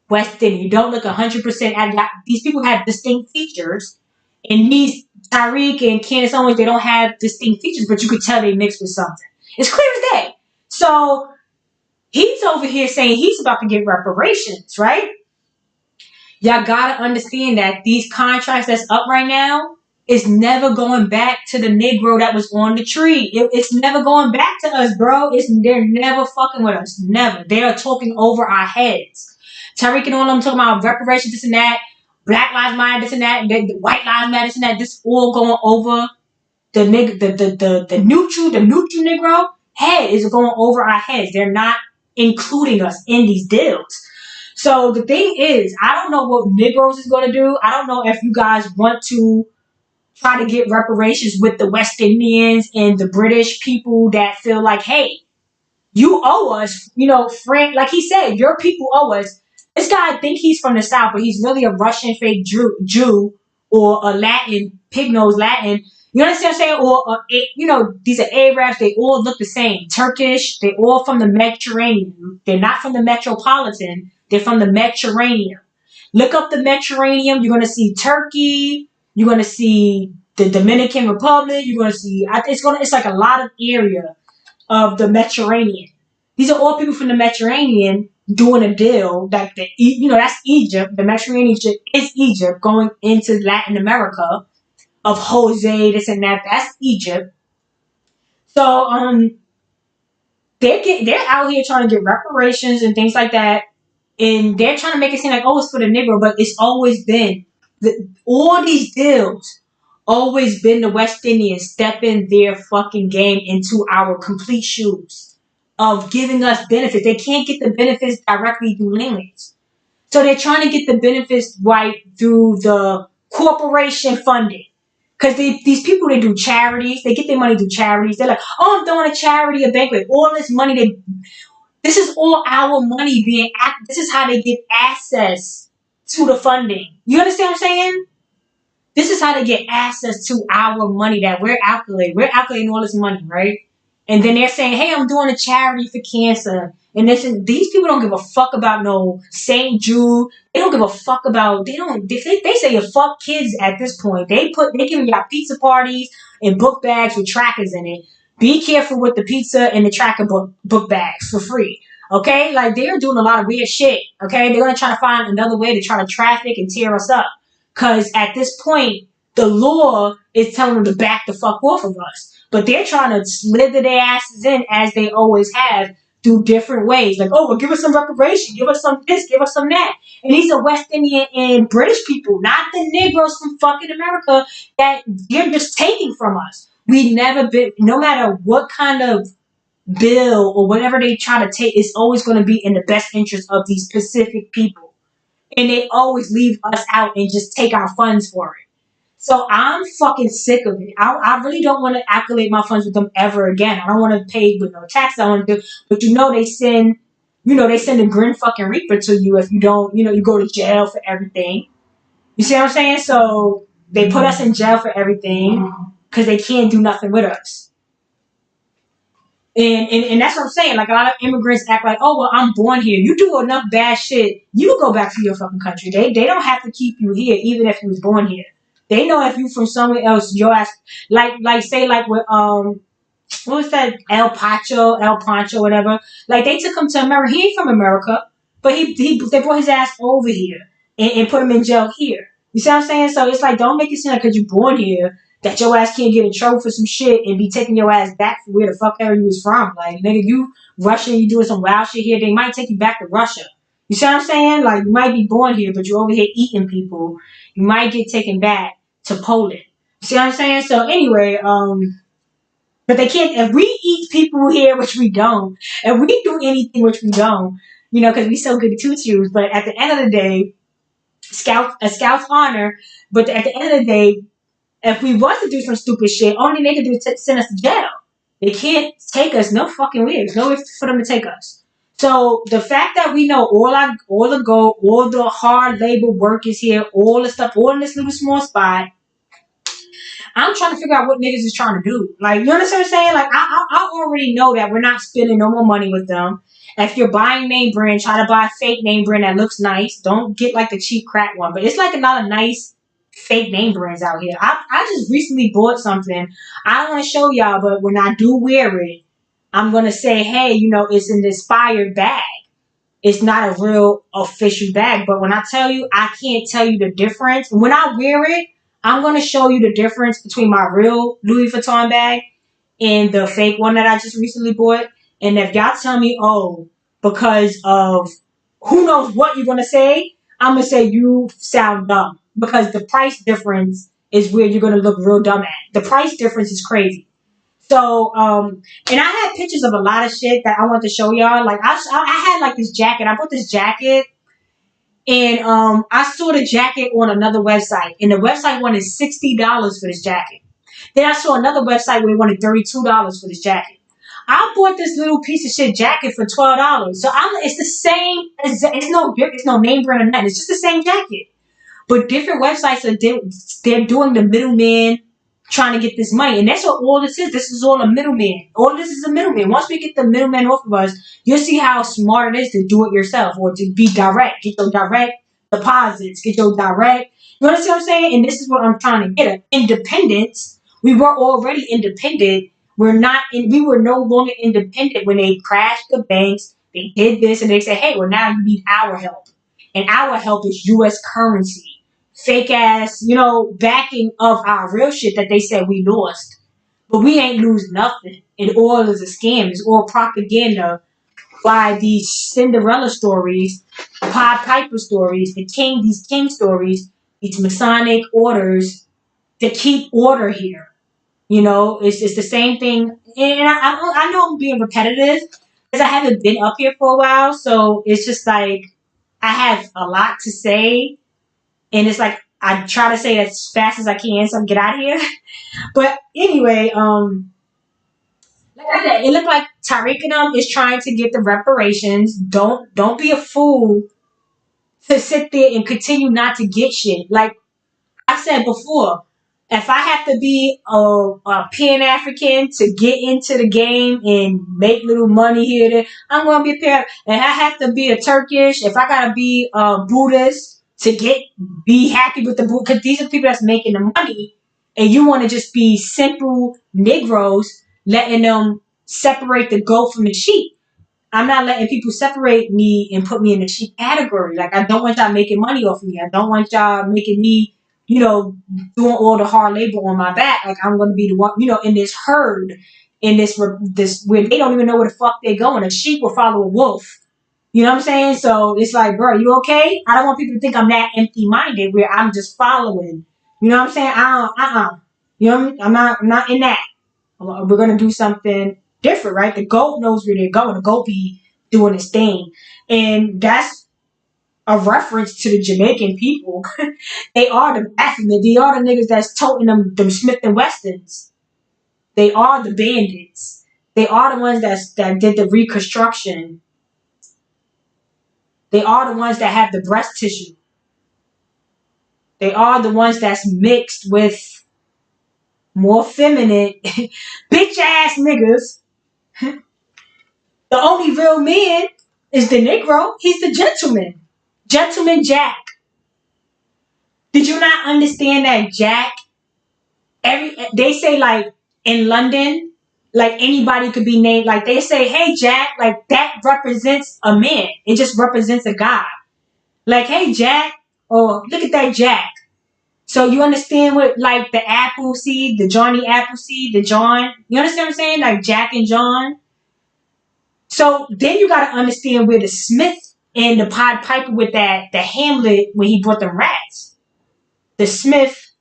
[SPEAKER 1] Western. You don't look 100%. These people have distinct features. And these Tyreek and Candace Owens, they don't have distinct features, but you could tell they mixed with something. It's clear as day. So he's over here saying he's about to get reparations, right? Y'all gotta understand that these contracts that's up right now is never going back to the Negro that was on the tree. It's never going back to us, bro. They're never fucking with us. Never. They are talking over our heads. Tariq and all them talking about reparations, this and that. Black Lives Matter, this and that, the White Lives Matter, this and that. This all going over the neutral Negro head is going over our heads. They're not including us in these deals. So the thing is, I don't know what Negroes is going to do. I don't know if you guys want to try to get reparations with the West Indians and the British people that feel like, hey, you owe us, Frank, like he said, your people owe us. This guy think he's from the South, but he's really a Russian fake Jew or a Latin, pig-nosed Latin. You understand what I'm saying? Or, these are Arabs. They all look the same. Turkish. They're all from the Mediterranean. They're not from the metropolitan. They're from the Mediterranean. Look up the Mediterranean. You're going to see Turkey. You're going to see the Dominican Republic. You're going to see, it's like a lot of area of the Mediterranean. These are all people from the Mediterranean doing a deal that that's Egypt. The Mediterranean is Egypt going into Latin America of Jose, this and that. That's Egypt. So they're out here trying to get reparations and things like that. And they're trying to make it seem like, oh, it's for the Negro, but it's always been all these deals. Always been the West Indians stepping their fucking game into our complete shoes of giving us benefits. They can't get the benefits directly through lineage. So they're trying to get the benefits right through the corporation funding. Because these people, they do charities. They get their money through charities. They're like, oh, I'm throwing a charity, a banquet. All this money, this is all our money this is how they get access to the funding. You understand what I'm saying? This is how they get access to our money that we're calculating. We're calculating all this money, right? And then they're saying, hey, I'm doing a charity for cancer. And these people don't give a fuck about no St. Jude. They don't give a fuck about, they say you fuck kids at this point. They giving y'all pizza parties and book bags with trackers in it. Be careful with the pizza and the tracker book bags for free. Okay? Like, they're doing a lot of weird shit. Okay? They're going to try to find another way to try to traffic and tear us up. Because at this point, the law is telling them to back the fuck off of us. But they're trying to slither their asses in as they always have through different ways. Like, oh, well, give us some reparation. Give us some this. Give us some that. And these are West Indian and British people, not the Negroes from fucking America that they're just taking from us. We never been, no matter what kind of bill or whatever they try to take, it's always going to be in the best interest of these specific people. And they always leave us out and just take our funds for it. So I'm fucking sick of it. I really don't want to accolade my funds with them ever again. I don't want to pay with no tax. I want to do, but they send a grin fucking reaper to you if you don't, you go to jail for everything. You see what I'm saying? So they put us in jail for everything because they can't do nothing with us. And that's what I'm saying. Like, a lot of immigrants act like, oh, well, I'm born here. You do enough bad shit, you go back to your fucking country. They don't have to keep you here, even if you was born here. They know if you from somewhere else, your ass, like say like with what was that, El Pancho, whatever. Like, they took him to America. He ain't from America, but they brought his ass over here and put him in jail here. You see what I'm saying? So it's like, don't make it seem like because you're born here that your ass can't get in trouble for some shit and be taking your ass back for where the fuck ever you was from. Like, nigga, you Russian, you doing some wild shit here, they might take you back to Russia. You see what I'm saying? Like, you might be born here, but you're over here eating people. You might get taken back to Poland. You see what I'm saying? So anyway, but they can't, if we eat people here, which we don't, if we do anything, which we don't, because we so good at tutus, but at the end of the day, a scout's honor, but at the end of the day, if we was to do some stupid shit, only they can do is send us to jail. They can't take us no fucking way. There's no way for them to take us. So the fact that we know all the gold, all the hard labor work is here, all the stuff, all in this little small spot, I'm trying to figure out what niggas is trying to do. Like, you understand what I'm saying? Like, I already know that we're not spending no more money with them. If you're buying name brand, try to buy a fake name brand that looks nice. Don't get like the cheap crap one. But it's like a lot of nice fake name brands out here. I just recently bought something. I don't want to show y'all, but when I do wear it, I'm going to say, hey, it's an inspired bag. It's not a real official bag. But when I tell you, I can't tell you the difference. When I wear it, I'm going to show you the difference between my real Louis Vuitton bag and the fake one that I just recently bought. And if y'all tell me, oh, because of who knows what you're going to say, I'm going to say you sound dumb. Because the price difference is where you're going to look real dumb at. The price difference is crazy. So, and I had pictures of a lot of shit that I want to show y'all. Like, I had like this jacket. I bought this jacket. And I saw the jacket on another website. And the website wanted $60 for this jacket. Then I saw another website where it wanted $32 for this jacket. I bought this little piece of shit jacket for $12. So it's the same. It's no name brand or nothing. It's just the same jacket. But different websites they're doing the middleman trying to get this money. And that's what all this is. This is all a middleman. All this is a middleman. Once we get the middleman off of us, you'll see how smart it is to do it yourself or to be direct. Get your direct deposits. Get your direct. You understand what I'm saying? And this is what I'm trying to get at. Independence. We were already independent. We were no longer independent when they crashed the banks. They did this and they said, hey, well, now you need our help. And our help is U.S. currency. Fake ass, backing of our real shit that they said we lost. But we ain't lose nothing. It all is a scam. It's all propaganda by these Cinderella stories, Pied Piper stories, these king stories, these Masonic orders to keep order here. You know, it's the same thing. And I know I'm being repetitive because I haven't been up here for a while. So it's just like I have a lot to say. And it's like I try to say it as fast as I can so I can get out of here. But anyway, like I said, it looked like Tariq and them is trying to get the reparations. Don't be a fool to sit there and continue not to get shit. Like I said before, if I have to be a Pan African to get into the game and make little money here, there, I'm gonna be a Pan. And I have to be a Turkish. If I gotta be a Buddhist to be happy with the Buddha, because these are people that's making the money, and you want to just be simple Negroes, letting them separate the goat from the sheep. I'm not letting people separate me and put me in the sheep category. Like, I don't want y'all making money off of me. I don't want y'all making me, doing all the hard labor on my back. Like, I'm going to be the one, in this herd, in this where they don't even know where the fuck they're going. A sheep will follow a wolf. You know what I'm saying? So it's like, bro, you okay? I don't want people to think I'm that empty-minded where I'm just following. You know what I'm saying? You know what I mean? I'm not in that. We're gonna do something different, right? The goat knows where they're going. The goat be doing its thing, and that's a reference to the Jamaican people. They are the Baphomet. They are the niggas that's toting them Smith and Westons. They are the bandits. They are the ones that did the reconstruction. They are the ones that have the breast tissue. They are the ones that's mixed with more feminine, bitch ass niggas. The only real man is the Negro. He's the gentleman. Gentleman Jack. Did you not understand that Jack? They say like in London, like anybody could be named. Like they say, hey Jack, like that represents a man. It just represents a guy. Like, hey Jack, or look at that Jack. So you understand what like the Appleseed, the Johnny Appleseed, the John. You understand what I'm saying? Like Jack and John. So then you got to understand where the Smith and the Pied Piper with the Hamlet when he brought the rats. The Smith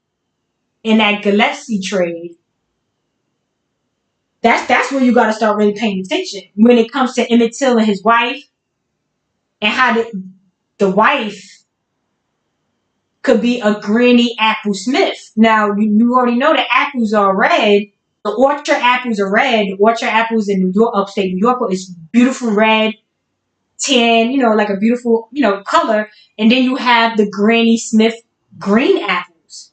[SPEAKER 1] and that Gillespie trade. That's where you got to start really paying attention when it comes to Emmett Till and his wife, and how the wife could be a Granny Apple Smith. Now you already know the apples are red. The orchard apples are red. The orchard apples in New York, upstate New York, is beautiful red. Tan, like a beautiful, color. And then you have the Granny Smith green apples.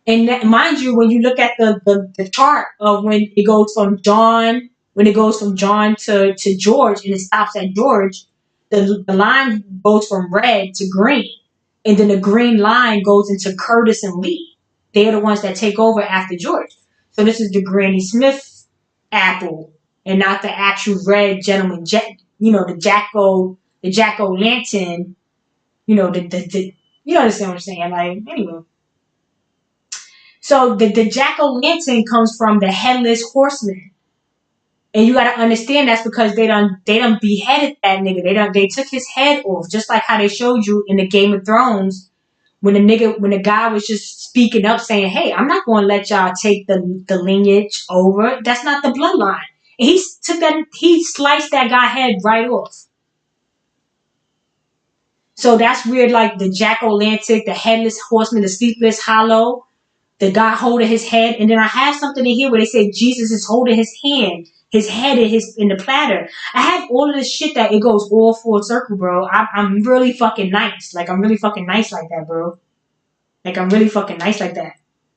[SPEAKER 1] And that, mind you, when you look at the chart of when it goes from John to George and it stops at George, the line goes from red to green. And then the green line goes into Curtis and Lee. They're the ones that take over after George. So this is the Granny Smith apple. And not the actual red gentleman, the jack-o'-lantern, you understand what I'm saying? Like, anyway. So the jack-o'-lantern comes from the headless horseman. And you gotta understand that's because they done beheaded that nigga. They took his head off, just like how they showed you in the Game of Thrones when the guy was just speaking up saying, hey, I'm not gonna let y'all take the lineage over. That's not the bloodline. And he sliced that guy's head right off. So that's weird, like the jack-o'-lantern, the headless horseman, the sleepless hollow, the guy holding his head. And then I have something in here where they say Jesus is holding his hand, his head in the platter. I have all of this shit that it goes all full circle, bro. I'm really fucking nice. Like, I'm really fucking nice like that, bro. Like, I'm really fucking nice like that.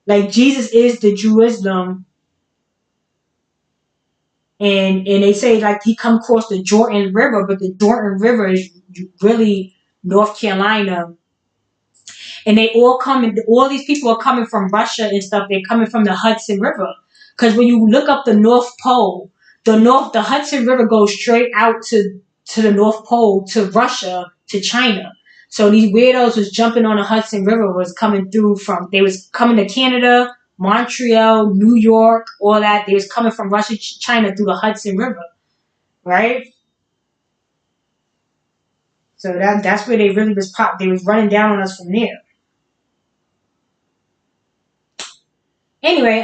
[SPEAKER 1] Like, Jesus is the Jerusalem. And they say, like, he come across the Jordan River, but the Jordan River is really North Carolina. And they all these people are coming from Russia and stuff. They're coming from the Hudson River. Because when you look up the North Pole, the Hudson River goes straight out to the North Pole, to Russia, to China. So these weirdos was jumping on the Hudson River, was coming to Canada, Montreal, New York, all that. They was coming from Russia, China through the Hudson River, right? So that's where they really was they was running down on us from there. Anyway,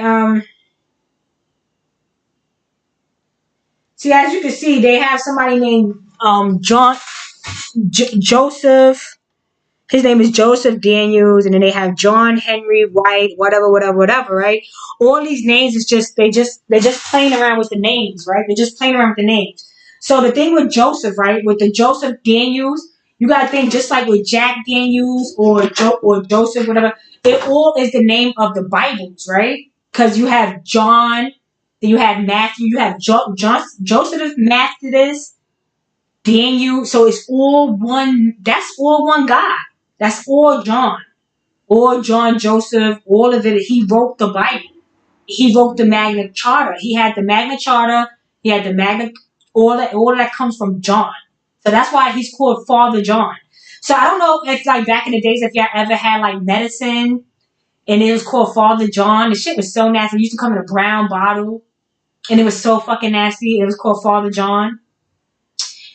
[SPEAKER 1] see, as you can see, they have somebody named Joseph. His name is Joseph Daniels, and then they have John Henry White, whatever, right? All these names is they're just playing around with the names, right? They're just playing around with the names. So the thing with Joseph, right, with the Joseph Daniels, you gotta think just like with Jack Daniels or Joseph, whatever. It all is the name of the Bibles, right? Because you have John, then you have Matthew, you have Joseph Methodist, Daniel. So it's all one. That's all one God. That's all John. All John Joseph, all of it. He wrote the Bible. He wrote the Magna Charta. He had the Magna Charta. He had the Magna. All that comes from John. So that's why he's called Father John. So I don't know if like back in the days if y'all ever had like medicine and it was called Father John. The shit was so nasty. It used to come in a brown bottle and it was so fucking nasty. It was called Father John.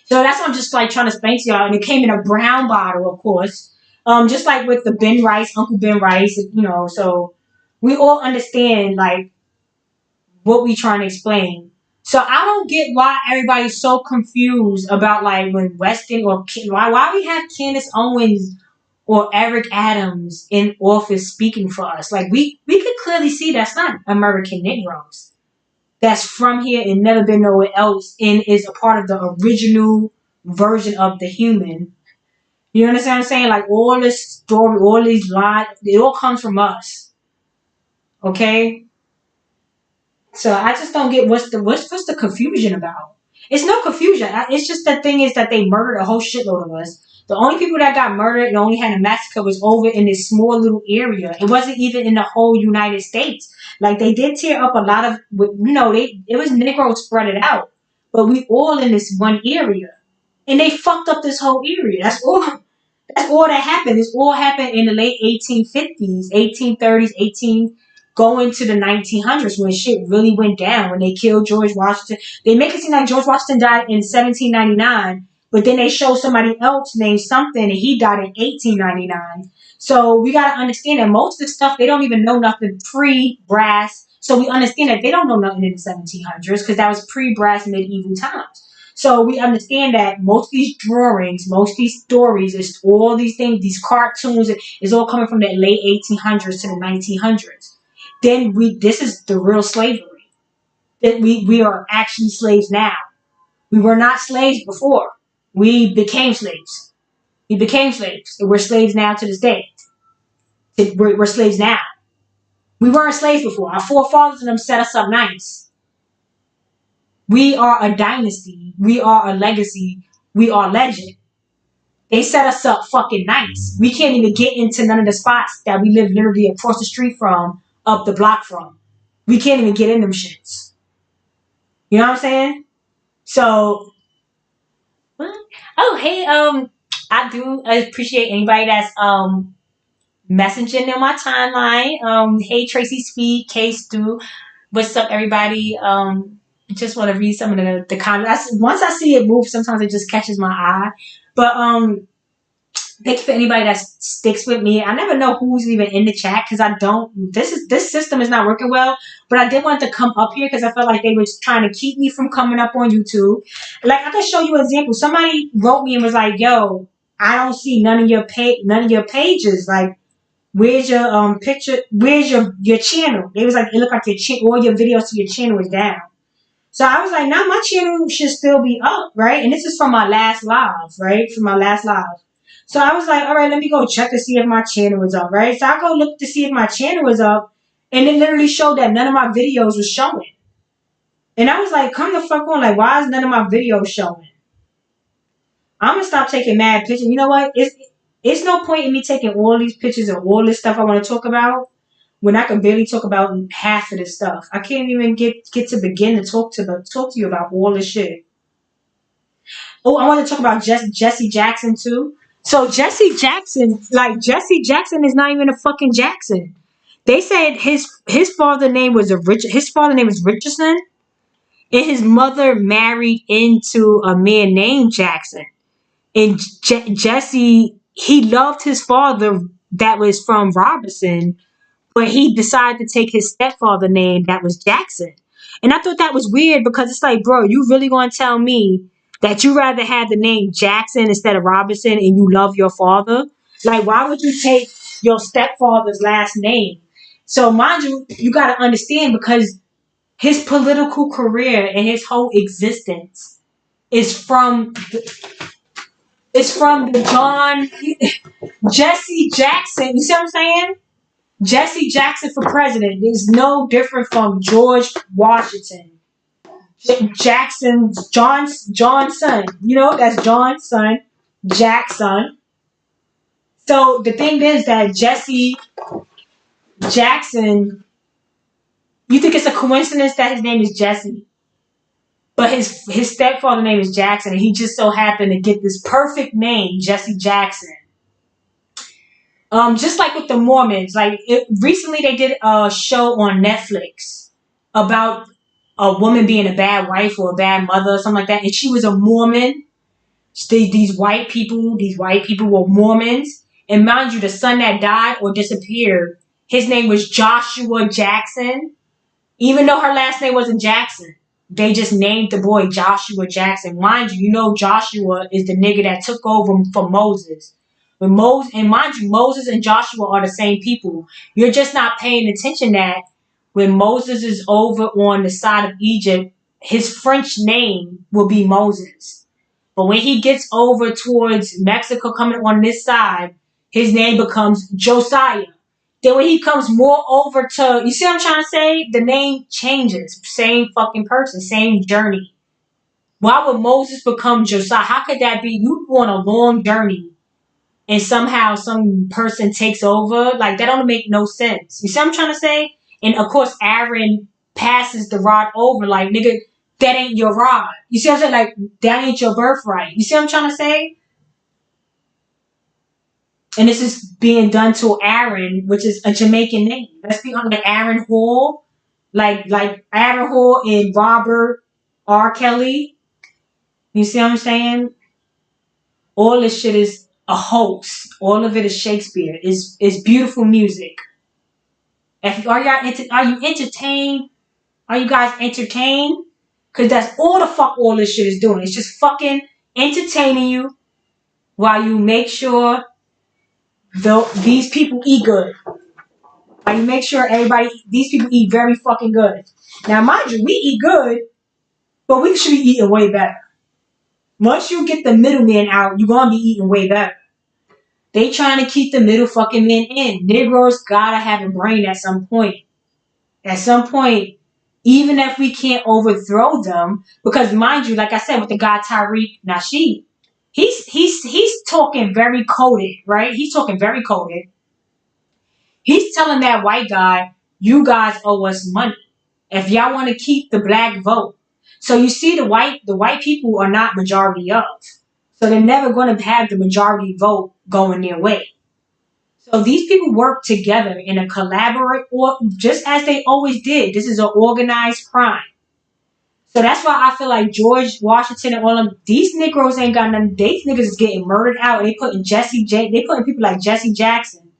[SPEAKER 1] So that's what I'm just like trying to explain to y'all. And it came in a brown bottle, of course. Just like with the Ben Rice, Uncle Ben Rice, you know, so we all understand like what we trying to explain. So I don't get why everybody's so confused about like when Weston or why we have Candace Owens or Eric Adams in office speaking for us. Like we could clearly see that's not American Negroes. That's from here and never been nowhere else and is a part of the original version of the human. You understand what I'm saying? Like all this story, all these lies, it all comes from us. Okay? So I just don't get what's the confusion about. It's no confusion. It's just the thing is that they murdered a whole shitload of us. The only people that got murdered and only had a massacre was over in this small little area. It wasn't even in the whole United States. Like they did tear up a lot of, you know, it was Negroes spread it out, but we all in this one area, and they fucked up this whole area. That's all. That's all that happened. This all happened in the late 1850s, 1830s, going to the 1900s when shit really went down, when they killed George Washington. They make it seem like George Washington died in 1799, but then they show somebody else named something and he died in 1899. So we got to understand that most of the stuff, they don't even know nothing pre-brass. So we understand that they don't know nothing in the 1700s because that was pre-brass medieval times. So we understand that most of these drawings, most of these stories, is all these things, these cartoons, is all coming from the late 1800s to the 1900s. Then this is the real slavery. That we are actually slaves now. We were not slaves before. We became slaves. We became slaves. And we're slaves now to this day. We're slaves now. We weren't slaves before. Our forefathers and them set us up nice. We are a dynasty. We are a legacy. We are legend. They set us up fucking nice. We can't even get into none of the spots that we live literally across the street from, up the block from. We can't even get in them shits. You know what I'm saying? So, oh hey, I do appreciate anybody that's messaging in my timeline. Hey Tracy Speed, K Stu, what's up everybody? Just want to read some of the comments. Once I see it move, sometimes it just catches my eye. But thank you for anybody that sticks with me. I never know who's even in the chat because I don't. This system is not working well. But I did want to come up here because I felt like they were trying to keep me from coming up on YouTube. Like I can show you an example. Somebody wrote me and was like, "Yo, I don't see none of your pages. Like, where's your picture? Where's your channel?" They was like, "It looked like all your videos to your channel is down." So I was like, "Now my channel should still be up, right?" And this is from my last live, right? From my last live. So I was like, all right, let me go check to see if my channel was up, right? So I go look to see if my channel was up, and it literally showed that none of my videos was showing. And I was like, come the fuck on, like, why is none of my videos showing? I'm going to stop taking mad pictures. You know what? It's no point in me taking all these pictures of all this stuff I want to talk about when I can barely talk about half of this stuff. I can't even get to begin to talk to you about all this shit. Oh, I want to talk about Jesse Jackson, too. So Jesse Jackson is not even a fucking Jackson. They said his father name was Richardson, and his mother married into a man named Jackson. And Jesse, he loved his father that was from Robinson, but he decided to take his stepfather name that was Jackson. And I thought that was weird because it's like, bro, you really gonna tell me that you rather have the name Jackson instead of Robinson and you love your father? Like, why would you take your stepfather's last name? So mind you, you gotta understand because his political career and his whole existence is from the John Jesse Jackson. You see what I'm saying? Jesse Jackson for president is no different from George Washington. John's son. You know, that's John's son, Jack's son. So the thing is that Jesse Jackson, you think it's a coincidence that his name is Jesse, but his stepfather name is Jackson, and he just so happened to get this perfect name, Jesse Jackson. Just like with the Mormons, recently they did a show on Netflix about a woman being a bad wife or a bad mother or something like that, and she was a Mormon. These white people were Mormons, and mind you, the son that died or disappeared, his name was Joshua Jackson, even though her last name wasn't Jackson. They just named the boy Joshua Jackson. Mind you, Joshua is the nigga that took over for Moses. And mind you, Moses and Joshua are the same people. You're just not paying attention that when Moses is over on the side of Egypt, his French name will be Moses. But when he gets over towards Mexico coming on this side, his name becomes Josiah. Then when he comes more over to, you see what I'm trying to say? The name changes. Same fucking person, same journey. Why would Moses become Josiah? How could that be? You go on a long journey and somehow some person takes over? Like, that don't make no sense. You see what I'm trying to say? And of course, Aaron passes the rod over. Like, nigga, that ain't your rod. You see what I'm saying? Like, that ain't your birthright. You see what I'm trying to say? And this is being done to Aaron, which is a Jamaican name. Let's be honest, like Aaron Hall, like Aaron Hall and Robert R. Kelly. You see what I'm saying? All this shit is a hoax. All of it is Shakespeare. It's beautiful music. Are you entertained? Are you guys entertained? Because that's all the fuck all this shit is doing. It's just fucking entertaining you while you make sure these people eat good. While you make sure these people eat very fucking good. Now, mind you, we eat good, but we should be eating way better. Once you get the middleman out, you're going to be eating way better. They trying to keep the middle fucking men in. Negroes gotta have a brain at some point. At some point, even if we can't overthrow them, because mind you, like I said, with the guy Tariq Nasheed, he's talking very coded, right? He's talking very coded. He's telling that white guy, you guys owe us money if y'all want to keep the black vote. So you see, the white people are not majority of. So they're never going to have the majority vote going their way. So these people work together in a or just as they always did. This is an organized crime. So that's why I feel like George Washington and all of them, these Negroes ain't got nothing. These niggas is getting murdered out. And they putting people like Jesse Jackson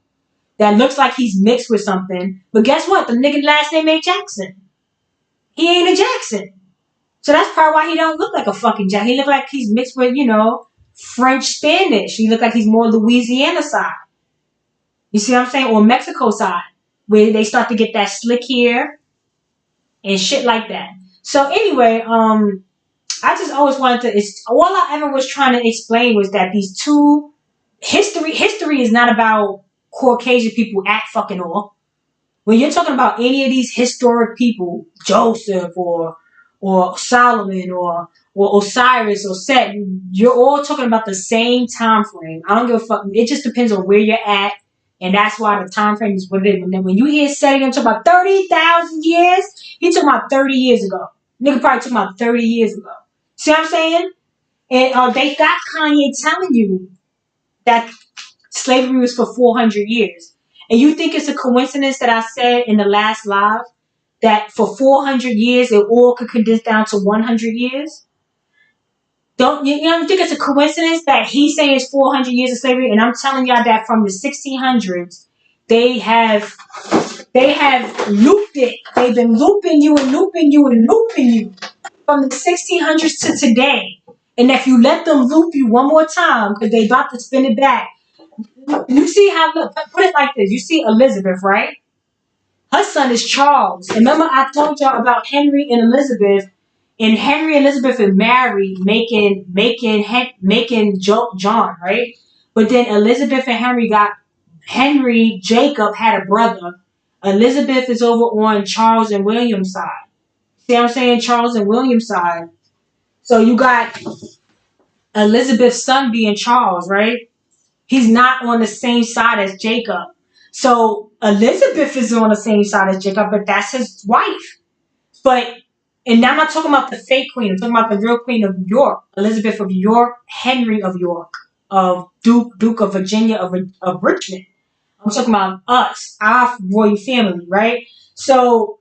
[SPEAKER 1] that looks like he's mixed with something. But guess what? The nigga last name ain't Jackson. He ain't a Jackson. So that's probably why he don't look like a fucking Jackson. He look like he's mixed with, French Spanish. He look like he's more Louisiana side. You see what I'm saying? Or Mexico side. Where they start to get that slick hair and shit like that. So anyway, I just always wanted to, all I ever was trying to explain was that these two, history is not about Caucasian people at fucking all. When you're talking about any of these historic people, Joseph or Solomon or Osiris or Set, you're all talking about the same time frame. I don't give a fuck. It just depends on where you're at, and that's why the time frame is what it is. And then when you hear Set, I'm talking about 30,000 years, he talking about 30 years ago. Nigga probably talking about 30 years ago. See what I'm saying? And they got Kanye telling you that slavery was for 400 years. And you think it's a coincidence that I said in the last live that for 400 years it all could condense down to 100 years? Don't you don't think it's a coincidence that he's saying it's 400 years of slavery, and I'm telling y'all that from the 1600s they have looped it. They've been looping you and looping you and looping you from the 1600s to today. And if you let them loop you one more time, because they about to spin it back, you see how, put it like this, you see Elizabeth, right? Her son is Charles. And remember I told y'all about Henry and Elizabeth, and Henry and Elizabeth are married, making John, right? But then Elizabeth and Jacob had a brother. Elizabeth is over on Charles and William's side. See what I'm saying? Charles and William's side. So you got Elizabeth's son being Charles, right? He's not on the same side as Jacob. So Elizabeth is on the same side as Jacob, but that's his wife. But, and now I'm not talking about the fake queen. I'm talking about the real queen of York, Elizabeth of York, Henry of York, of Duke of Virginia, of Richmond. I'm talking about us, our royal family, right? So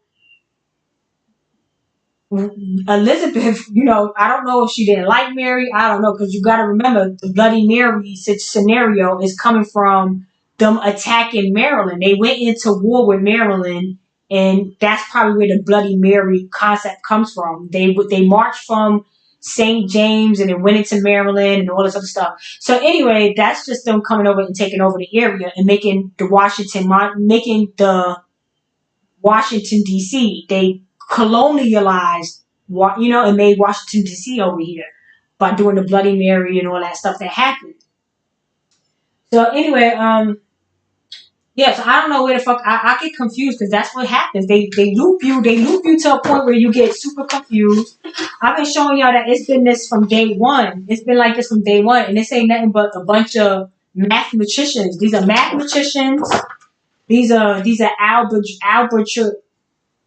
[SPEAKER 1] Elizabeth, I don't know if she didn't like Mary. I don't know, because you got to remember the Bloody Mary scenario is coming from them attacking Maryland. They went into war with Maryland, and that's probably where the Bloody Mary concept comes from. They marched from St. James and then went into Maryland and all this other stuff. So anyway, that's just them coming over and taking over the area and making the Washington D.C. They colonialized, and made Washington D.C. over here by doing the Bloody Mary and all that stuff that happened. So anyway, so I don't know where the fuck I get confused, because that's what happens. They loop you to a point where you get super confused. I've been showing y'all that it's been this from day one. It's been like this from day one, and this ain't nothing but a bunch of mathematicians. These are mathematicians. These are Albert.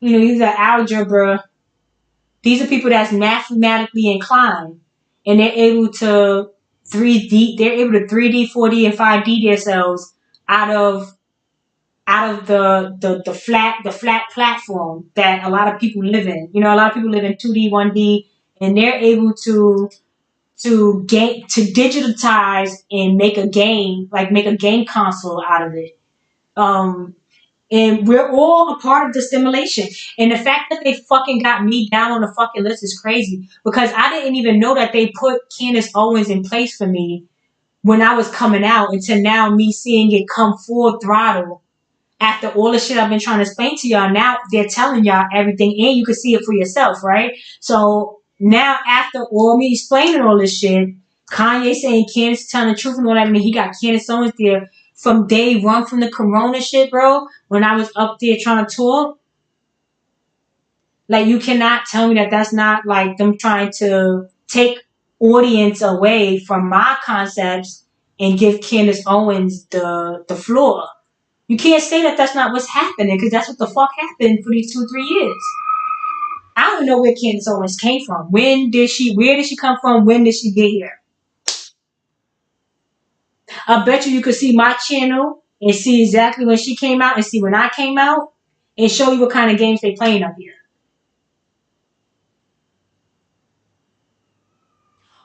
[SPEAKER 1] These are algebra. These are people that's mathematically inclined, and they're able to 3D. They're able to 3D, 4D, and 5D themselves out of the flat platform that a lot of people live in. A lot of people live in 2D, 1D, and they're able to digitize and make a game console out of it. And we're all a part of the stimulation. And the fact that they fucking got me down on the fucking list is crazy, because I didn't even know that they put Candace Owens in place for me when I was coming out, until now me seeing it come full throttle after all the shit I've been trying to explain to y'all. Now they're telling y'all everything, and you can see it for yourself, right? So now after all me explaining all this shit, Kanye saying Candace telling the truth and all that, he got Candace Owens there from day one, from the corona shit, bro, when I was up there trying to talk. Like, you cannot tell me that that's not like them trying to take audience away from my concepts and give Candace Owens the floor. You can't say that that's not what's happening, because that's what the fuck happened for these 2-3 years. I don't know where Candace Owens came from. Where did she come from? When did she get here? I bet you could see my channel and see exactly when she came out and see when I came out, and show you what kind of games they playing up here.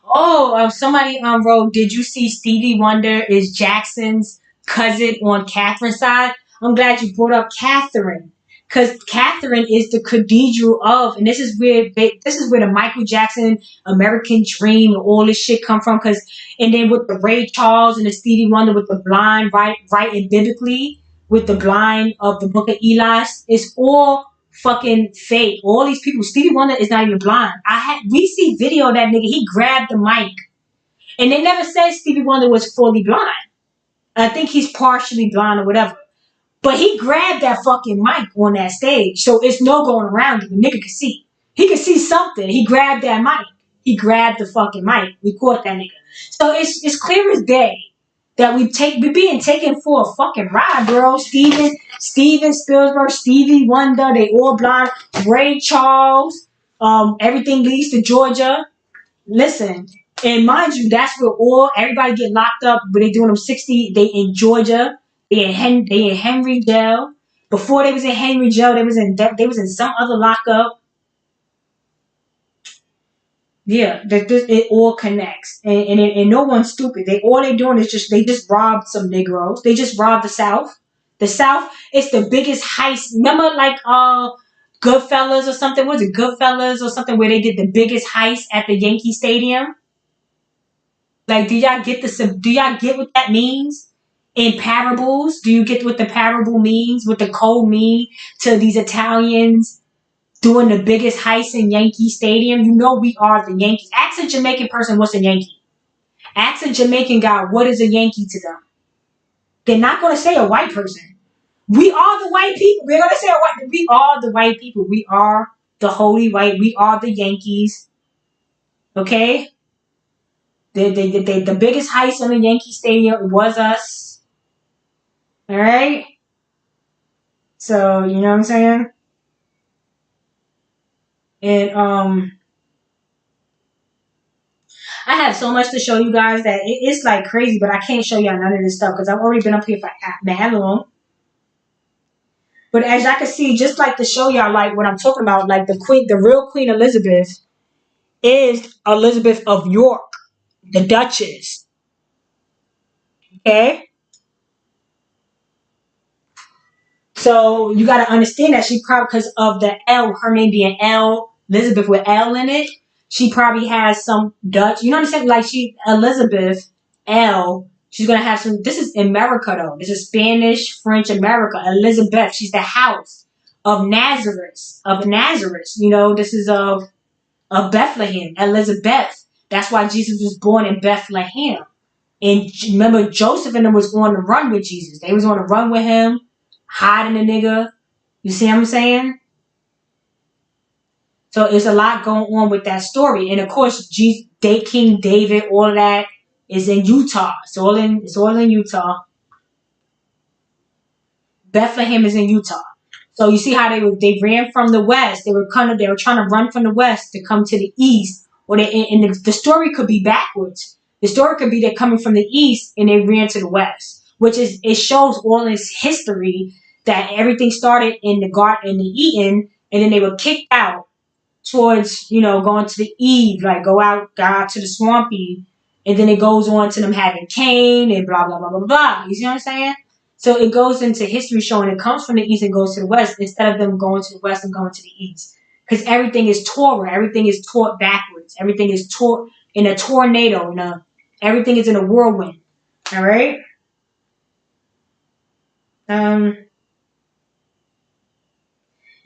[SPEAKER 1] Oh, somebody wrote, did you see Stevie Wonder is Jackson's cousin on Catherine's side? I'm glad you brought up Catherine, because Catherine is the cathedral of, and this is where the Michael Jackson American Dream and all this shit come from. And then with the Ray Charles and the Stevie Wonder with the blind, writing biblically with the blind of the Book of Eli, it's all fucking fake. All these people, Stevie Wonder is not even blind. We see video of that nigga. He grabbed the mic, and they never said Stevie Wonder was fully blind. I think he's partially blind or whatever. But he grabbed that fucking mic on that stage, so it's no going around it. The nigga could see. He could see something. He grabbed that mic. He grabbed the fucking mic. We caught that nigga. So it's clear as day that we being taken for a fucking ride, bro. Steven Spielberg, Stevie Wonder, they all blind. Ray Charles, everything leads to Georgia. Listen, and mind you, that's where everybody get locked up, but they doing them 60. They in Georgia. They in Henry jail. Before they was in Henry jail, they was in some other lockup. Yeah, it all connects, and no one's stupid. All they doing is they just robbed some Negroes. They just robbed the South. The South is the biggest heist. Remember, like Goodfellas or something. Was it Goodfellas or something where they did the biggest heist at the Yankee Stadium? Like, do y'all get Do y'all get what that means? In parables, do you get what the parable means? What the code mean to these Italians doing the biggest heist in Yankee Stadium? You know we are the Yankees. Ask a Jamaican person what's a Yankee. Ask a Jamaican guy what is a Yankee to them. They're not going to say a white person. We are the white people. We're going to say a white. We are the white people. We are the holy white. We are the Yankees. Okay. The biggest heist on the Yankee Stadium was us. All right. So you know what I'm saying. And I have so much to show you guys that it's like crazy, but I can't show y'all none of this stuff because I've already been up here for mad long. But as y'all can see, just like to show y'all like what I'm talking about, like the real Queen Elizabeth is Elizabeth of York, the Duchess. Okay? So you got to understand that she probably, because of the L, her name being L, Elizabeth with L in it, she probably has some Dutch. You know what I'm saying? Like Elizabeth L, she's going to have some. This is America though. This is Spanish, French, America. Elizabeth, she's the house of Nazareth. You know, this is of Bethlehem. Elizabeth. That's why Jesus was born in Bethlehem. And remember, Joseph and them was on the run with Jesus. They was on the run with him, hiding the nigga. You see what I'm saying? So there's a lot going on with that story. And of course, King David, all of that is in Utah. It's all in Utah. Bethlehem is in Utah. So you see how they ran from the west. They were trying to run from the west to come to the east. The story could be backwards. The story could be they're coming from the east and they ran to the west, which is it shows all this history that everything started in the garden in the Eden, and then they were kicked out towards going to the Eve, like go out to the swampy, and then it goes on to them having Cain and blah blah blah blah blah. You see what I'm saying? So it goes into history showing it comes from the east and goes to the west instead of them going to the west and going to the east. Because everything is Torah. Everything is taught backwards. Everything is taught in a tornado. Everything is in a whirlwind. All right?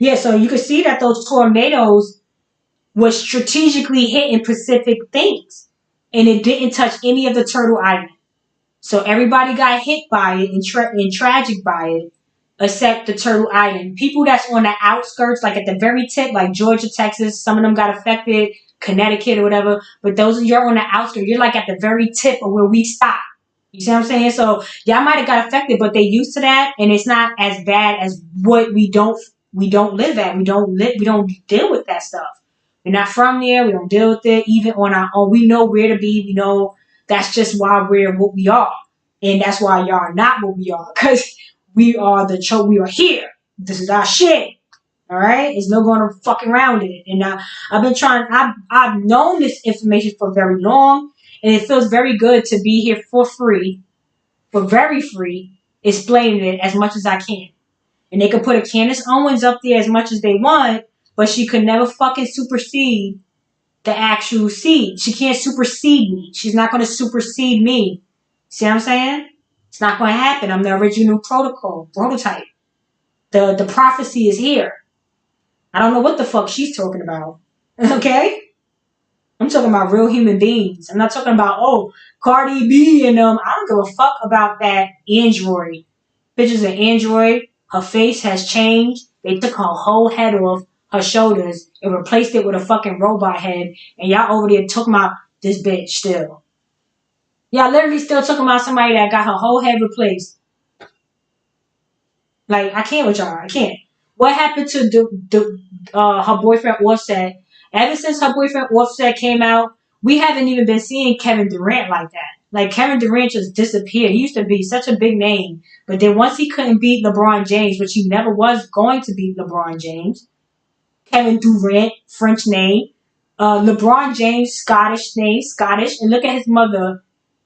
[SPEAKER 1] Yeah, so you can see that those tornadoes were strategically hitting Pacific things. And it didn't touch any of the Turtle Island. So everybody got hit by it and tragic by it, except the Turtle Island. People that's on the outskirts, like at the very tip, like Georgia, Texas, some of them got affected, Connecticut or whatever. But you're on the outskirts. You're like at the very tip of where we stop. You see what I'm saying? So y'all might have got affected, but they used to that, and it's not as bad as what we don't live at. We don't deal with that stuff. We're not from there. We don't deal with it. Even on our own, we know where to be. We know that's just why we're what we are. And that's why y'all are not what we are. Because we are we are here. This is our shit. All right? There's no going to fucking around it. And I've known this information for very long. And it feels very good to be here for very free, explaining it as much as I can. And they could put a Candace Owens up there as much as they want, but she could never fucking supersede the actual seed. She can't supersede me. She's not going to supersede me. See what I'm saying? It's not going to happen. I'm the original prototype. The prophecy is here. I don't know what the fuck she's talking about. Okay? I'm talking about real human beings. I'm not talking about, Cardi B and I don't give a fuck about that android. Pictures of android. Her face has changed. They took her whole head off her shoulders and replaced it with a fucking robot head. And y'all over there talking about this bitch still. Y'all literally still talking about somebody that got her whole head replaced. Like, I can't with y'all. I can't. What happened to her boyfriend Offset? Ever since her boyfriend Offset came out, we haven't even been seeing Kevin Durant like that. Like Kevin Durant just disappeared. He used to be such a big name, but then once he couldn't beat LeBron James, which he never was going to beat LeBron James. Kevin Durant, French name. LeBron James, Scottish name, Scottish. And look at his mother.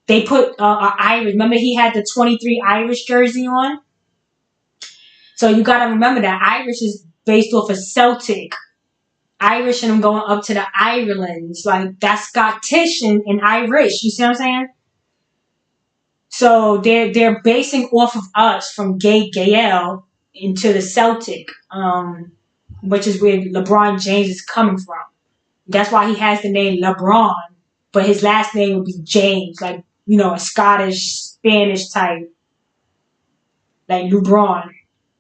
[SPEAKER 1] They put Irish. Remember, he had the 23 Irish jersey on. So you got to remember that Irish is based off of Celtic. Irish and I'm going up to the Irelands. Like, that's Scottish and Irish. You see what I'm saying? So they're basing off of us from Gael into the Celtic, which is where LeBron James is coming from. That's why he has the name LeBron, but his last name would be James, like, you know, a Scottish, Spanish type, like LeBron.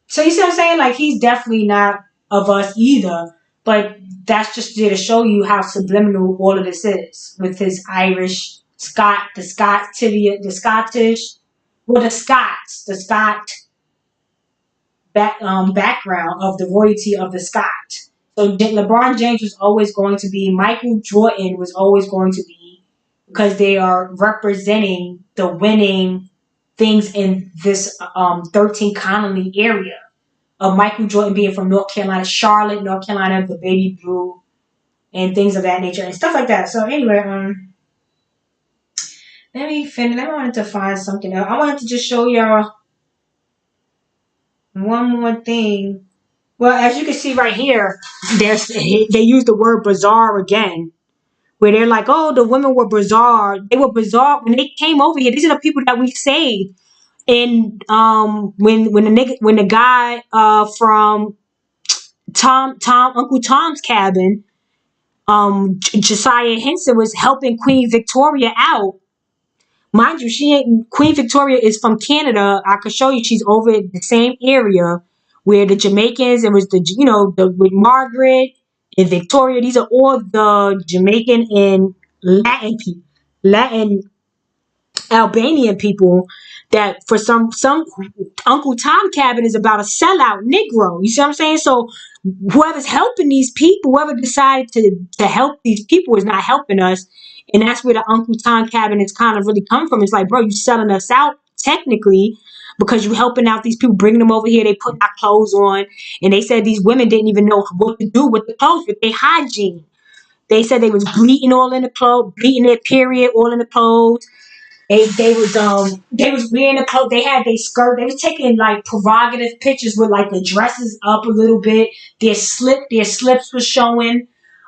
[SPEAKER 1] So you see what I'm saying? Like, he's definitely not of us either, but that's just there to show you how subliminal all of this is with his Irish, the Scott background of the royalty of the Scott. So LeBron James was always going to be, Michael Jordan was always going to be, because they are representing the winning things in this 13 colony area of Michael Jordan being from North Carolina, Charlotte, North Carolina, the baby blue, and things of that nature and stuff like that. So anyway, let me finish. I wanted to find something else. I wanted to just show y'all one more thing. Well, as you can see right here, they use the word bizarre again, where they're like, oh, the women were bizarre. They were bizarre when they came over here. These are the people that we saved. And when the guy from Uncle Tom's cabin, Josiah Henson was helping Queen Victoria out. Mind you, Queen Victoria is from Canada. I could show you she's over the same area where the Jamaicans, it was with Margaret and Victoria. These are all the Jamaican and Latin Albanian people that for some Uncle Tom cabin is about a sellout Negro. You see what I'm saying? So whoever's helping these people, whoever decided to help these people is not helping us. And that's where the Uncle Tom cabin is kind of really come from. It's like, bro, you selling us out technically because you helping out these people, bringing them over here. They put our clothes on. And they said these women didn't even know what to do with the clothes, with their hygiene. They said they was bleeding all in the clothes, bleeding their period all in the clothes. They was wearing the clothes. They had their skirt. They was taking like provocative pictures with like the dresses up a little bit. Their slips was showing.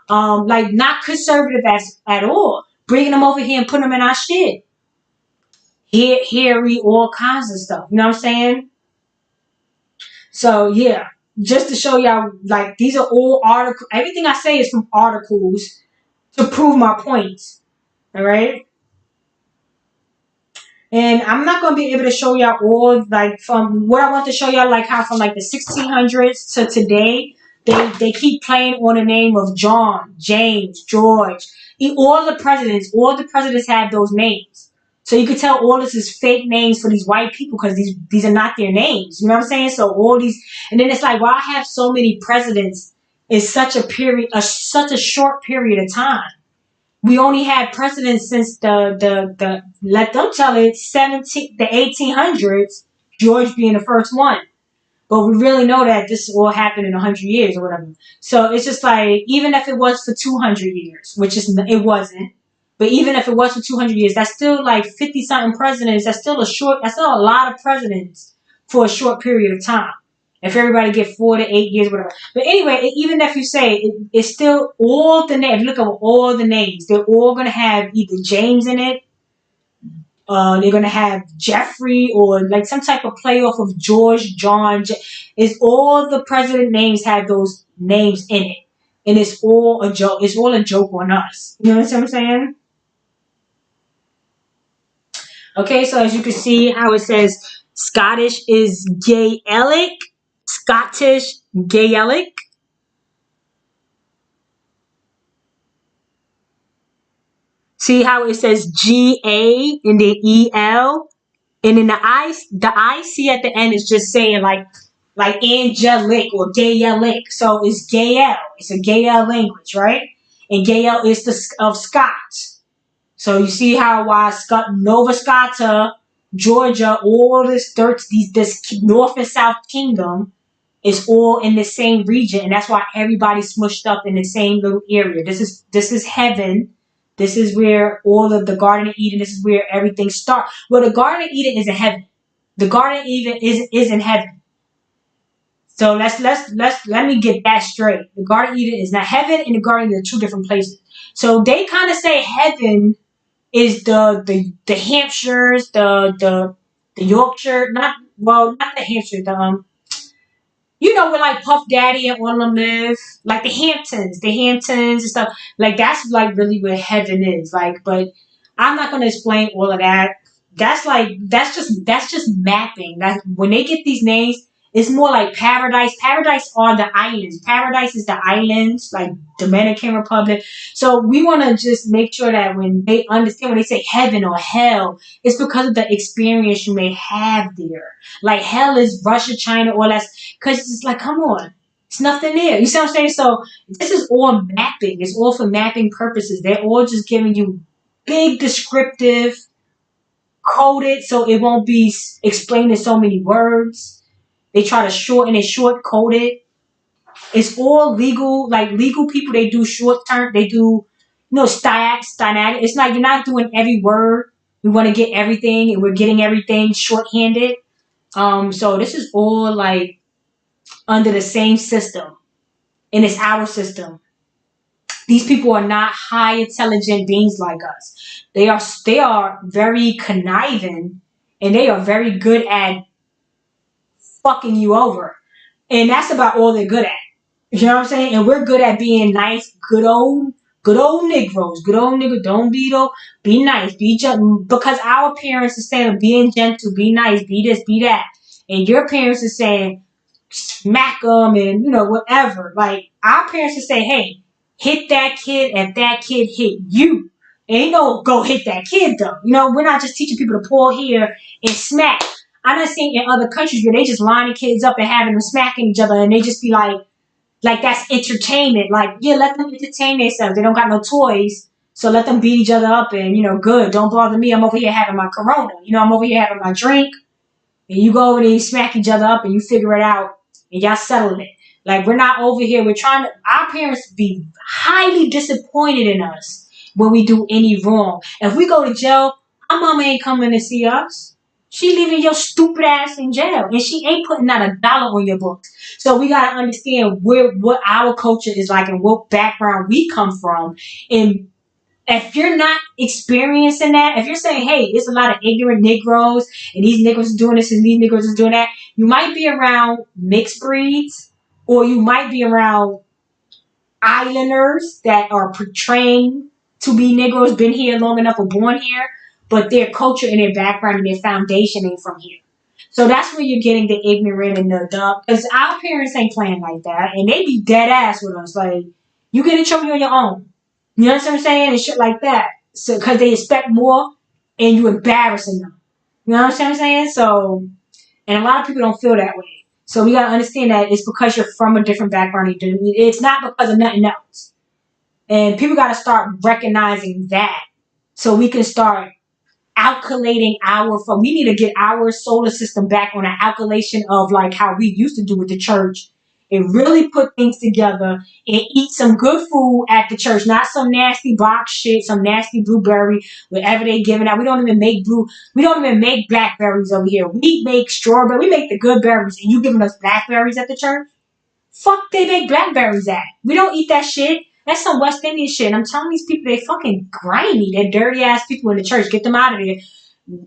[SPEAKER 1] Like not conservative at all. Bringing them over here and putting them in our shit. Hairy, all kinds of stuff. You know what I'm saying? So yeah, just to show y'all, like these are all articles. Everything I say is from articles to prove my points. All right. And I'm not going to be able to show y'all all, like, from what I want to show y'all, like, how from, like, the 1600s to today, they keep playing on the name of John, James, George. All the presidents have those names. So you could tell all this is fake names for these white people because these are not their names. You know what I'm saying? So all these, and then it's like, why have so many presidents in such such a short period of time? We only had presidents since the let them tell it, the 1800s, George being the first one. But we really know that this all happened in 100 years or whatever. So it's just like, even if it was for 200 years, it wasn't. But even if it was for 200 years, that's still like 50-something presidents. That's still a lot of presidents for a short period of time. If everybody get 4 to 8 years, whatever. But anyway, even if you say it's still all the names, look at all the names. They're all going to have either James in it. They're going to have Jeffrey or like some type of playoff of George, John. It's all the president names have those names in it. And it's all a joke. It's all a joke on us. You know what I'm saying? Okay, so as you can see how it says Scottish is Gaelic. Scottish Gaelic. See how it says G-A and then E-L? And then the I-C at the end is just saying like angelic or Gaelic. So it's Gael. It's a Gael language, right? And Gael is of Scots. So you see how Nova Scotia, Georgia, all this this North and South Kingdom is all in the same region, and that's why everybody's smushed up in the same little area. This is heaven. This is where all of the Garden of Eden. This is where everything starts. Well, the Garden of Eden is in heaven. The Garden of Eden is in heaven. So let me get that straight. The Garden of Eden is not heaven, and the Garden of Eden are two different places. So they kind of say heaven is the Hampshires, the Yorkshire, not the Hampshire, where like Puff Daddy and all of them live, like the Hamptons and stuff. Like that's like really where heaven is. Like, but I'm not gonna explain all of that. That's just mapping. That when they get these names, it's more like paradise. Paradise are the islands. Paradise is the islands, like Dominican Republic. So we want to just make sure that when they understand, when they say heaven or hell, it's because of the experience you may have there. Like hell is Russia, China, all that. Because it's like, come on, it's nothing there. You see what I'm saying? So this is all mapping. It's all for mapping purposes. They're all just giving you big descriptive, coded, so it won't be explained in so many words. They try to shorten it, short code it. It's all legal. Like legal people, they do short term. They do, static. It's like you're not doing every word. We want to get everything, and we're getting everything shorthanded. So this is all like under the same system, and it's our system. These people are not high intelligent beings like us. They are very conniving, and they are very good at fucking you over. And that's about all they're good at. You know what I'm saying? And we're good at being nice, good old Negroes. Good old nigga, don't be though. Be nice, be gentle. Because our parents are saying being gentle, be nice, be this, be that. And your parents are saying smack them and, whatever. Like, our parents are saying, hey, hit that kid if that kid hit you. And go hit that kid though. We're not just teaching people to pull here and smack. I done seen in other countries where they just lining kids up and having them smacking each other, and they just be like that's entertainment. Like, yeah, let them entertain themselves. They don't got no toys, so let them beat each other up and, good. Don't bother me. I'm over here having my Corona. I'm over here having my drink, and you go over there and smack each other up, and you figure it out, and y'all settle it. Like, we're not over here. Our parents be highly disappointed in us when we do any wrong. If we go to jail, our mama ain't coming to see us. She leaving your stupid ass in jail, and she ain't putting out $1 on your books. So we gotta understand what our culture is like and what background we come from. And if you're not experiencing that, if you're saying, hey, it's a lot of ignorant Negroes, and these Negroes are doing this and these Negroes are doing that, you might be around mixed breeds, or you might be around islanders that are portraying to be Negroes, been here long enough or born here, but their culture and their background and their foundation ain't from here. So that's where you're getting the ignorant and the dumb. Because our parents ain't playing like that. And they be dead ass with us. Like, you get in trouble on your own. You know what I'm saying? And shit like that. So, because they expect more and you embarrassing them. You know what I'm saying? So, and a lot of people don't feel that way. So we got to understand that it's because you're from a different background. It's not because of nothing else. And people got to start recognizing that so we can start alkylating we need to get our solar system back on an alkylation of like how we used to do with the church and really put things together and eat some good food at the church, not some nasty box shit, some nasty blueberry, whatever they giving out. We don't even make blackberries over here. We make strawberry, we make the good berries, and you giving us blackberries at the church? Fuck they make blackberries at. We don't eat that shit. That's some West Indian shit. And I'm telling these people, they fucking grimy. They're dirty ass people in the church. Get them out of there.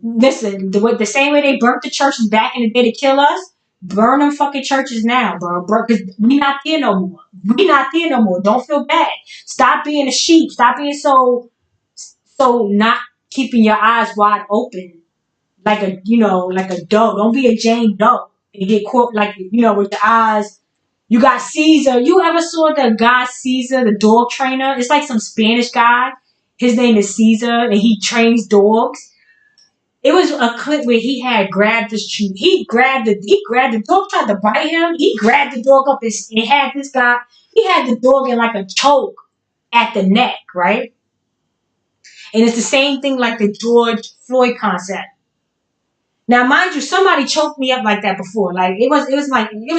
[SPEAKER 1] Listen, the same way they burnt the churches back in the day to kill us, burn them fucking churches now, bro. Because we not there no more. We not there no more. Don't feel bad. Stop being a sheep. Stop being so not keeping your eyes wide open like a doe. Don't be a Jane Doe and get caught with your eyes. You got Caesar. You ever saw the guy Caesar, the dog trainer? It's like some Spanish guy. His name is Caesar, and he trains dogs. It was a clip where he had grabbed this tree. He grabbed the dog, tried to bite him. He grabbed the dog up and had this guy. He had the dog in like a choke at the neck, right? And it's the same thing like the George Floyd concept. Now, mind you, somebody choked me up like that before. Like it was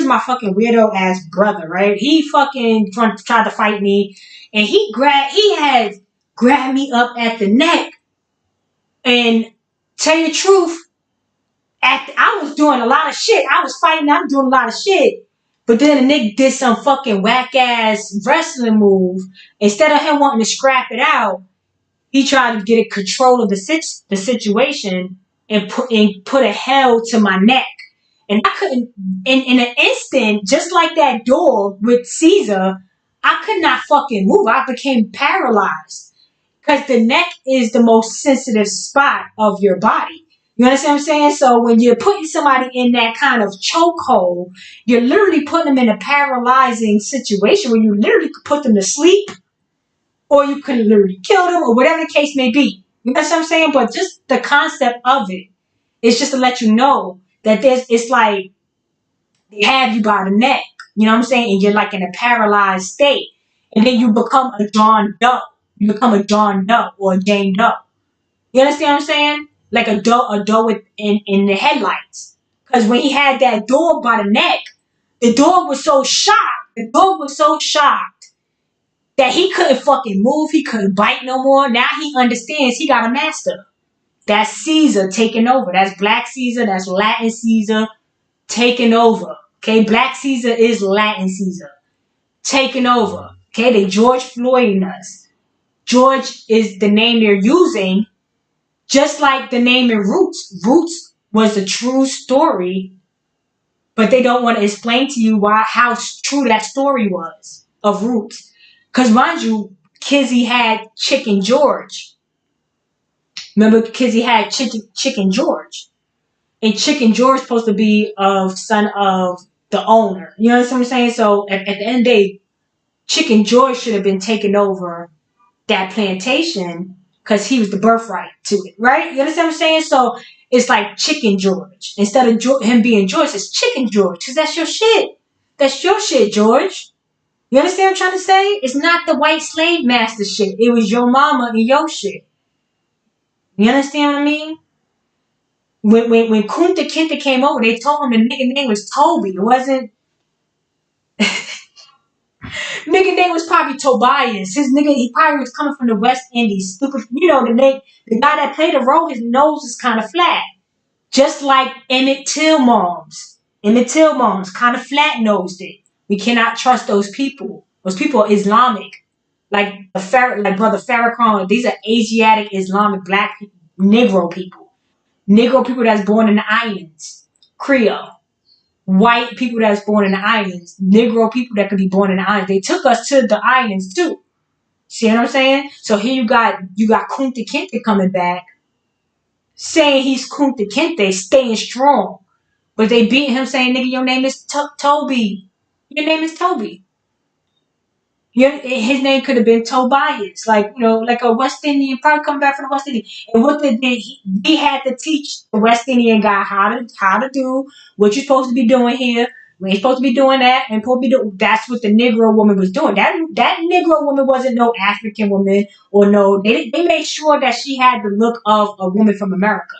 [SPEAKER 1] my fucking weirdo ass brother, right? He fucking tried to fight me, and he had grabbed me up at the neck. And tell you the truth, I was doing a lot of shit. I was fighting. I was doing a lot of shit. But then the nigga did some fucking whack ass wrestling move. Instead of him wanting to scrap it out, he tried to get control of the situation and put a held to my neck. And I couldn't, in an instant, just like that door with Caesar, I could not fucking move. I became paralyzed. Because the neck is the most sensitive spot of your body. You understand what I'm saying? So when you're putting somebody in that kind of chokehold, you're literally putting them in a paralyzing situation where you literally could put them to sleep, or you can literally kill them, or whatever the case may be. You know what I'm saying? But just the concept of it is just to let you know that it's like they have you by the neck. You know what I'm saying? And you're like in a paralyzed state. And then you become a John Doe. You become a John Doe or a Jane Doe. You understand what I'm saying? Like a doe in the headlights. Because when he had that dog by the neck, the dog was so shocked. The dog was so shocked that he couldn't fucking move. He couldn't bite no more. Now he understands he got a master. That's Caesar taking over. That's Black Caesar. That's Latin Caesar taking over. Okay, Black Caesar is Latin Caesar taking over. Okay, they George Floyding us. George is the name they're using, just like the name in Roots. Roots was a true story, but they don't want to explain to you how true that story was of Roots. Because mind you, Kizzy had Chicken George. Remember, Kizzy had Chicken George. And Chicken George supposed to be a son of the owner. You know what I'm saying? So at the end of the day, Chicken George should have been taking over that plantation because he was the birthright to it, right? You understand what I'm saying? So it's like Chicken George. Instead of him being George, it's Chicken George because that's your shit. That's your shit, George. You understand what I'm trying to say? It's not the white slave master shit. It was your mama and your shit. You understand what I mean? When Kunta Kinte came over, they told him the nigga name was Toby. It wasn't... Nigga name was probably Tobias. His nigga, he probably was coming from the West Indies. Stupid, you know, the guy that played the role, his nose is kind of flat. Just like Emmett Till moms. Emmett Till moms kind of flat-nosed it. We cannot trust those people. Those people are Islamic. Like Brother Farrakhan. These are Asiatic, Islamic, black people, Negro people. Negro people that's born in the islands. Creole. White people that's born in the islands, Negro people that could be born in the islands. They took us to the islands too. See what I'm saying? So here you got Kunta Kinte coming back, saying he's Kunta Kinte, staying strong, but they beat him saying, "Nigga, your name is Toby. Your name is Toby. His name could have been Tobias, like like a West Indian, probably coming back from the West Indian." And what they did, he had to teach the West Indian guy how to do what you're supposed to be doing here. We ain't supposed to be doing that, and that's what the Negro woman was doing. That Negro woman wasn't no African woman, or no. They made sure that she had the look of a woman from America.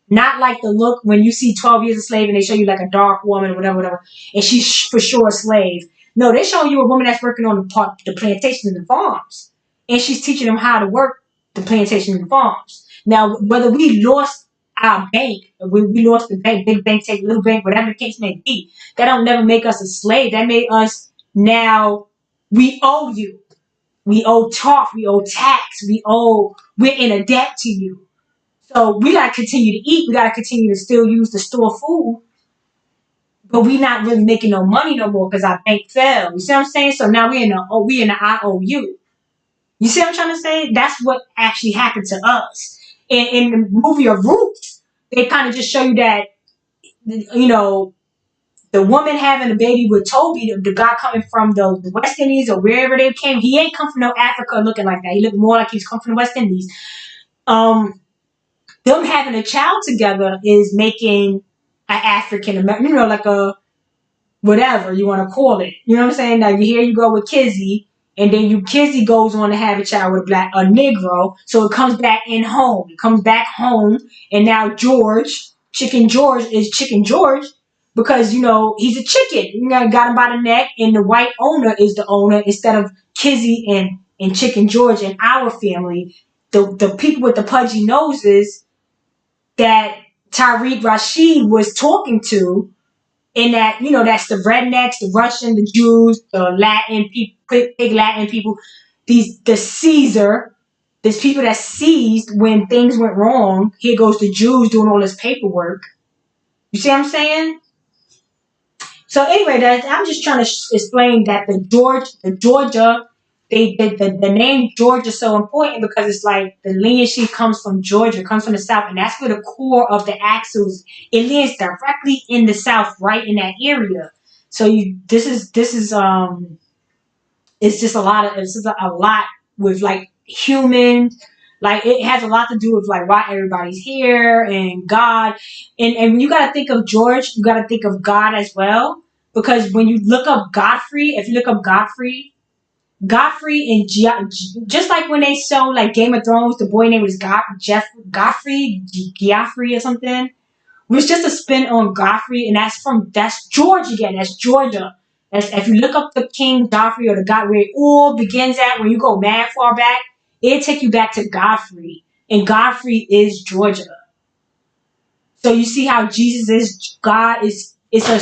[SPEAKER 1] Not like the look when you see 12 Years a Slave and they show you like a dark woman or whatever, and she's for sure a slave. No, they're showing you a woman that's working on the plantations and the farms. And she's teaching them how to work the plantations and the farms. Now, whether we lost our bank, we lost the bank, big bank, take little bank, whatever the case may be, that don't never make us a slave. That made us now, we owe you. We owe TARF, we owe tax, we're in a debt to you. So we got to continue to eat. We got to continue to still use the store food. But we not really making no money no more because our bank fell. You see what I'm saying? So now we in the IOU. You see what I'm trying to say? That's what actually happened to us. In the movie of Roots, they kind of just show you that, the woman having a baby with Toby, the guy coming from the West Indies or wherever they came, he ain't come from no Africa looking like that. He looked more like he's come from the West Indies. Them having a child together is making an African American, like a whatever you want to call it. You know what I'm saying? Now here you go with Kizzy, and then Kizzy goes on to have a child with a Negro, so it comes back in home. It comes back home, and now Chicken George is Chicken George because he's a chicken. Got him by the neck, and the white owner is the owner instead of Kizzy and Chicken George in our family. The people with the pudgy noses that Tariq Rashid was talking to. And that, that's the rednecks, the Russian, the Jews, the Latin people, big Latin people, the Caesar, there's people that seized when things went wrong. Here goes the Jews doing all this paperwork. You see what I'm saying? So anyway, I'm just trying to explain that the Georgia, the name Georgia is so important because it's like the lineage comes from Georgia, comes from the South, and that's where the core of the axles. It lands directly in the South, right in that area. So this is it's just a lot with like human. Like it has a lot to do with like why everybody's here and God, and when you got to think of George, you got to think of God as well, because when you look up Godfrey, if you look up Godfrey and just like when they show like Game of Thrones, the boy name was Geoffrey or something. It was just a spin on Godfrey, and that's George again. That's Georgia. If you look up the King Godfrey or the God where it all begins at, when you go mad far back, it'll take you back to Godfrey. And Godfrey is Georgia. So you see how Jesus is God is it's a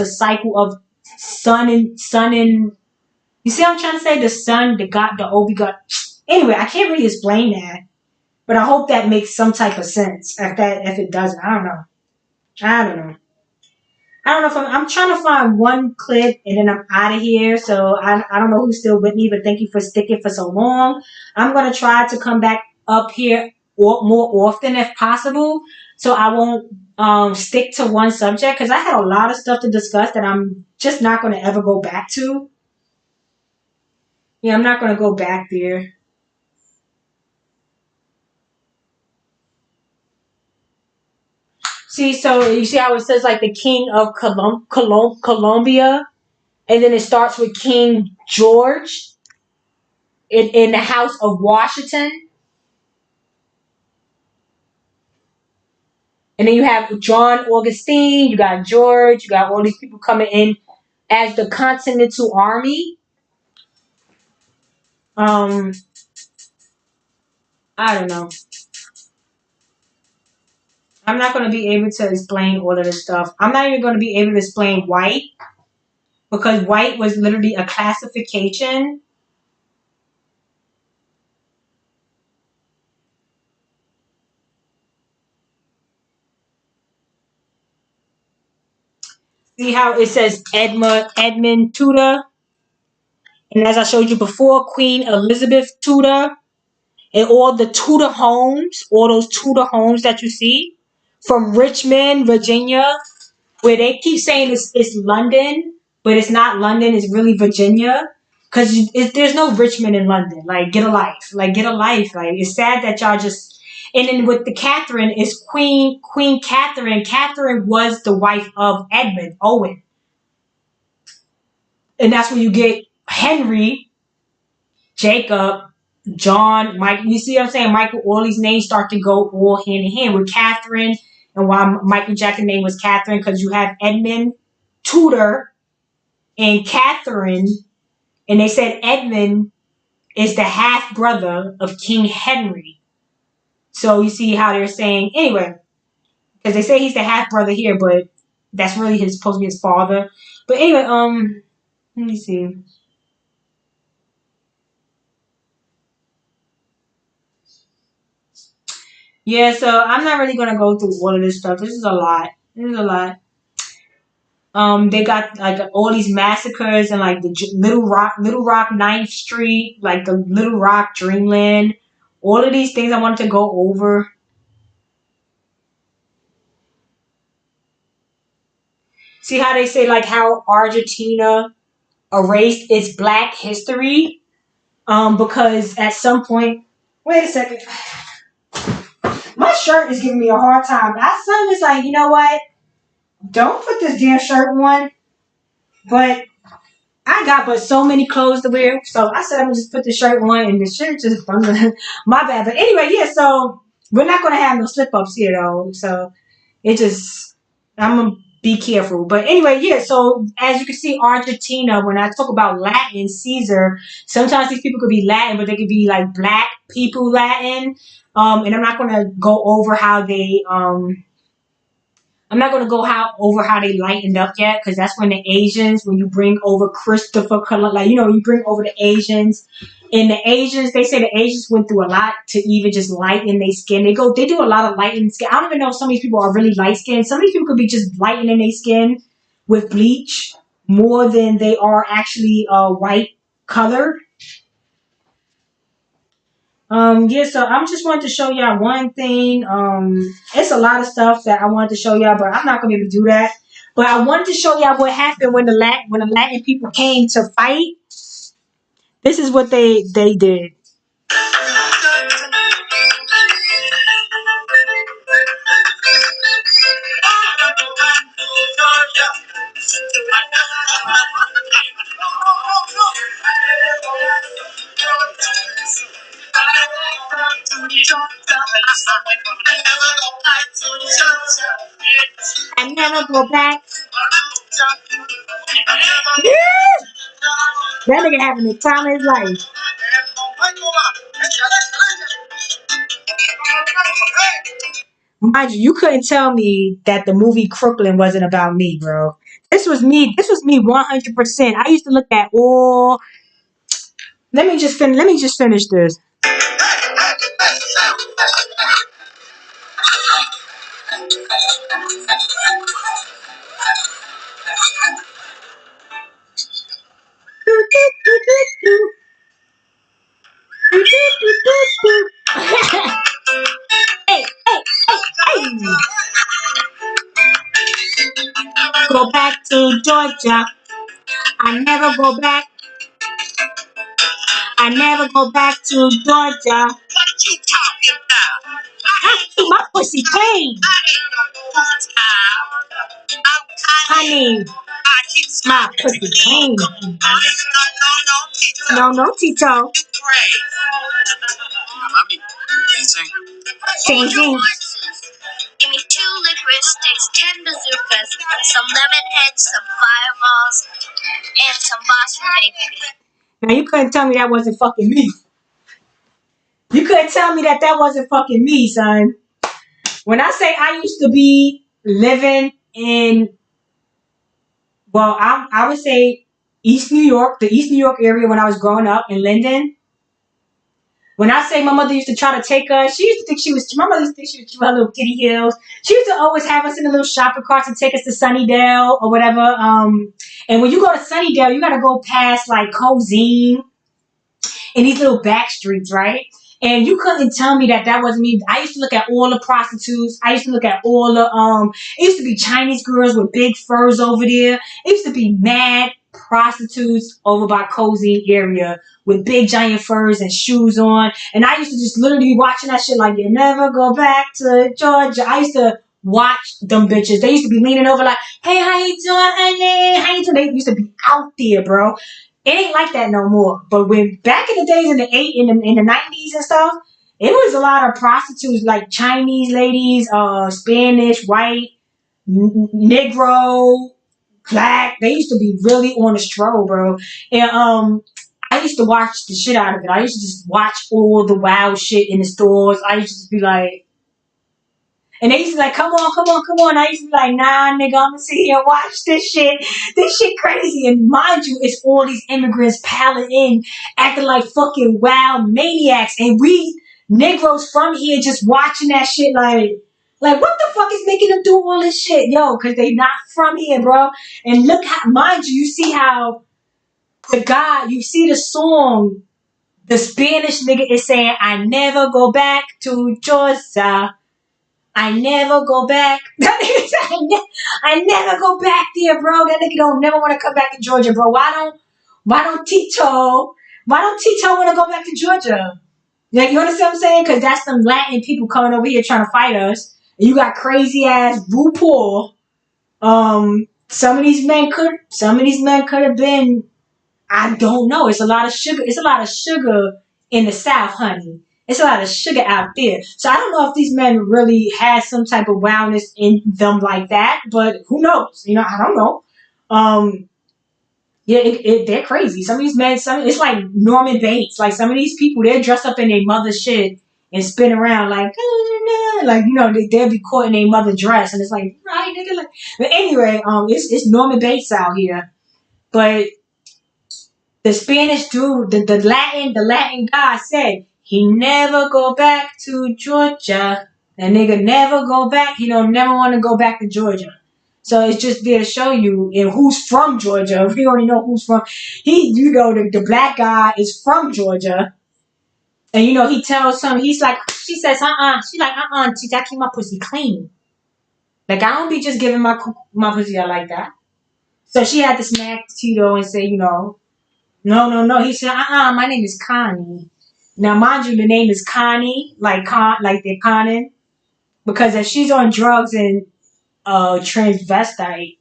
[SPEAKER 1] cycle of son and you see what I'm trying to say? The son, the God, the Obi God. Anyway, I can't really explain that. But I hope that makes some type of sense. If it doesn't, I don't know. I don't know if I'm trying to find one clip and then I'm out of here. So I don't know who's still with me, but thank you for sticking for so long. I'm going to try to come back up here more often if possible. So I won't stick to one subject because I had a lot of stuff to discuss that I'm just not going to ever go back to. Yeah, I'm not going to go back there. See, so you see how it says like the king of Colombia, and then it starts with King George in the House of Washington. And then you have John Augustine, you got George, you got all these people coming in as the Continental Army. I don't know. I'm not going to be able to explain all of this stuff. I'm not even going to be able to explain white because white was literally a classification. See how it says Edmund Tudor? And as I showed you before, Queen Elizabeth Tudor and all the Tudor homes, all those Tudor homes that you see from Richmond, Virginia, where they keep saying it's London, but it's not London, it's really Virginia. Because there's no Richmond in London. Like, get a life. Like, get a life. Like, it's sad that y'all just... And then with the Catherine, it's Queen Catherine. Catherine was the wife of Edmund Owen. And that's where you get Henry, Jacob, John, Mike. You see what I'm saying? Michael, all these names start to go all hand in hand with Catherine. And why Michael Jackson's name was Catherine, because you have Edmund Tudor and Catherine. And they said Edmund is the half brother of King Henry. So you see how they're saying, anyway, because they say he's the half brother here, but that's really supposed to be his father. But anyway, let me see. Yeah, so I'm not really gonna go through all of this stuff. This is a lot. They got like all these massacres and like the Little Rock 9th Street, like the Little Rock Dreamland. All of these things I wanted to go over. See how they say like how Argentina erased its black history? Because at some point, wait a second. My shirt is giving me a hard time. My son is like, you know what? Don't put this damn shirt on. But I got but so many clothes to wear, so I said I'm gonna just put the shirt on, and the shirt just my bad. But anyway, yeah. So we're not gonna have no slip ups here though. So it just I'm gonna be careful. But anyway, yeah. So as you can see, Argentina. When I talk about Latin, Caesar, sometimes these people could be Latin, but they could be like black people Latin. And I'm not gonna go over how they I'm not gonna go over how they lightened up yet, because that's when the Asians, when you bring over Christopher Columbus, like you bring over the Asians, and the Asians, they say the Asians went through a lot to even just lighten their skin. They do a lot of lightening skin. I don't even know if some of these people are really light skinned. Some of these people could be just lightening their skin with bleach more than they are actually white color. Yeah, so I just wanted to show y'all one thing. It's a lot of stuff that I wanted to show y'all, but I'm not gonna be able to do that. But I wanted to show y'all what happened when the Latin people came to fight. This is what they did. I never go back. Yeah! That nigga having the time of his life. Mind you, you couldn't tell me that the movie Crooklyn wasn't about me, bro. This was me. This was me 100%. I used to look at all. Let me just finish this. Hey, hey, hey, hey. Go back to Georgia. I never go back. I never go back to Georgia. What you talking about? I keep my pussy clean. Honey, my pussy clean. No, Tito. Sing.
[SPEAKER 2] Give me 2 licorice sticks, 10 bazookas, some lemon heads, some fireballs, and some Boston bacon.
[SPEAKER 1] Now you couldn't tell me that wasn't fucking me. You couldn't tell me that wasn't fucking me, son. When I say I used to be living in, well, I would say East New York, the East New York area when I was growing up in Linden. When I say my mother used to try to take us, my mother used to think she was from her little kitty hills. She used to always have us in a little shopping cart to take us to Sunnydale or whatever. And when you go to Sunnydale, you got to go past like Cozine in these little back streets, right? And you couldn't tell me that wasn't me. I used to look at all the prostitutes. I used to look at all the it used to be Chinese girls with big furs over there. It used to be mad prostitutes over by Cozy area with big giant furs and shoes on. And I used to just literally be watching that shit like, you never go back to Georgia. I used to watch them bitches. They used to be leaning over like, hey, how you doing, honey? How you doing? They used to be out there, bro. It ain't like that no more. But when back in the days in the 90s and stuff, it was a lot of prostitutes like Chinese ladies, Spanish, white, Negro, black. They used to be really on the stroll, bro. And I used to watch the shit out of it. I used to just watch all the wild shit in the stores. I used to just be like, and they used to be like, come on. I used to be like, nah, nigga, I'm gonna sit here and watch this shit. This shit crazy. And mind you, it's all these immigrants piling in, acting like fucking wild maniacs. And we Negroes from here just watching that shit like what the fuck is making them do all this shit? Yo, because they not from here, bro. And look how, mind you see how you see the song, the Spanish nigga is saying, I never go back to Georgia. I never go back. I never go back there, bro. That nigga don't never want to come back to Georgia, bro. Why don't Tito want to go back to Georgia? Like, you understand what I'm saying? Because that's some Latin people coming over here trying to fight us. And you got crazy ass RuPaul. Some of these men could have been I don't know. It's a lot of sugar. It's a lot of sugar in the South, honey. It's a lot of sugar out there. So I don't know if these men really had some type of wildness in them like that, but who knows? I don't know. Yeah, they're crazy. Some of these men, it's like Norman Bates. Like some of these people, they're dressed up in their mother shit and spin around like they'll be caught in their mother dress, and it's like right, nigga. Like, but anyway, it's Norman Bates out here, but the Spanish dude, the Latin guy said he never go back to Georgia. That nigga never go back. He don't never want to go back to Georgia. So it's just there to show you and who's from Georgia. We already know who's from. The black guy is from Georgia. And he tells some, she says, she's like, I keep my pussy clean. Like I don't be just giving my pussy out like that. So she had to smack Tito and say, no. He said, my name is Connie. Now, mind you, the name is Connie, like they're conning. Because if she's on drugs and transvestite,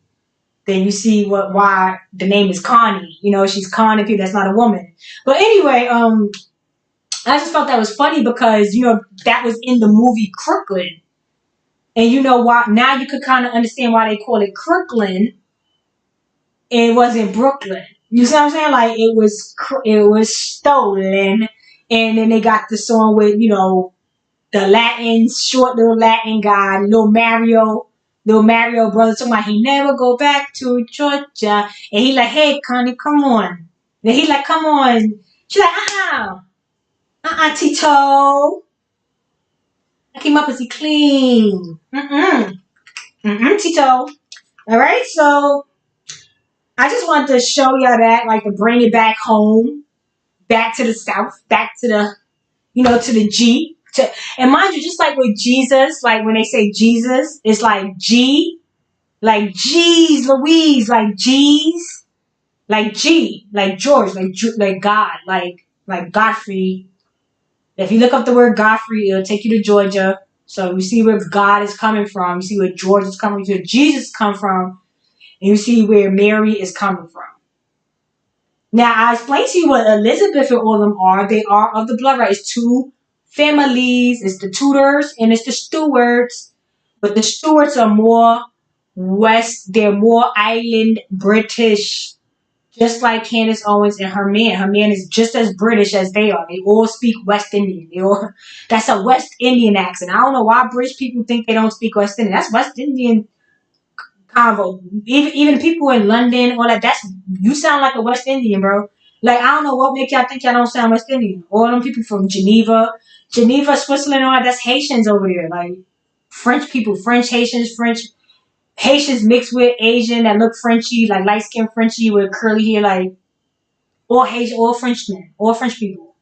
[SPEAKER 1] then you see why the name is Connie. She's conning people. That's not a woman. But anyway, I just felt that was funny because that was in the movie Crooklyn, and you know why. Now you could kind of understand why they call it Crooklyn. It wasn't Brooklyn. You see what I'm saying? Like it was stolen, and then they got the song with the Latin short little Latin guy, little Mario brother talking about he never go back to Georgia, and he like, hey Connie, come on. Then he like, come on. She's like, Tito, I came up as he clean. Tito. All right, so I just wanted to show y'all that, like, to bring it back home, back to the South, back to the, to the G. And mind you, just like with Jesus, like when they say Jesus, it's like G, like G's Louise, like G's, like G, like George, like God, like Godfrey. If you look up the word Godfrey, it'll take you to Georgia. So you see where God is coming from. You see where George is coming from, where Jesus come from, and you see where Mary is coming from. Now, I explained to you what Elizabeth and all of them are. They are of the blood, right? It's two families. It's the Tudors and it's the Stuarts. But the Stuarts are more they're more island British, just like Candace Owens and her man. Her man is just as British as they are. They all speak West Indian. That's a West Indian accent. I don't know why British people think they don't speak West Indian. That's West Indian convo. Even people in London, all that. You sound like a West Indian, bro. Like I don't know what make y'all think y'all don't sound West Indian. All them people from Geneva, Switzerland, all that. That's Haitians over there. Like French people, French Haitians mixed with Asian that look Frenchy, like light skinned Frenchy with curly hair, like all Haitian, all Frenchmen, all French people.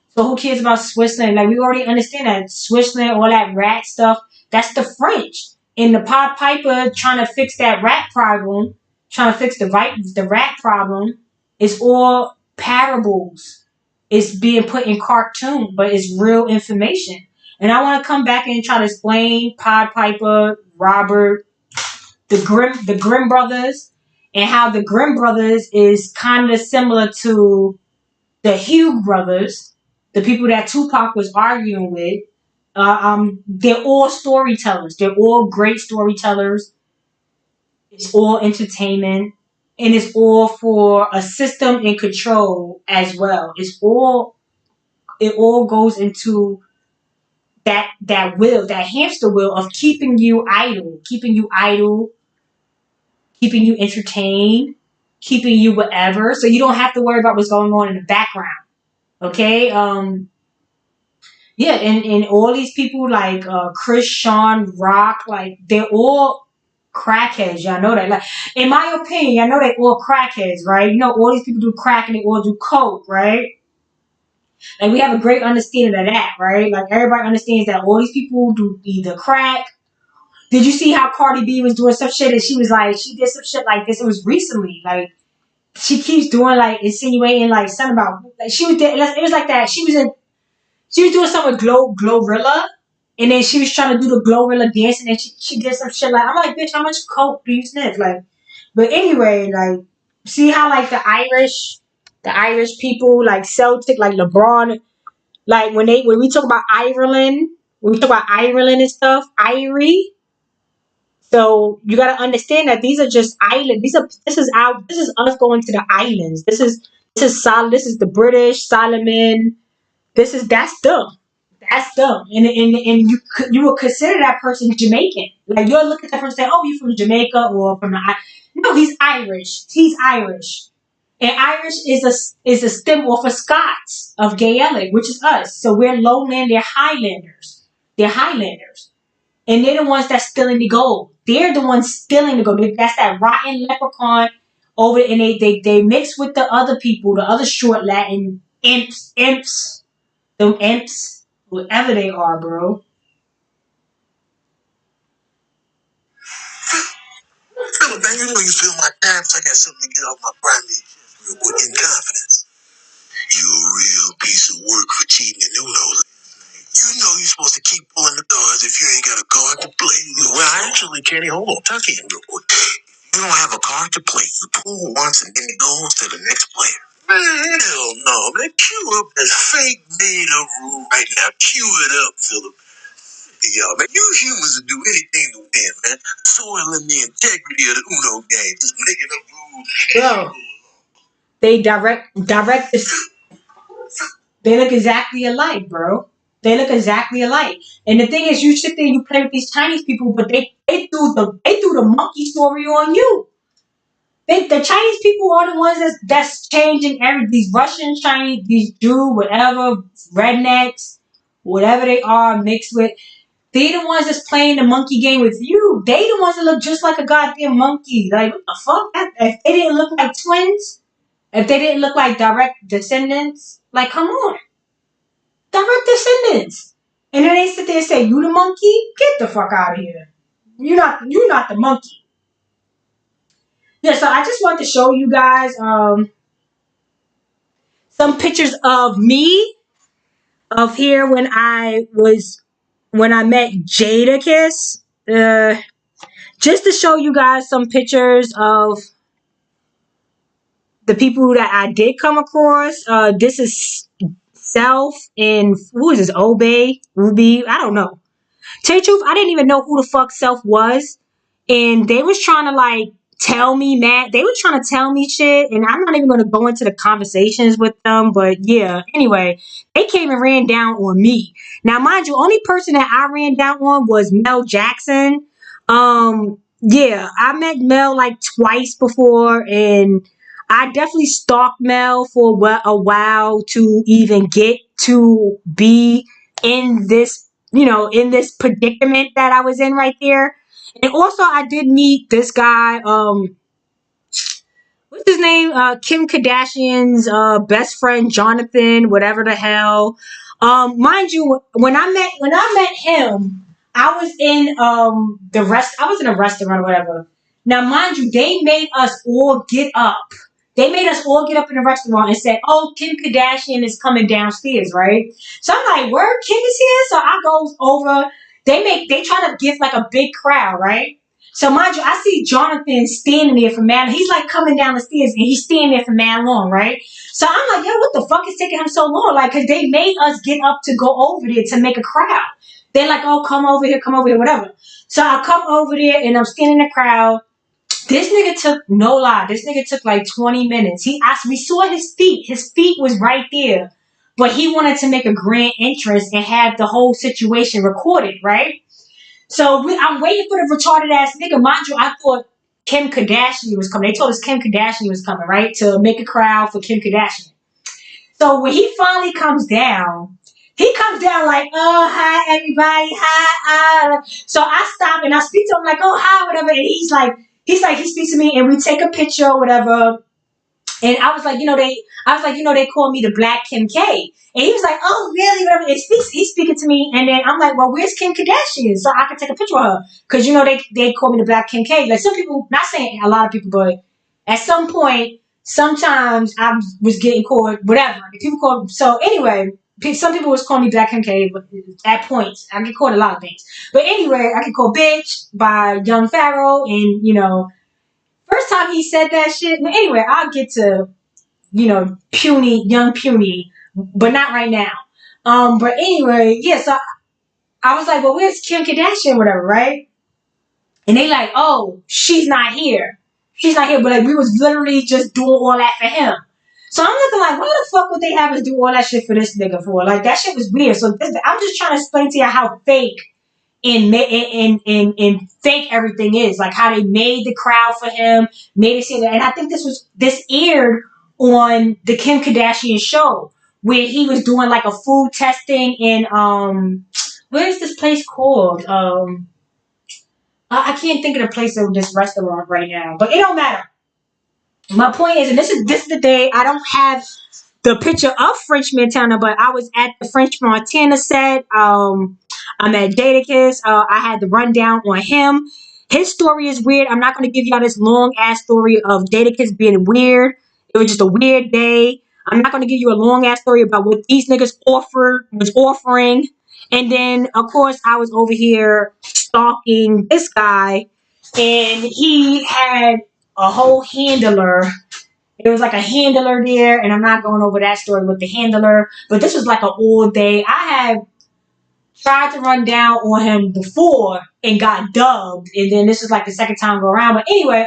[SPEAKER 1] So who cares about Switzerland? Like we already understand that Switzerland, all that rat stuff, that's the French. And the Pied Piper trying to fix that rat problem, trying to fix the rat problem, is all parables. It's being put in cartoon, but it's real information. And I want to come back and try to explain Pied Piper, Robert, the Grimm brothers, and how the Grimm brothers is kind of similar to the Hugh brothers, the people that Tupac was arguing with. They're all storytellers. They're all great storytellers. It's all entertainment, and it's all for a system and control as well. It all goes into that hamster wheel of keeping you idle, keeping you entertained, keeping you whatever, so you don't have to worry about what's going on in the background. Okay? Yeah, and all these people like Chris, Sean, Rock, like they're all crackheads. Y'all know that. Like, in my opinion, y'all know they all crackheads, right? All these people do crack and they all do coke, right? Like we have a great understanding of that, right? Like everybody understands that all these people do either crack. Did you see how Cardi B was doing some shit and she did some shit like this? It was recently. Like she keeps doing like insinuating like something about like it was like that. She was doing something with Glorilla, and then she was trying to do the Glorilla dance, and then she did some shit like, I'm like, bitch, how much coke do you sniff? Like, but anyway, like, see how like the Irish The Irish people, like Celtic, like LeBron, like when we talk about Ireland, when we talk about Ireland and stuff, Irie. So you got to understand that these are just islands. This is us going to the islands. This is the British Solomon. That's them. That's them. And you would consider that person Jamaican. Like you'll look at that person and say, oh, you from Jamaica or from the no, he's Irish. He's Irish. And Irish is a stem off of Scots of Gaelic, which is us. So we're lowland, they're Highlanders. They're Highlanders. And they're the ones that's stealing the gold. They're the ones stealing the gold. That's that rotten leprechaun over, and they mix with the other people, the other short Latin imps, them imps, whatever they are, bro.
[SPEAKER 2] Philip, man, you know you feel my taps. I got something to get off my primary real quick in confidence. You a real piece of work for cheating and noodles. You know you're supposed to keep pulling the cards if you ain't got a card to play. Well, actually, Kenny, hold on. Tuck in real quick. You don't have a card to play. You pull once and then it goes to the next player. Man, hell no, man. Cue up this fake made up rule right now. Cue it up, Philip. Y'all, man, you humans will do anything to win, man. Soiling the integrity of the Uno game. Just making up rules.
[SPEAKER 1] Bro, they direct this. They look exactly alike, bro. They look exactly alike. And the thing is, you sit there and you play with these Chinese people, but they threw the monkey story on you. The Chinese people are the ones that's changing these Russian Chinese, these Jew, whatever, rednecks, whatever they are mixed with. They the ones that's playing the monkey game with you. They the ones that look just like a goddamn monkey. Like, what the fuck? If they didn't look like twins, if they didn't look like direct descendants, like, come on. Direct descendants. And then they sit there and say, you the monkey? Get the fuck out of here. You're not the monkey. Yeah, so I just want to show you guys some pictures of me of here when I met Jadakiss. Just to show you guys some pictures of the people that I did come across. This is Self and who is this? Obey? Ruby? I don't know. Tell you the truth, I didn't even know who the fuck Self was. And they was trying to like tell me, Matt. They were trying to tell me shit. And I'm not even going to go into the conversations with them. But yeah, anyway, they came and ran down on me. Now, mind you, only person that I ran down on was Mel Jackson. Yeah, I met Mel like twice before. And I definitely stalked Mel for a while to even get to be in this, in this predicament that I was in right there. And also I did meet this guy, what's his name? Kim Kardashian's best friend, Jonathan, whatever the hell. Mind you, when I met him, I was in I was in a restaurant or whatever. Now, mind you, they made us all get up. They made us all get up in the restaurant and said, oh, Kim Kardashian is coming downstairs, right? So I'm like, word, Kim is here? So I goes over. They try to give like a big crowd, right? So mind you, I see Jonathan standing there for man. He's like coming down the stairs and he's standing there for man long, right? So I'm like, yo, what the fuck is taking him so long? Like, cause they made us get up to go over there to make a crowd. They're like, oh, come over here, whatever. So I come over there and I'm standing in the crowd. This nigga took, no lie, this nigga took like 20 minutes. We saw his feet. His feet was right there. But he wanted to make a grand entrance and have the whole situation recorded, right? So I'm waiting for the retarded ass nigga. Mind you, I thought Kim Kardashian was coming. They told us Kim Kardashian was coming, right? To make a crowd for Kim Kardashian. So when he finally comes down like, oh, hi, everybody. Hi. So I stop and I speak to him like, oh, hi, whatever. And he speaks to me and we take a picture or whatever. And I was like, they call me the Black Kim K. And he was like, oh, really? Whatever. And he's speaking to me. And then I'm like, well, where's Kim Kardashian? So I can take a picture of her. Because, they call me the Black Kim K. Like some people, not saying a lot of people, but at some point, sometimes I was getting called whatever. People call, so anyway, some people was calling me Black Kim K at points. I get called a lot of things. But anyway, I get called bitch by Young Pharaoh. And, first time he said that shit. But anyway, I'll get to puny, but not right now. But anyway, yeah. So I was like, well, where's Kim Kardashian, whatever, right? And they like, oh, she's not here. She's not here. But like, we was literally just doing all that for him. So I'm looking like, why the fuck would they have us do all that shit for this nigga for? Like, that shit was weird. So I'm just trying to explain to you how fake and fake everything is. Like how they made the crowd for him, made it seem that. And I think this aired on the Kim Kardashian show where he was doing like a food testing in where is this place called? I can't think of the place of this restaurant right now, but it don't matter. My point is, and this is the day I don't have the picture of French Montana, but I was at the French Montana set. I'm at Jadakiss. I had the rundown on him. His story is weird. I'm not going to give y'all this long ass story of Jadakiss being weird. It was just a weird day. I'm not going to give you a long ass story about what these niggas was offering. And then, of course, I was over here stalking this guy, and he had a whole handler. It was like a handler there, and I'm not going over that story with the handler, but this was like an all day. I had tried to run down on him before and got dubbed, and then this is like the second time go around. But anyway,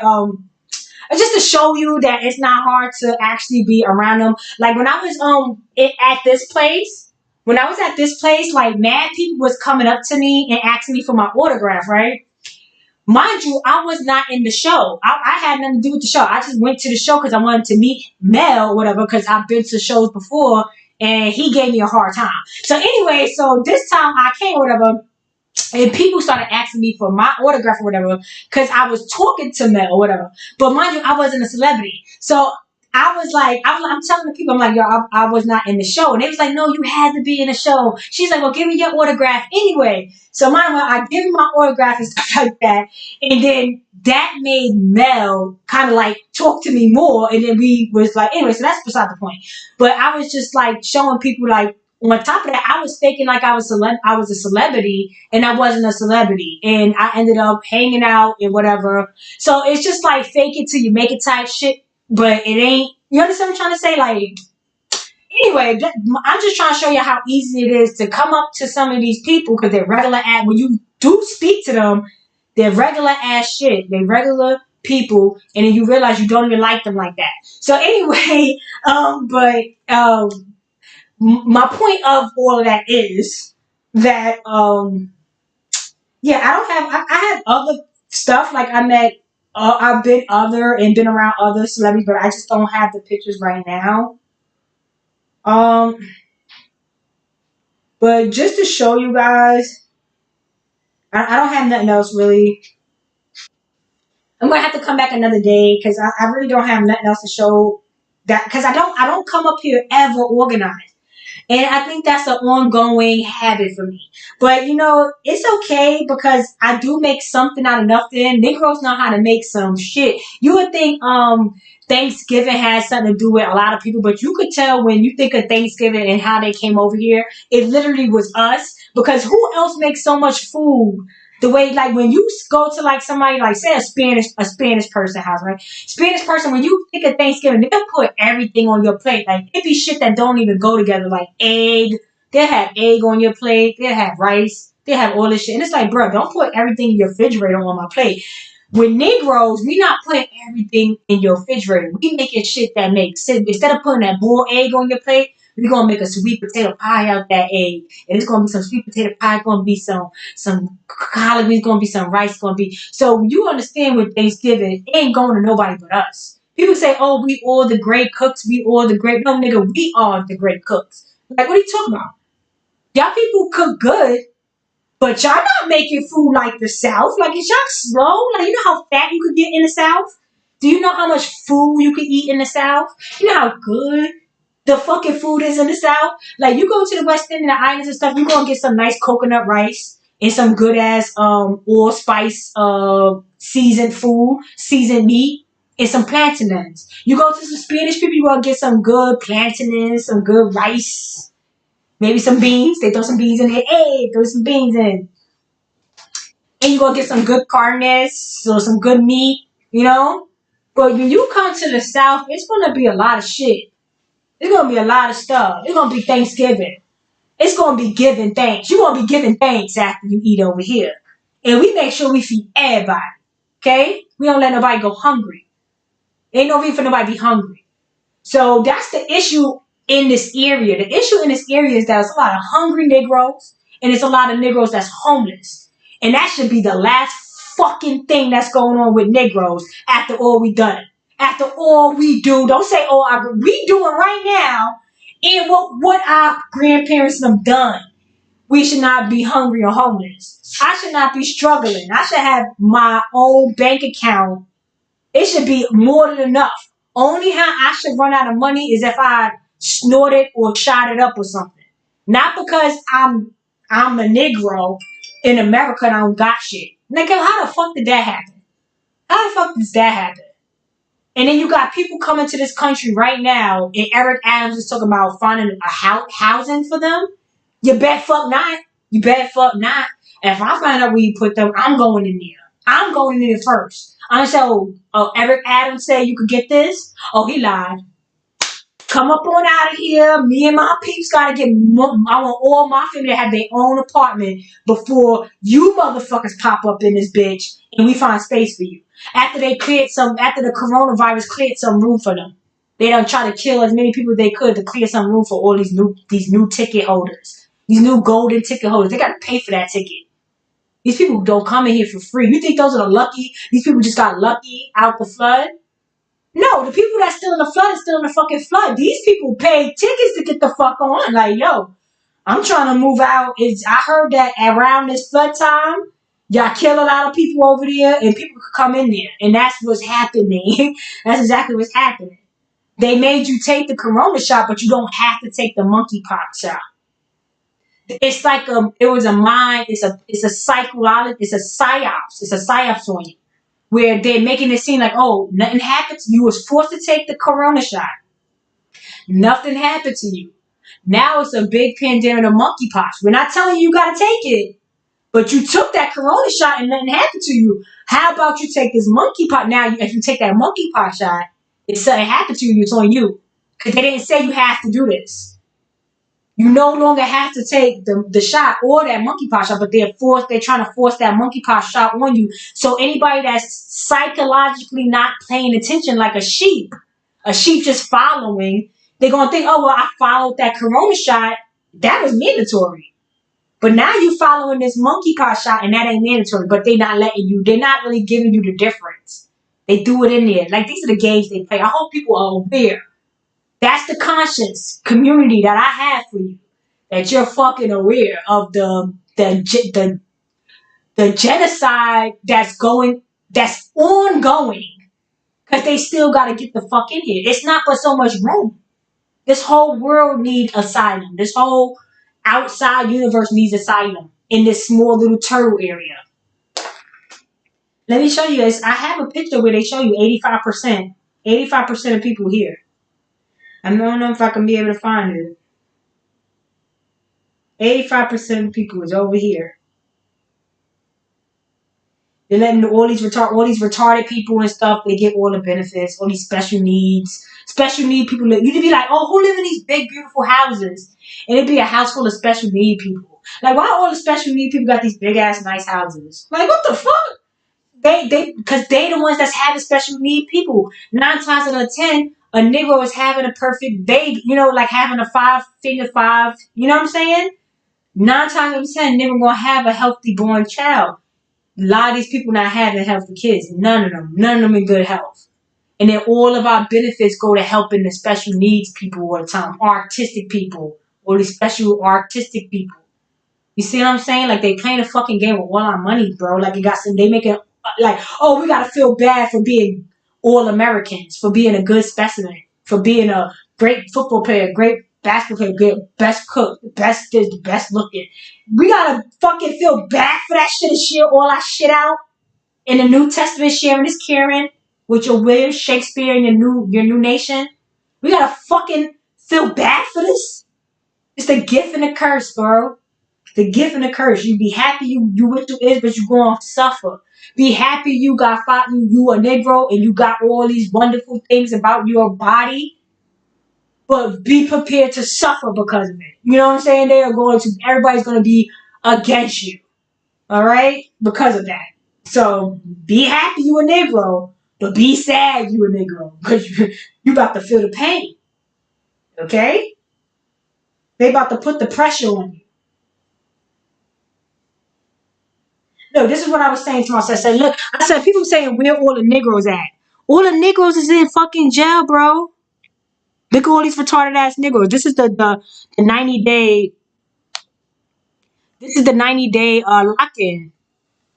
[SPEAKER 1] just to show you that it's not hard to actually be around them. Like when I was at this place, like mad people was coming up to me and asking me for my autograph, right? Mind you, I was not in the show. I had nothing to do with the show. I just went to the show because I wanted to meet Mel or whatever, because I've been to shows before and he gave me a hard time. So anyway, so this time I came or whatever, and people started asking me for my autograph or whatever because I was talking to Mel or whatever. But mind you, I wasn't a celebrity. So I'm telling the people, I'm like, yo, I was not in the show. And they was like, no, you had to be in the show. She's like, well, give me your autograph anyway. So I give him my autograph and stuff like that. And then that made Mel kind of like talk to me more. And then we was like, anyway, so that's beside the point. But I was just like showing people like, on top of that, I was thinking like I was a celebrity, and I wasn't a celebrity. And I ended up hanging out and whatever. So it's just like fake it till you make it type shit. But it ain't, you understand what I'm trying to say? Like, anyway, I'm just trying to show you how easy it is to come up to some of these people because they're regular ass. When you do speak to them, they're regular ass shit. They're regular people, and then you realize you don't even like them like that. So anyway, my point of all of that is that yeah, I had other stuff like I've been around other celebrities, but I just don't have the pictures right now. But just to show you guys, I don't have nothing else really. I'm gonna have to come back another day because I really don't have nothing else to show that because I don't come up here ever organized. And I think that's an ongoing habit for me. But it's okay because I do make something out of nothing. Negroes know how to make some shit. You would think Thanksgiving has something to do with a lot of people, but you could tell when you think of Thanksgiving and how they came over here, it literally was us. Because who else makes so much food? The way, like, when you go to, like, somebody, like, say a Spanish person house, right? Spanish person, when you think of Thanksgiving, they'll put everything on your plate. Like, it be shit that don't even go together, like egg. They'll have egg on your plate. They'll have rice. They'll have all this shit. And it's like, bro, don't put everything in your refrigerator on my plate. With Negroes, we not putting everything in your refrigerator. We making shit that makes sense. Instead of putting that boiled egg on your plate, we're going to make a sweet potato pie out that egg. And it's going to be some sweet potato pie. It's going to be some collard greens. It's going to be some rice. It's going to be. So you understand with Thanksgiving, it ain't going to nobody but us. People say, oh, we all the great cooks. We all the great. No, nigga, we are the great cooks. Like, what are you talking about? Y'all people cook good, but y'all not making food like the South. Like, is y'all slow? Like, you know how fat you could get in the South? Do you know how much food you could eat in the South? You know how good the fucking food is in the South? Like, you go to the West End and the islands and stuff, you gonna get some nice coconut rice and some good ass allspice seasoned food, seasoned meat, and some plantains. You go to some Spanish people, you gonna get some good plantains, some good rice, maybe some beans. They throw some beans in there. Hey, throw some beans in. And you gonna get some good carnes or some good meat, But when you come to the South, it's gonna be a lot of shit. It's gonna be a lot of stuff. It's gonna be Thanksgiving. It's gonna be giving thanks. You're gonna be giving thanks after you eat over here. And we make sure we feed everybody. Okay? We don't let nobody go hungry. Ain't no reason for nobody to be hungry. So that's the issue in this area. The issue in this area is that there's a lot of hungry Negroes and it's a lot of Negroes that's homeless. And that should be the last fucking thing that's going on with Negroes after all we done. After all we do. Don't say, oh, we doing right now and what our grandparents have done. We should not be hungry or homeless. I should not be struggling. I should have my own bank account. It should be more than enough. Only how I should run out of money is if I snort it or shot it up or something. Not because I'm a Negro in America and I don't got shit. Nigga, how the fuck did that happen? How the fuck does that happen? And then you got people coming to this country right now, and Eric Adams is talking about finding a housing for them. You bet fuck not. You bet fuck not. And if I find out where you put them, I'm going in there. I'm going in there first. I'm gonna say, oh, Eric Adams said you could get this. Oh, he lied. Come up on out of here. Me and my peeps gotta get. I want all my family to have their own apartment before you motherfuckers pop up in this bitch and we find space for you. After the coronavirus cleared some room for them, they done try to kill as many people as they could to clear some room for all these new ticket holders, these new golden ticket holders. They gotta pay for that ticket. These people don't come in here for free. You think those are the lucky? These people just got lucky out the flood? No, the people that's still in the flood is still in the fucking flood. These people paid tickets to get the fuck on. Like, yo, I'm trying to move out. I heard that around this flood time, y'all kill a lot of people over there and people could come in there. And that's what's happening. That's exactly what's happening. They made you take the corona shot, but you don't have to take the monkeypox shot. It's like it's a psychology, it's a psyops on you. Where they're making it seem like, oh, nothing happened to you. You was forced to take the corona shot. Nothing happened to you. Now it's a big pandemic of monkeypox. We're not telling you gotta take it, but you took that corona shot and nothing happened to you. How about you take this monkeypox? Now, if you take that monkeypox shot, if something happened to you, it's on you. Because they didn't say you have to do this. You no longer have to take the shot or that monkeypox shot, but they're trying to force that monkeypox shot on you. So anybody that's psychologically not paying attention like a sheep just following, they're going to think, oh, well, I followed that corona shot. That was mandatory. But now you following this monkeypox shot and that ain't mandatory, but they're not letting you. They're not really giving you the difference. They do it in there. Like, these are the games they play. I hope people are aware. That's the conscious community that I have for you. That you're fucking aware of the genocide that's ongoing. Because they still got to get the fuck in here. It's not for so much room. This whole world needs asylum. This whole outside universe needs asylum in this small little turtle area. Let me show you this. I have a picture where they show you 85%. 85% of people here. I don't know if I can be able to find it. 85% of people is over here. They're letting all these retarded people and stuff, they get all the benefits, all these special need people. You'd be like, oh, who live in these big, beautiful houses? And it'd be a house full of special need people. Like, why all the special need people got these big ass nice houses? Like, what the fuck? Because they the ones that's having special need people. 9 times out of 10, a Negro is having a perfect baby, like having a 5-finger 5, you know what I'm saying? 9 times out of 10, Negro gonna have a healthy born child. A lot of these people not having healthy kids. None of them in good health. And then all of our benefits go to helping the special needs people all the time. Artistic people. Or these special artistic people. You see what I'm saying? Like, they playing a fucking game with all our money, bro. Like, they make it like, oh, we gotta feel bad for being all Americans, for being a good specimen, for being a great football player, great basketball player, good, best cook, best looking. We gotta fucking feel bad for that shit and share all our shit out. In the New Testament, sharing is caring with your William Shakespeare and your new nation. We gotta fucking feel bad for this. It's the gift and the curse, bro. The gift and the curse. You be happy you went through it, but you gonna suffer. Be happy you a Negro and you got all these wonderful things about your body.
[SPEAKER 2] but be prepared to suffer because of it. You know what I'm saying? Everybody's going to be against you. All right? Because of that. So be happy you a Negro, but be sad you a Negro because you about to feel the pain. Okay? They about to put the pressure on you. No, this is what I was saying to myself. I said, people saying where all the Negroes at? All the Negroes is in fucking jail, bro. Look at all these retarded ass Negroes. This is the 90-day. This is the 90-day lock-in.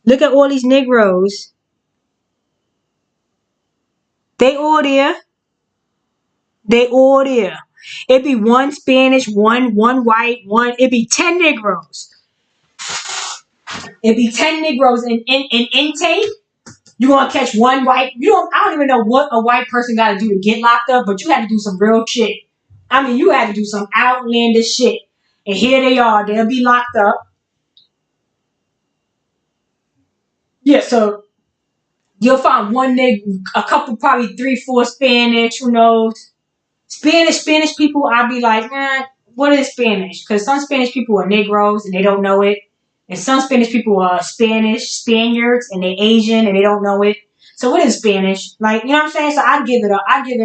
[SPEAKER 2] Look at all these Negroes. They all there. They all there. It'd be one Spanish, one white, it'd be 10 Negroes. It'd be 10 Negroes in intake. You gonna catch one white. I don't even know what a white person gotta do to get locked up, but you had to do some real shit. I mean, you had to do some outlandish shit. And here they are. They'll be locked up. Yeah, so you'll find one nigga, a couple, probably 3-4 Spanish, who knows. Spanish people, I'll be like, what is Spanish? Because some Spanish people are Negroes and they don't know it. And some Spanish people are Spaniards, and they're Asian and they don't know it. So what is Spanish? Like, you know what I'm saying? So I give it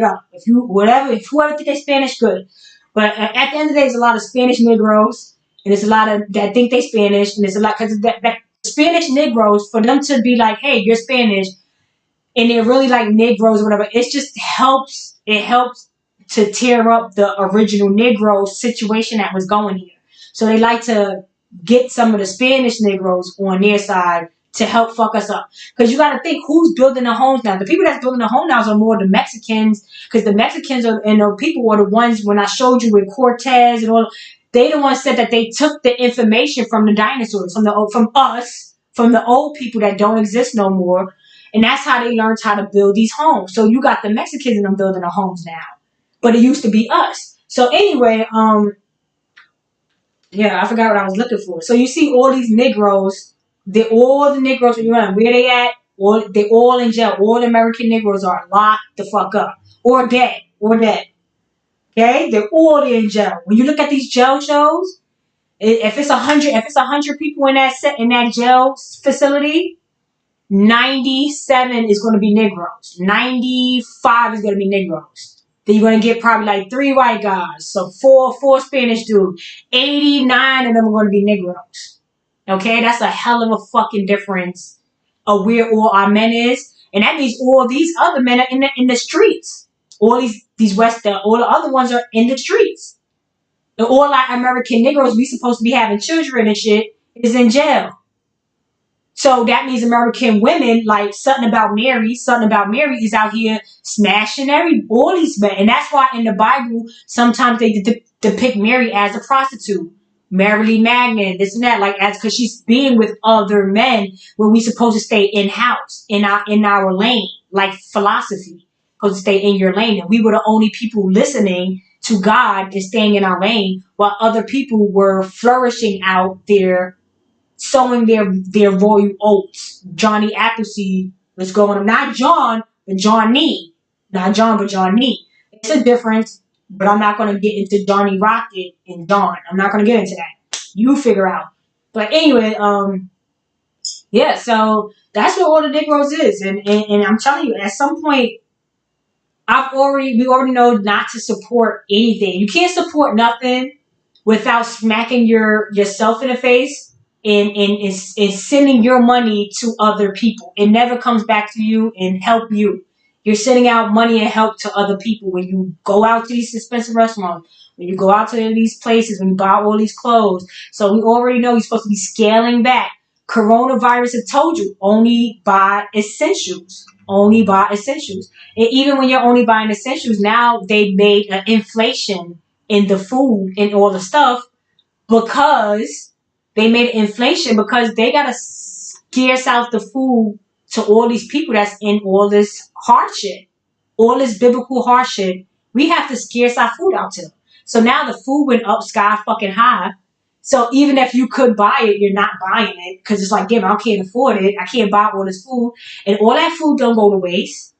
[SPEAKER 2] up. If whoever think they're Spanish, good. But at the end of the day, there's a lot of Spanish Negroes, and there's a lot of that think they Spanish, and there's a lot, because that Spanish Negroes, for them to be like, hey, you're Spanish, and they're really like Negroes or whatever, it helps to tear up the original Negro situation that was going here. So they like to get some of the Spanish Negroes on their side to help fuck us up. Because you got to think, who's building the homes now? The people that's building the home now are more the Mexicans, because the Mexicans and the people were the ones, when I showed you with Cortez and all, they the ones said that they took the information from the dinosaurs, from us, from the old people that don't exist no more. And that's how they learned how to build these homes. So you got the Mexicans and them building the homes now. But it used to be us. So anyway, yeah, I forgot what I was looking for. So you see all these Negroes, all the Negroes, when you run, where they at? They all in jail. All American Negroes are locked the fuck up. Or dead. Okay? They're all in jail. When you look at these jail shows, if it's 100 people in that jail facility, 97 is going to be Negroes. 95 is going to be Negroes. Then you're going to get probably like 3 white guys. So 4 Spanish dudes. 89 of them are going to be Negroes. Okay? That's a hell of a fucking difference of where all our men is. And that means all these other men are in the streets. All all the other ones are in the streets. And all our American Negroes we supposed to be having children and shit is in jail. So that means American women, like something about Mary is out here smashing all these men. And that's why in the Bible, sometimes they depict Mary as a prostitute. Mary Magdalene, this and that, because she's being with other men when we supposed to stay in-house, in our lane, like philosophy. Supposed to stay in your lane. And we were the only people listening to God and staying in our lane, while other people were flourishing out there, sowing their royal oats. Johnny Appleseed was going on. Not John, but Johnny. Not John, but Johnny. It's a difference, but I'm not going to get into Johnny Rocket and John. I'm not going to get into that. You figure out. But anyway, yeah, so that's what all the Negroes is. And I'm telling you, at some point, we already know not to support anything. You can't support nothing without smacking yourself in the face and sending your money to other people. It never comes back to you and help you. You're sending out money and help to other people when you go out to these expensive restaurants, when you go out to these places, when you buy all these clothes. So we already know you're supposed to be scaling back. Coronavirus has told you, only buy essentials. Only buy essentials. And even when you're only buying essentials, now they made an inflation in the food and all the stuff, because they made inflation because they got to scarce out the food to all these people that's in all this hardship, all this biblical hardship. We have to scarce our food out to them. So now the food went up sky fucking high. So even if you could buy it, you're not buying it because it's like, damn, I can't afford it. I can't buy all this food. And all that food don't go to waste.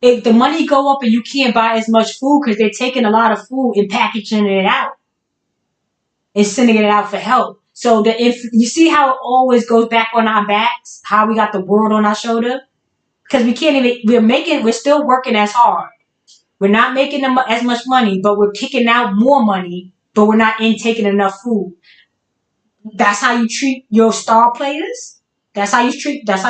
[SPEAKER 1] if the money go up and you can't buy as much food because they're taking a lot of food and packaging it out and sending it out for help. So that if you see how it always goes back on our backs, how we got the world on our shoulder, because we can't even we're still working as hard. We're not making as much money, but we're kicking out more money, but we're not intaking enough food. That's how you treat your star players. That's how you treat us.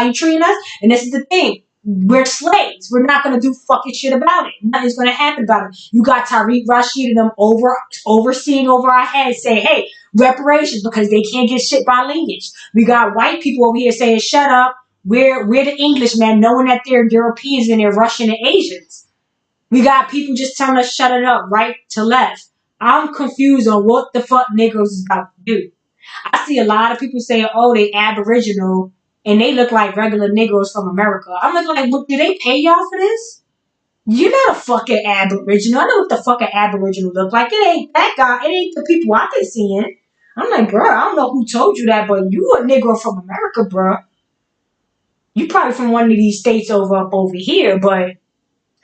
[SPEAKER 1] And this is the thing. We're slaves. We're not gonna do fucking shit about it. Nothing's gonna happen about it. You got Tariq Rashid and them overseeing over our heads saying, hey, reparations because they can't get shit by lineage. We got white people over here saying, shut up. We're the Englishmen, knowing that they're Europeans and they're Russian and Asians. We got people just telling us shut it up, right to left. I'm confused on what the fuck Negroes is about to do. I see a lot of people saying, oh, they Aboriginal, and they look like regular Negroes from America. I'm like, look, do they pay y'all for this? You're not a fucking Aboriginal. I know what the fucking Aboriginal look like. It ain't that guy. It ain't the people I've been seeing. I'm like, bro, I don't know who told you that, but you a Negro from America, bro. You probably from one of these states up over here, but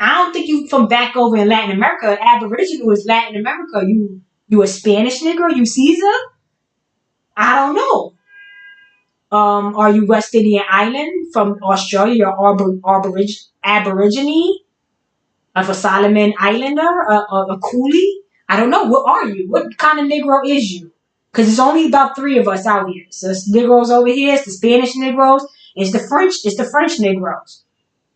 [SPEAKER 1] I don't think you from back over in Latin America. Aboriginal is Latin America. You a Spanish Negro? You Caesar? I don't know. Are you West Indian Island from Australia? You're Aborigine of a Solomon Islander, a coolie? I don't know. What are you? What kind of Negro is you? Because it's only about 3 of us out here. So it's Negroes over here. It's the Spanish Negroes. It's the French Negroes.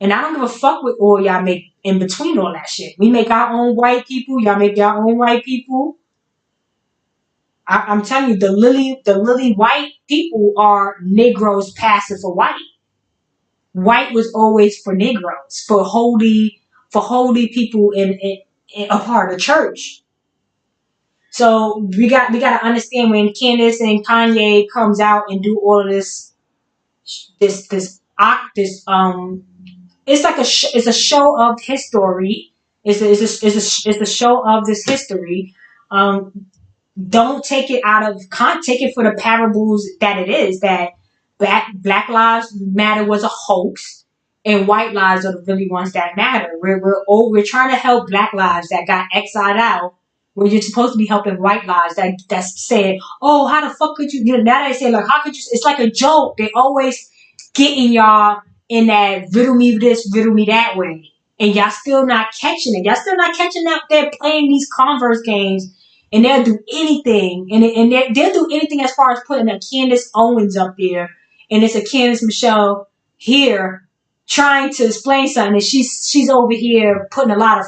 [SPEAKER 1] And I don't give a fuck what all y'all make in between all that shit. We make our own white people. Y'all make your own white people. I'm telling you, the lily white people are Negroes passing for white. White was always for Negroes, for holy people in a part of the church. So we got to understand when Candace and Kanye comes out and do all of this it's like it's a show of history. It's a show of this history. Don't take it take it for the parables that it is, that Black Lives Matter was a hoax and white lives are the really ones that matter. We're trying to help Black lives that got exiled out when you're supposed to be helping white lives that's saying, oh, how the fuck could you, now they say like, how could you, it's like a joke. They always getting y'all in that riddle me this, riddle me that way. And y'all still not catching it. Y'all still not catching out there playing these Converse games. And they'll do anything. And they'll do anything as far as putting a Candace Owens up there. And it's a Candace Michele here trying to explain something. And she's over here putting a lot of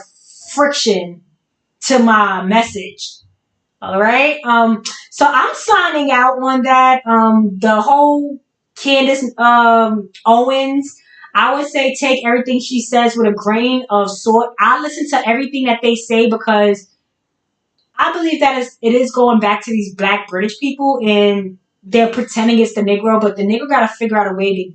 [SPEAKER 1] friction to my message. All right. So I'm signing out on that. The whole Candace Owens, I would say take everything she says with a grain of salt. I listen to everything that they say because I believe that it is going back to these Black British people and they're pretending it's the Negro, but the Negro got to figure out a way to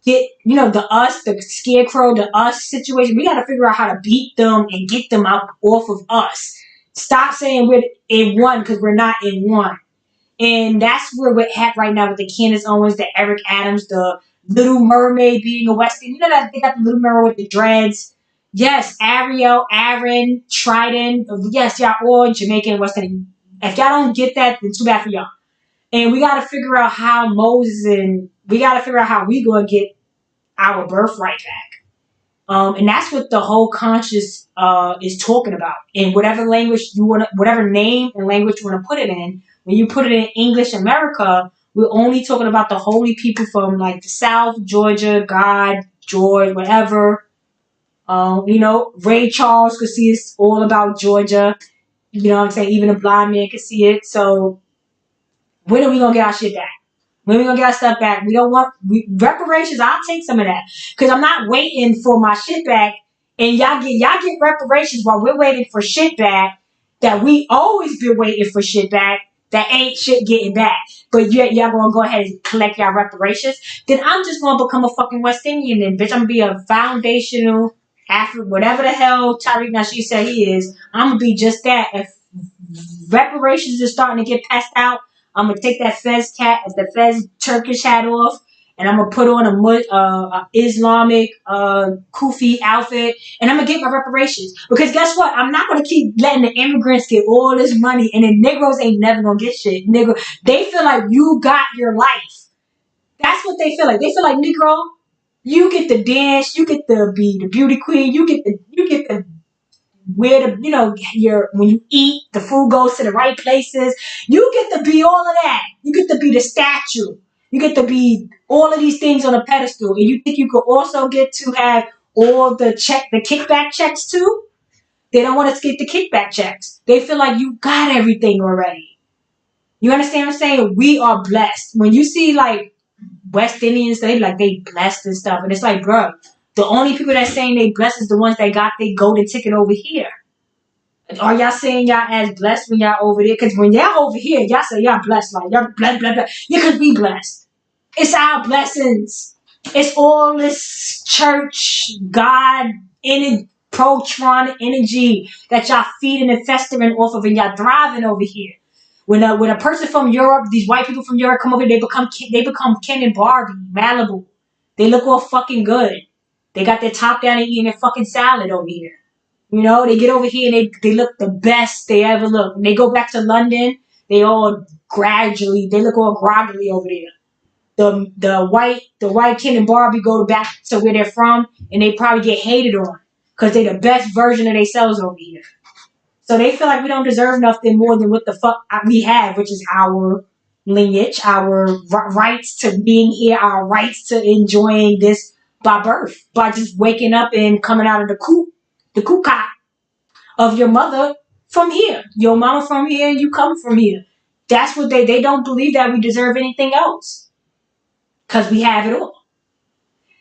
[SPEAKER 1] get, the scarecrow, the us situation. We got to figure out how to beat them and get them out off of us. Stop saying we're in one because we're not in one. And that's where we're at right now with the Candace Owens, the Eric Adams, the Little Mermaid being a West Indian. You know that they got the Little Mermaid with the dreads. Yes, Ariel, Aaron, Trident. Yes, y'all all Jamaican and West Indian. If y'all don't get that, then too bad for y'all. And we got to figure out how we got to figure out how we going to get our birthright back. And that's what the whole conscious is talking about. In whatever language whatever name and language you want to put it in. When you put it in English America, we're only talking about the holy people from like the South, Georgia, God, George, whatever. Ray Charles could see it's all about Georgia. You know what I'm saying? Even a blind man could see it. So when are we going to get our shit back? When are we going to get our stuff back? We don't want reparations. I'll take some of that. Because I'm not waiting for my shit back. And y'all get reparations while we're waiting for shit back that we always been waiting for shit back that ain't shit getting back. But y'all going to go ahead and collect y'all reparations. Then I'm just going to become a fucking West Indian then, bitch. I'm going to be a foundational African, whatever the hell Tariq Nasheed said he is. I'm going to be just that. If reparations is starting to get passed out, I'm going to take that the Fez Turkish hat off, and I'm gonna put on a Islamic kufi outfit, and I'm gonna get my reparations. Because guess what? I'm not gonna keep letting the immigrants get all this money, and the Negroes ain't never gonna get shit. Negro, they feel like you got your life. That's what they feel like. They feel like, Negro, you get to dance, you get to be the beauty queen, you get to where the your when you eat, the food goes to the right places. You get to be all of that. You get to be the statue. You get to be all of these things on a pedestal, and you think you could also get to have all the kickback checks too? They don't want us to get the kickback checks. They feel like you got everything already. You understand what I'm saying? We are blessed. When you see like West Indians, they blessed and stuff, and it's like, bro, the only people that saying they blessed is the ones that got their golden ticket over here. Are y'all saying y'all as blessed when y'all over there? Because when y'all over here, y'all say y'all blessed, like y'all blessed, blessed, blessed. You could be blessed. It's our blessings. It's all this church, God, protron energy that y'all feeding and festering off of, and y'all thriving over here. When a person from Europe, these white people from Europe come over here, they become Ken and Barbie, Malibu. They look all fucking good. They got their top down and eating their fucking salad over here. They get over here and they look the best they ever look. When they go back to London, they look all groggily over there. The white Ken and Barbie go back to where they're from, and they probably get hated on because they're the best version of themselves over here. So they feel like we don't deserve nothing more than what the fuck we have, which is our lineage, our rights to being here, our rights to enjoying this by birth, by just waking up and coming out of the coop of your mother from here. Your mama from here, you come from here. That's what they don't believe that we deserve anything else because we have it all.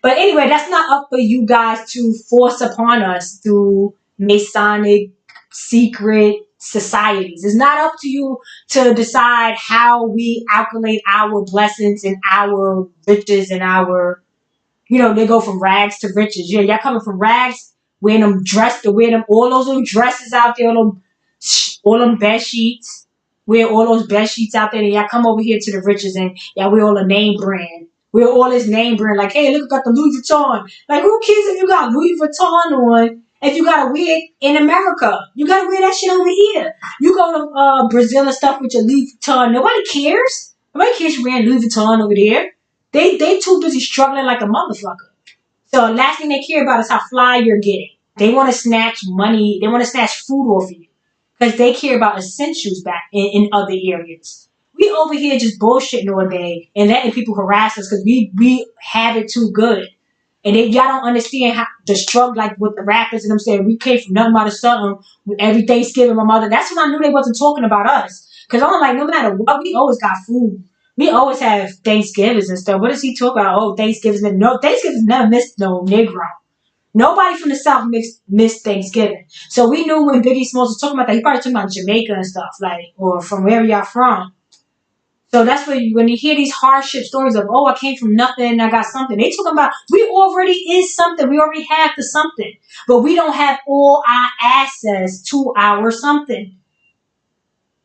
[SPEAKER 1] But anyway, that's not up for you guys to force upon us through Masonic secret societies. It's not up to you to decide how we calculate our blessings and our riches and our, they go from rags to riches. Yeah, y'all coming from rags, wearing them all those little dresses out there, all them bed sheets, wear all those bed sheets out there, and y'all come over here to the riches and y'all wear all a name brand. We're all this name brand, like, hey, look, I got the Louis Vuitton. Like, who cares if you got Louis Vuitton on? If you got to wear it in America, you got to wear that shit over here. You go to Brazil and stuff with your Louis Vuitton. Nobody cares. Nobody cares you wearing Louis Vuitton over there. They too busy struggling like a motherfucker. So last thing they care about is how fly you're getting. They want to snatch money. They want to snatch food off of you because they care about essentials back in other areas. We over here just bullshitting all day and letting people harass us because we have it too good. And y'all don't understand how the struggle, like with the rappers and them saying we came from nothing but something. Every Thanksgiving, my mother. That's when I knew they wasn't talking about us. Because I'm like, no matter what, we always got food. We always have Thanksgivings and stuff. What does he talk about? Oh, Thanksgivings. No, Thanksgivings never missed no Negro. Nobody from the South missed Thanksgiving. So we knew when Biggie Smalls was talking about that, he probably talking about Jamaica and stuff, like, or from wherever y'all from. So that's when you hear these hardship stories of, oh, I came from nothing and I got something. They talking about we already is something. We already have the something. But we don't have all our access to our something.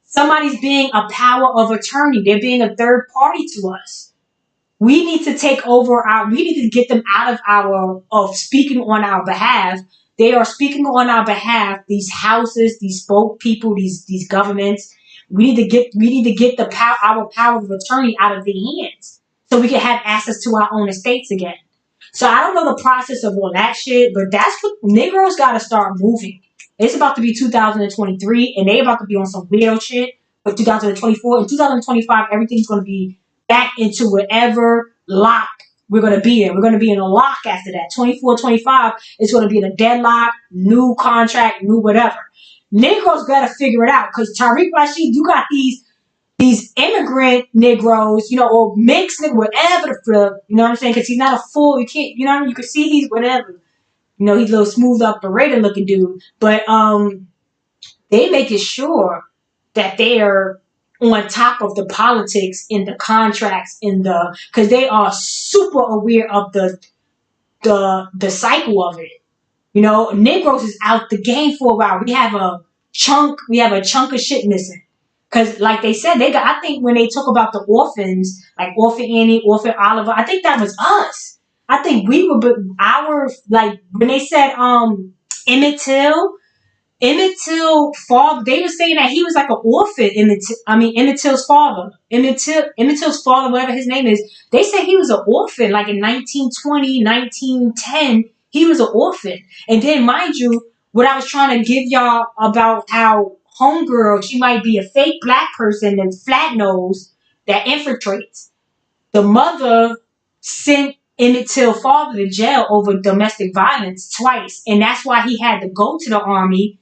[SPEAKER 1] Somebody's being a power of attorney. They're being a third party to us. We need to take over we need to get them out of speaking on our behalf. They are speaking on our behalf, these houses, these spoke people, these governments. We need to get our power of attorney out of their hands so we can have access to our own estates again. So I don't know the process of all that shit, but that's what Negroes got to start moving. It's about to be 2023, and they about to be on some weird shit for 2024. In 2025, everything's going to be back into whatever lock we're going to be in. We're going to be in a lock after that. 24, 25 is going to be in a deadlock, new contract, new whatever. Negroes gotta figure it out because Tariq Rashid, you got these immigrant Negroes, or mixed nigga, whatever the flip, you know what I'm saying? Because he's not a full, you can't, you know what I mean? You can see he's whatever, he's a little smooth operator looking dude, but they making sure that they are on top of the politics in the contracts because they are super aware of the cycle of it. Negroes is out the game for a while. We have a chunk of shit missing. Because, like they said, I think when they talk about the orphans, like Orphan Annie, Orphan Oliver, I think that was us. I think we were, but like, when they said, Emmett Till, Emmett Till father, they were saying that he was like an orphan. Emmett Till's father, Emmett Till's father, whatever his name is, they said he was an orphan. Like in 1920, 1910, he was an orphan. And then, mind you, what I was trying to give y'all about how homegirl, she might be a fake black person that's flat nose that infiltrates. The mother sent Emmett Till father to jail over domestic violence twice, and that's why he had to go to the army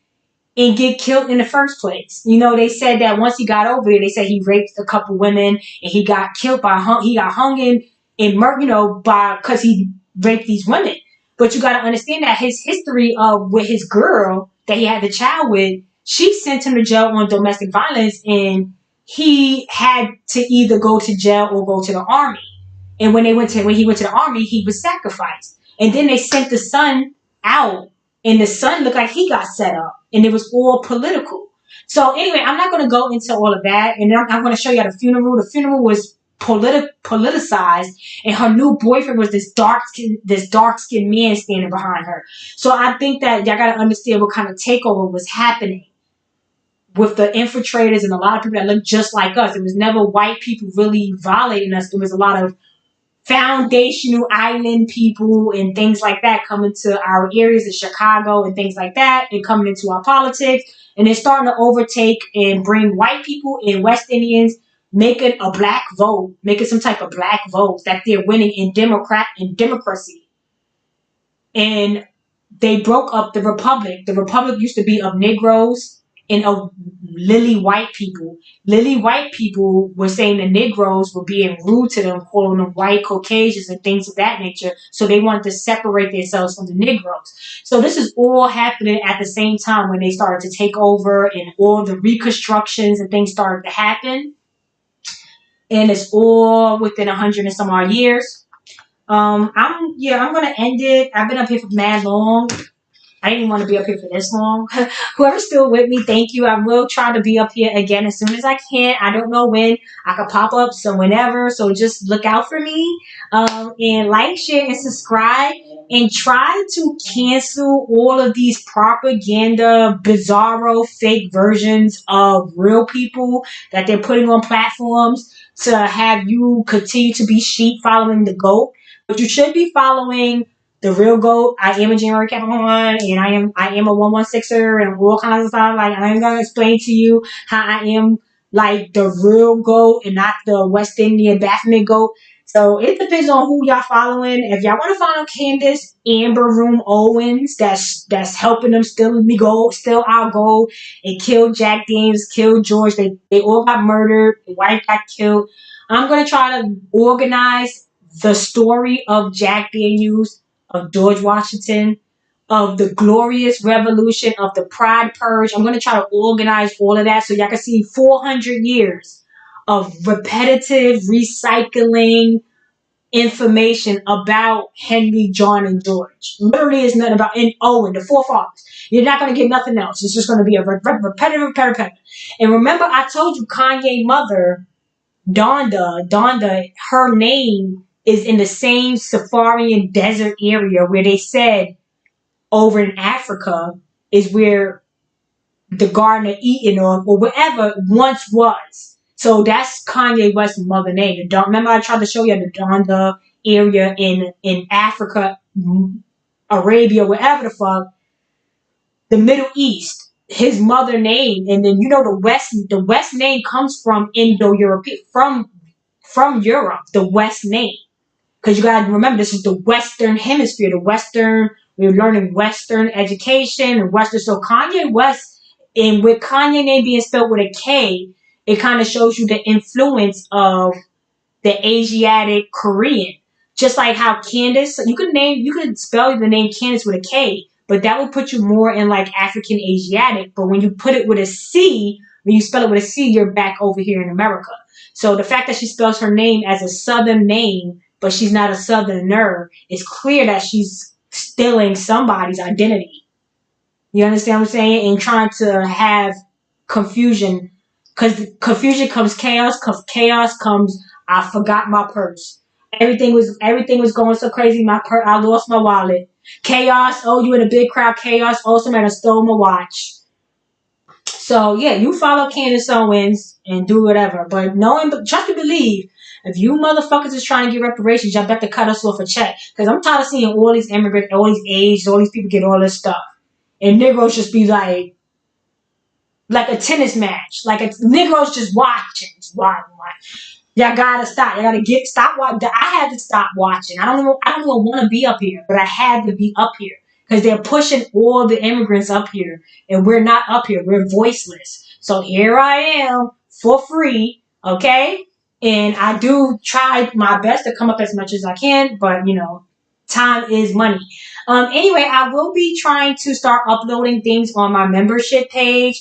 [SPEAKER 1] and get killed in the first place. You know, they said that once he got over there, they said he raped a couple women and he got killed he got hung because he raped these women. But you got to understand that his history of with his girl that he had the child with, she sent him to jail on domestic violence, and he had to either go to jail or go to the army. And when he went to the army, he was sacrificed. And then they sent the son out, and the son looked like he got set up, and it was all political. So anyway, I'm not going to go into all of that, and I'm going to show you the funeral. The funeral was politicized, and her new boyfriend was this dark skinned man standing behind her. So I think that y'all got to understand what kind of takeover was happening with the infiltrators and a lot of people that look just like us. It was never white people really violating us. It was a lot of foundational island people and things like that coming to our areas in Chicago and things like that, and coming into our politics, and they're starting to overtake and bring white people and West Indians, making a black vote, making some type of black votes that they're winning in democracy. And they broke up the republic. The republic used to be of Negroes and of lily white people. Lily white people were saying the Negroes were being rude to them, calling them white Caucasians and things of that nature. So they wanted to separate themselves from the Negroes. So this is all happening at the same time when they started to take over and all the reconstructions and things started to happen. And it's all within 100 and some odd years. I'm gonna end it. I've been up here for mad long. I didn't want to be up here for this long. Whoever's still with me, thank you. I will try to be up here again as soon as I can. I don't know when. I could pop up, so whenever. So just look out for me. And like, share, and subscribe. And try to cancel all of these propaganda, bizarro, fake versions of real people that they're putting on platforms to have you continue to be sheep following the goat. But you should be following the real GOAT. I am a January Capricorn, and I am a 116er and all kinds of stuff. Like, I'm gonna explain to you how I am like the real GOAT and not the West Indian Baphomet GOAT. So it depends on who y'all following. If y'all want to follow Candace Owens, that's helping them steal our gold, and kill Jack Daniels, kill George. They all got murdered. The wife got killed. I'm gonna try to organize the story of Jack Daniels, of George Washington, of the glorious revolution, of the Pride Purge. I'm going to try to organize all of that so y'all can see 400 years of repetitive recycling information about Henry, John, and George. Literally, is nothing about Owen, the forefathers. You're not going to get nothing else. It's just going to be a repetitive. And remember, I told you Kanye's mother, Donda, her name is in the same Safarian desert area where they said over in Africa is where the Garden of Eden or wherever once was. So that's Kanye West's mother name. Remember I tried to show you the Donda area in Africa, Arabia, wherever the fuck, the Middle East. His mother name, and then the West name comes from Indo-European, from Europe, the West name. Because you got to remember, this is the Western Hemisphere. We're learning Western education and Western. So Kanye West, and with Kanye name being spelled with a K, it kind of shows you the influence of the Asiatic Korean. Just like how Candace, you could spell the name Candace with a K, but that would put you more in like African Asiatic. But when you put it with a C, when you spell it with a C, you're back over here in America. So the fact that she spells her name as a Southern name, but she's not a Southerner, it's clear that she's stealing somebody's identity. You understand what I'm saying? And trying to have confusion Because confusion comes chaos. Cause chaos comes, I forgot my purse. Everything was going so crazy. I lost my wallet. Chaos. Oh, you in a big crowd. Chaos. Oh, somebody stole my watch. So yeah, you follow Candace Owens and do whatever. But trust and believe, if you motherfuckers is trying to get reparations, y'all better cut us off a check. Because I'm tired of seeing all these immigrants, all these AIDS, all these people get all this stuff. And Negroes just be like a tennis match. Like Negroes just watching. Y'all gotta stop. Y'all gotta stop watching. I had to stop watching. I don't even want to be up here, but I had to be up here because they're pushing all the immigrants up here, and we're not up here. We're voiceless. So here I am for free, okay? And I do try my best to come up as much as I can, but time is money. Anyway, I will be trying to start uploading things on my membership page.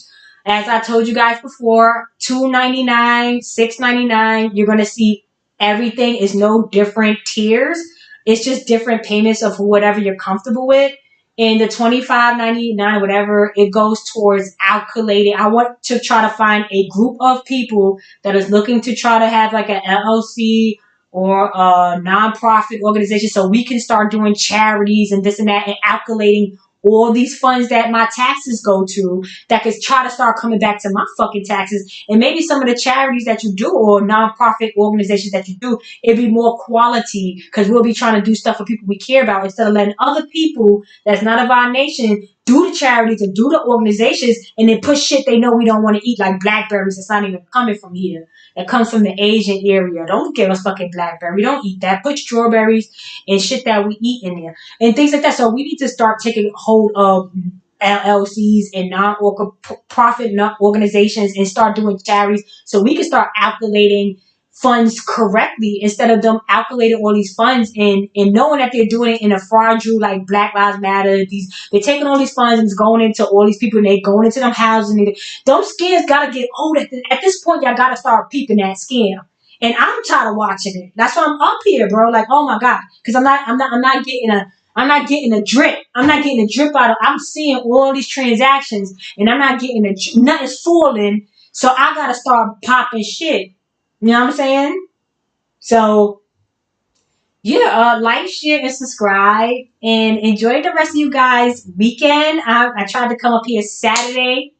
[SPEAKER 1] As I told you guys before, $2.99, $6.99. You're gonna see everything is no different tiers. It's just different payments of whatever you're comfortable with. And the $25.99, whatever, it goes towards calculating. I want to try to find a group of people that is looking to try to have like an LLC or a nonprofit organization, so we can start doing charities and this and that, and calculating all these funds that my taxes go to that could try to start coming back to my fucking taxes. And maybe some of the charities that you do or nonprofit organizations that you do, it'd be more quality because we'll be trying to do stuff for people we care about instead of letting other people that's not of our nation do the charities and do the organizations and then push shit they know we don't want to eat, like blackberries that's not even coming from here. That comes from the Asian area. Don't give us fucking blackberry. We don't eat that. Put strawberries and shit that we eat in there and things like that. So we need to start taking hold of LLCs and non-profit organizations and start doing charities so we can start calculating funds correctly instead of them calculating all these funds and knowing that they're doing it in a fraudulent, like Black Lives Matter. They're taking all these funds and it's going into all these people and they're going into them houses. And those scams gotta get old. At this point, y'all gotta start peeping that scam. And I'm tired of watching it. That's why I'm up here, bro. Like, oh my God, because I'm not getting a drip. I'm not getting a drip out of. I'm seeing all these transactions and I'm not getting nothing's falling. So I gotta start popping shit. You know what I'm saying? So, yeah, like, share, and subscribe. And enjoy the rest of you guys' weekend. I tried to come up here Saturday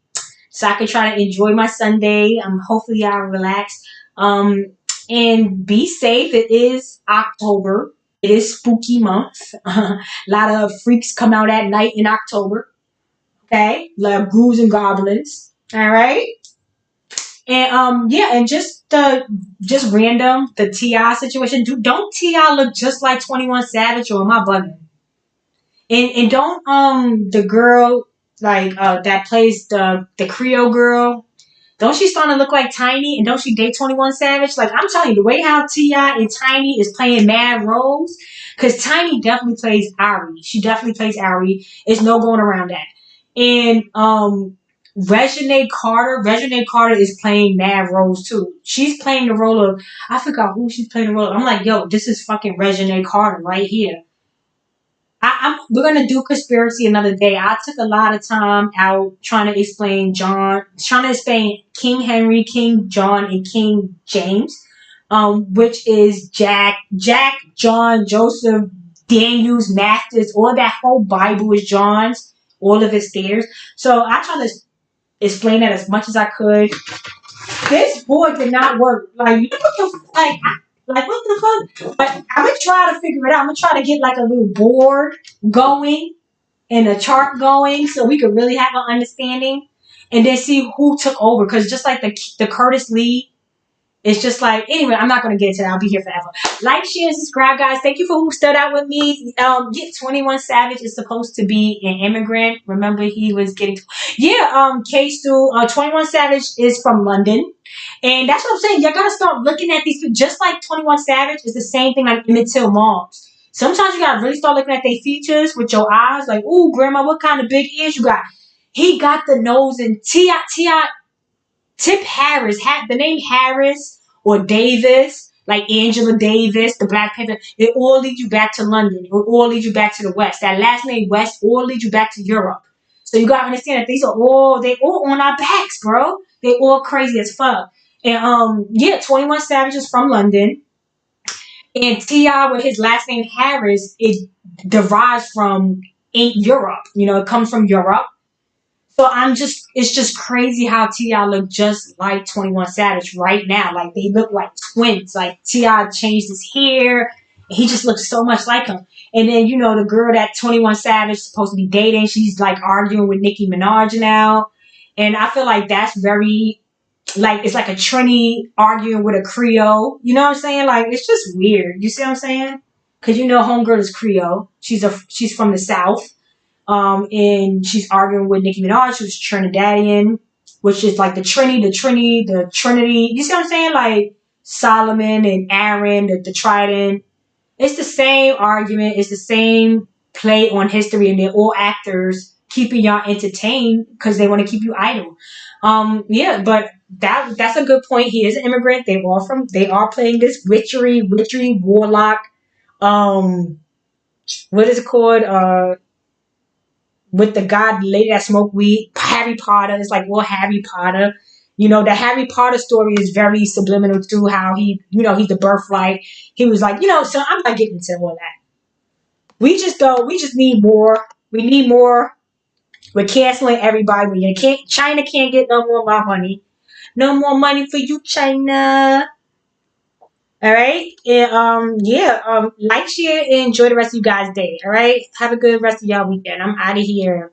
[SPEAKER 1] so I can try to enjoy my Sunday. Hopefully y'all relax. And be safe. It is October. It is spooky month. A lot of freaks come out at night in October. Okay? A lot of ghouls and goblins. All right? And yeah, and just random the T.I. situation. Don't T.I. look just like 21 Savage, or am I bugging? And don't the girl that plays the Creole girl, don't she start to look like Tiny? And don't she date 21 Savage? Like, I'm telling you, the way how T.I. and Tiny is playing mad roles, because Tiny definitely plays Ari. She definitely plays Ari. There's no going around that. And Reginae Carter is playing mad roles too. She's playing the role of, I forgot who she's playing the role of. I'm like, yo, this is fucking Reginae Carter right here. We're gonna do conspiracy another day. I took a lot of time out trying to explain King Henry, King John, and King James, which is Jack, John, Joseph, Daniel's, Masters. All that whole Bible is John's. All of his theirs. So I try to explain that as much as I could. This board did not work. Like what the fuck? But I'm gonna try to figure it out. I'm gonna try to get like a little board going and a chart going so we could really have an understanding, and then see who took over. Because just like the Curtis Lee, it's just like, anyway, I'm not going to get into that. I'll be here forever. Like, share, and subscribe, guys. Thank you for who stood out with me. 21 Savage is supposed to be an immigrant. Remember, he was getting... K-Stu, 21 Savage is from London. And that's what I'm saying. Y'all got to start looking at these people. Just like 21 Savage is the same thing like Emmett Till moms. Sometimes you got to really start looking at their features with your eyes. Like, ooh, grandma, what kind of big ears you got? He got the nose, and Tip Harris, the name Harris or Davis, like Angela Davis, the Black Panther, it all leads you back to London. It all leads you back to the West. That last name West all leads you back to Europe. So you got to understand that they all on our backs, bro. They all crazy as fuck. And 21 Savage is from London. And T.I. with his last name Harris, it derives from Europe. It comes from Europe. So it's just crazy how T.I. look just like 21 Savage right now. Like, they look like twins. Like, T.I. changed his hair. And he just looks so much like him. And then, the girl that 21 Savage is supposed to be dating, she's like arguing with Nicki Minaj now. And I feel like that's very, like, it's like a Trini arguing with a Creole. You know what I'm saying? Like, it's just weird. You see what I'm saying? Because homegirl is Creole. She's from the South. And she's arguing with Nicki Minaj, who's Trinidadian, which is like the Trinity. You see what I'm saying? Like Solomon and Aaron, the trident. It's the same argument. It's the same play on history, and they're all actors keeping y'all entertained because they want to keep you idle. But that's a good point. He is an immigrant. They are playing this witchery warlock. What is it called? With the lady that smoked weed, Harry Potter. It's like, well, Harry Potter. The Harry Potter story is very subliminal too, how he's the birthright. He was like, so I'm not getting into all that. We just need more. We need more. We're canceling everybody. China can't get no more of our money. No more money for you, China. All right. And like, share, and enjoy the rest of you guys' day. All right. Have a good rest of y'all weekend. I'm out of here.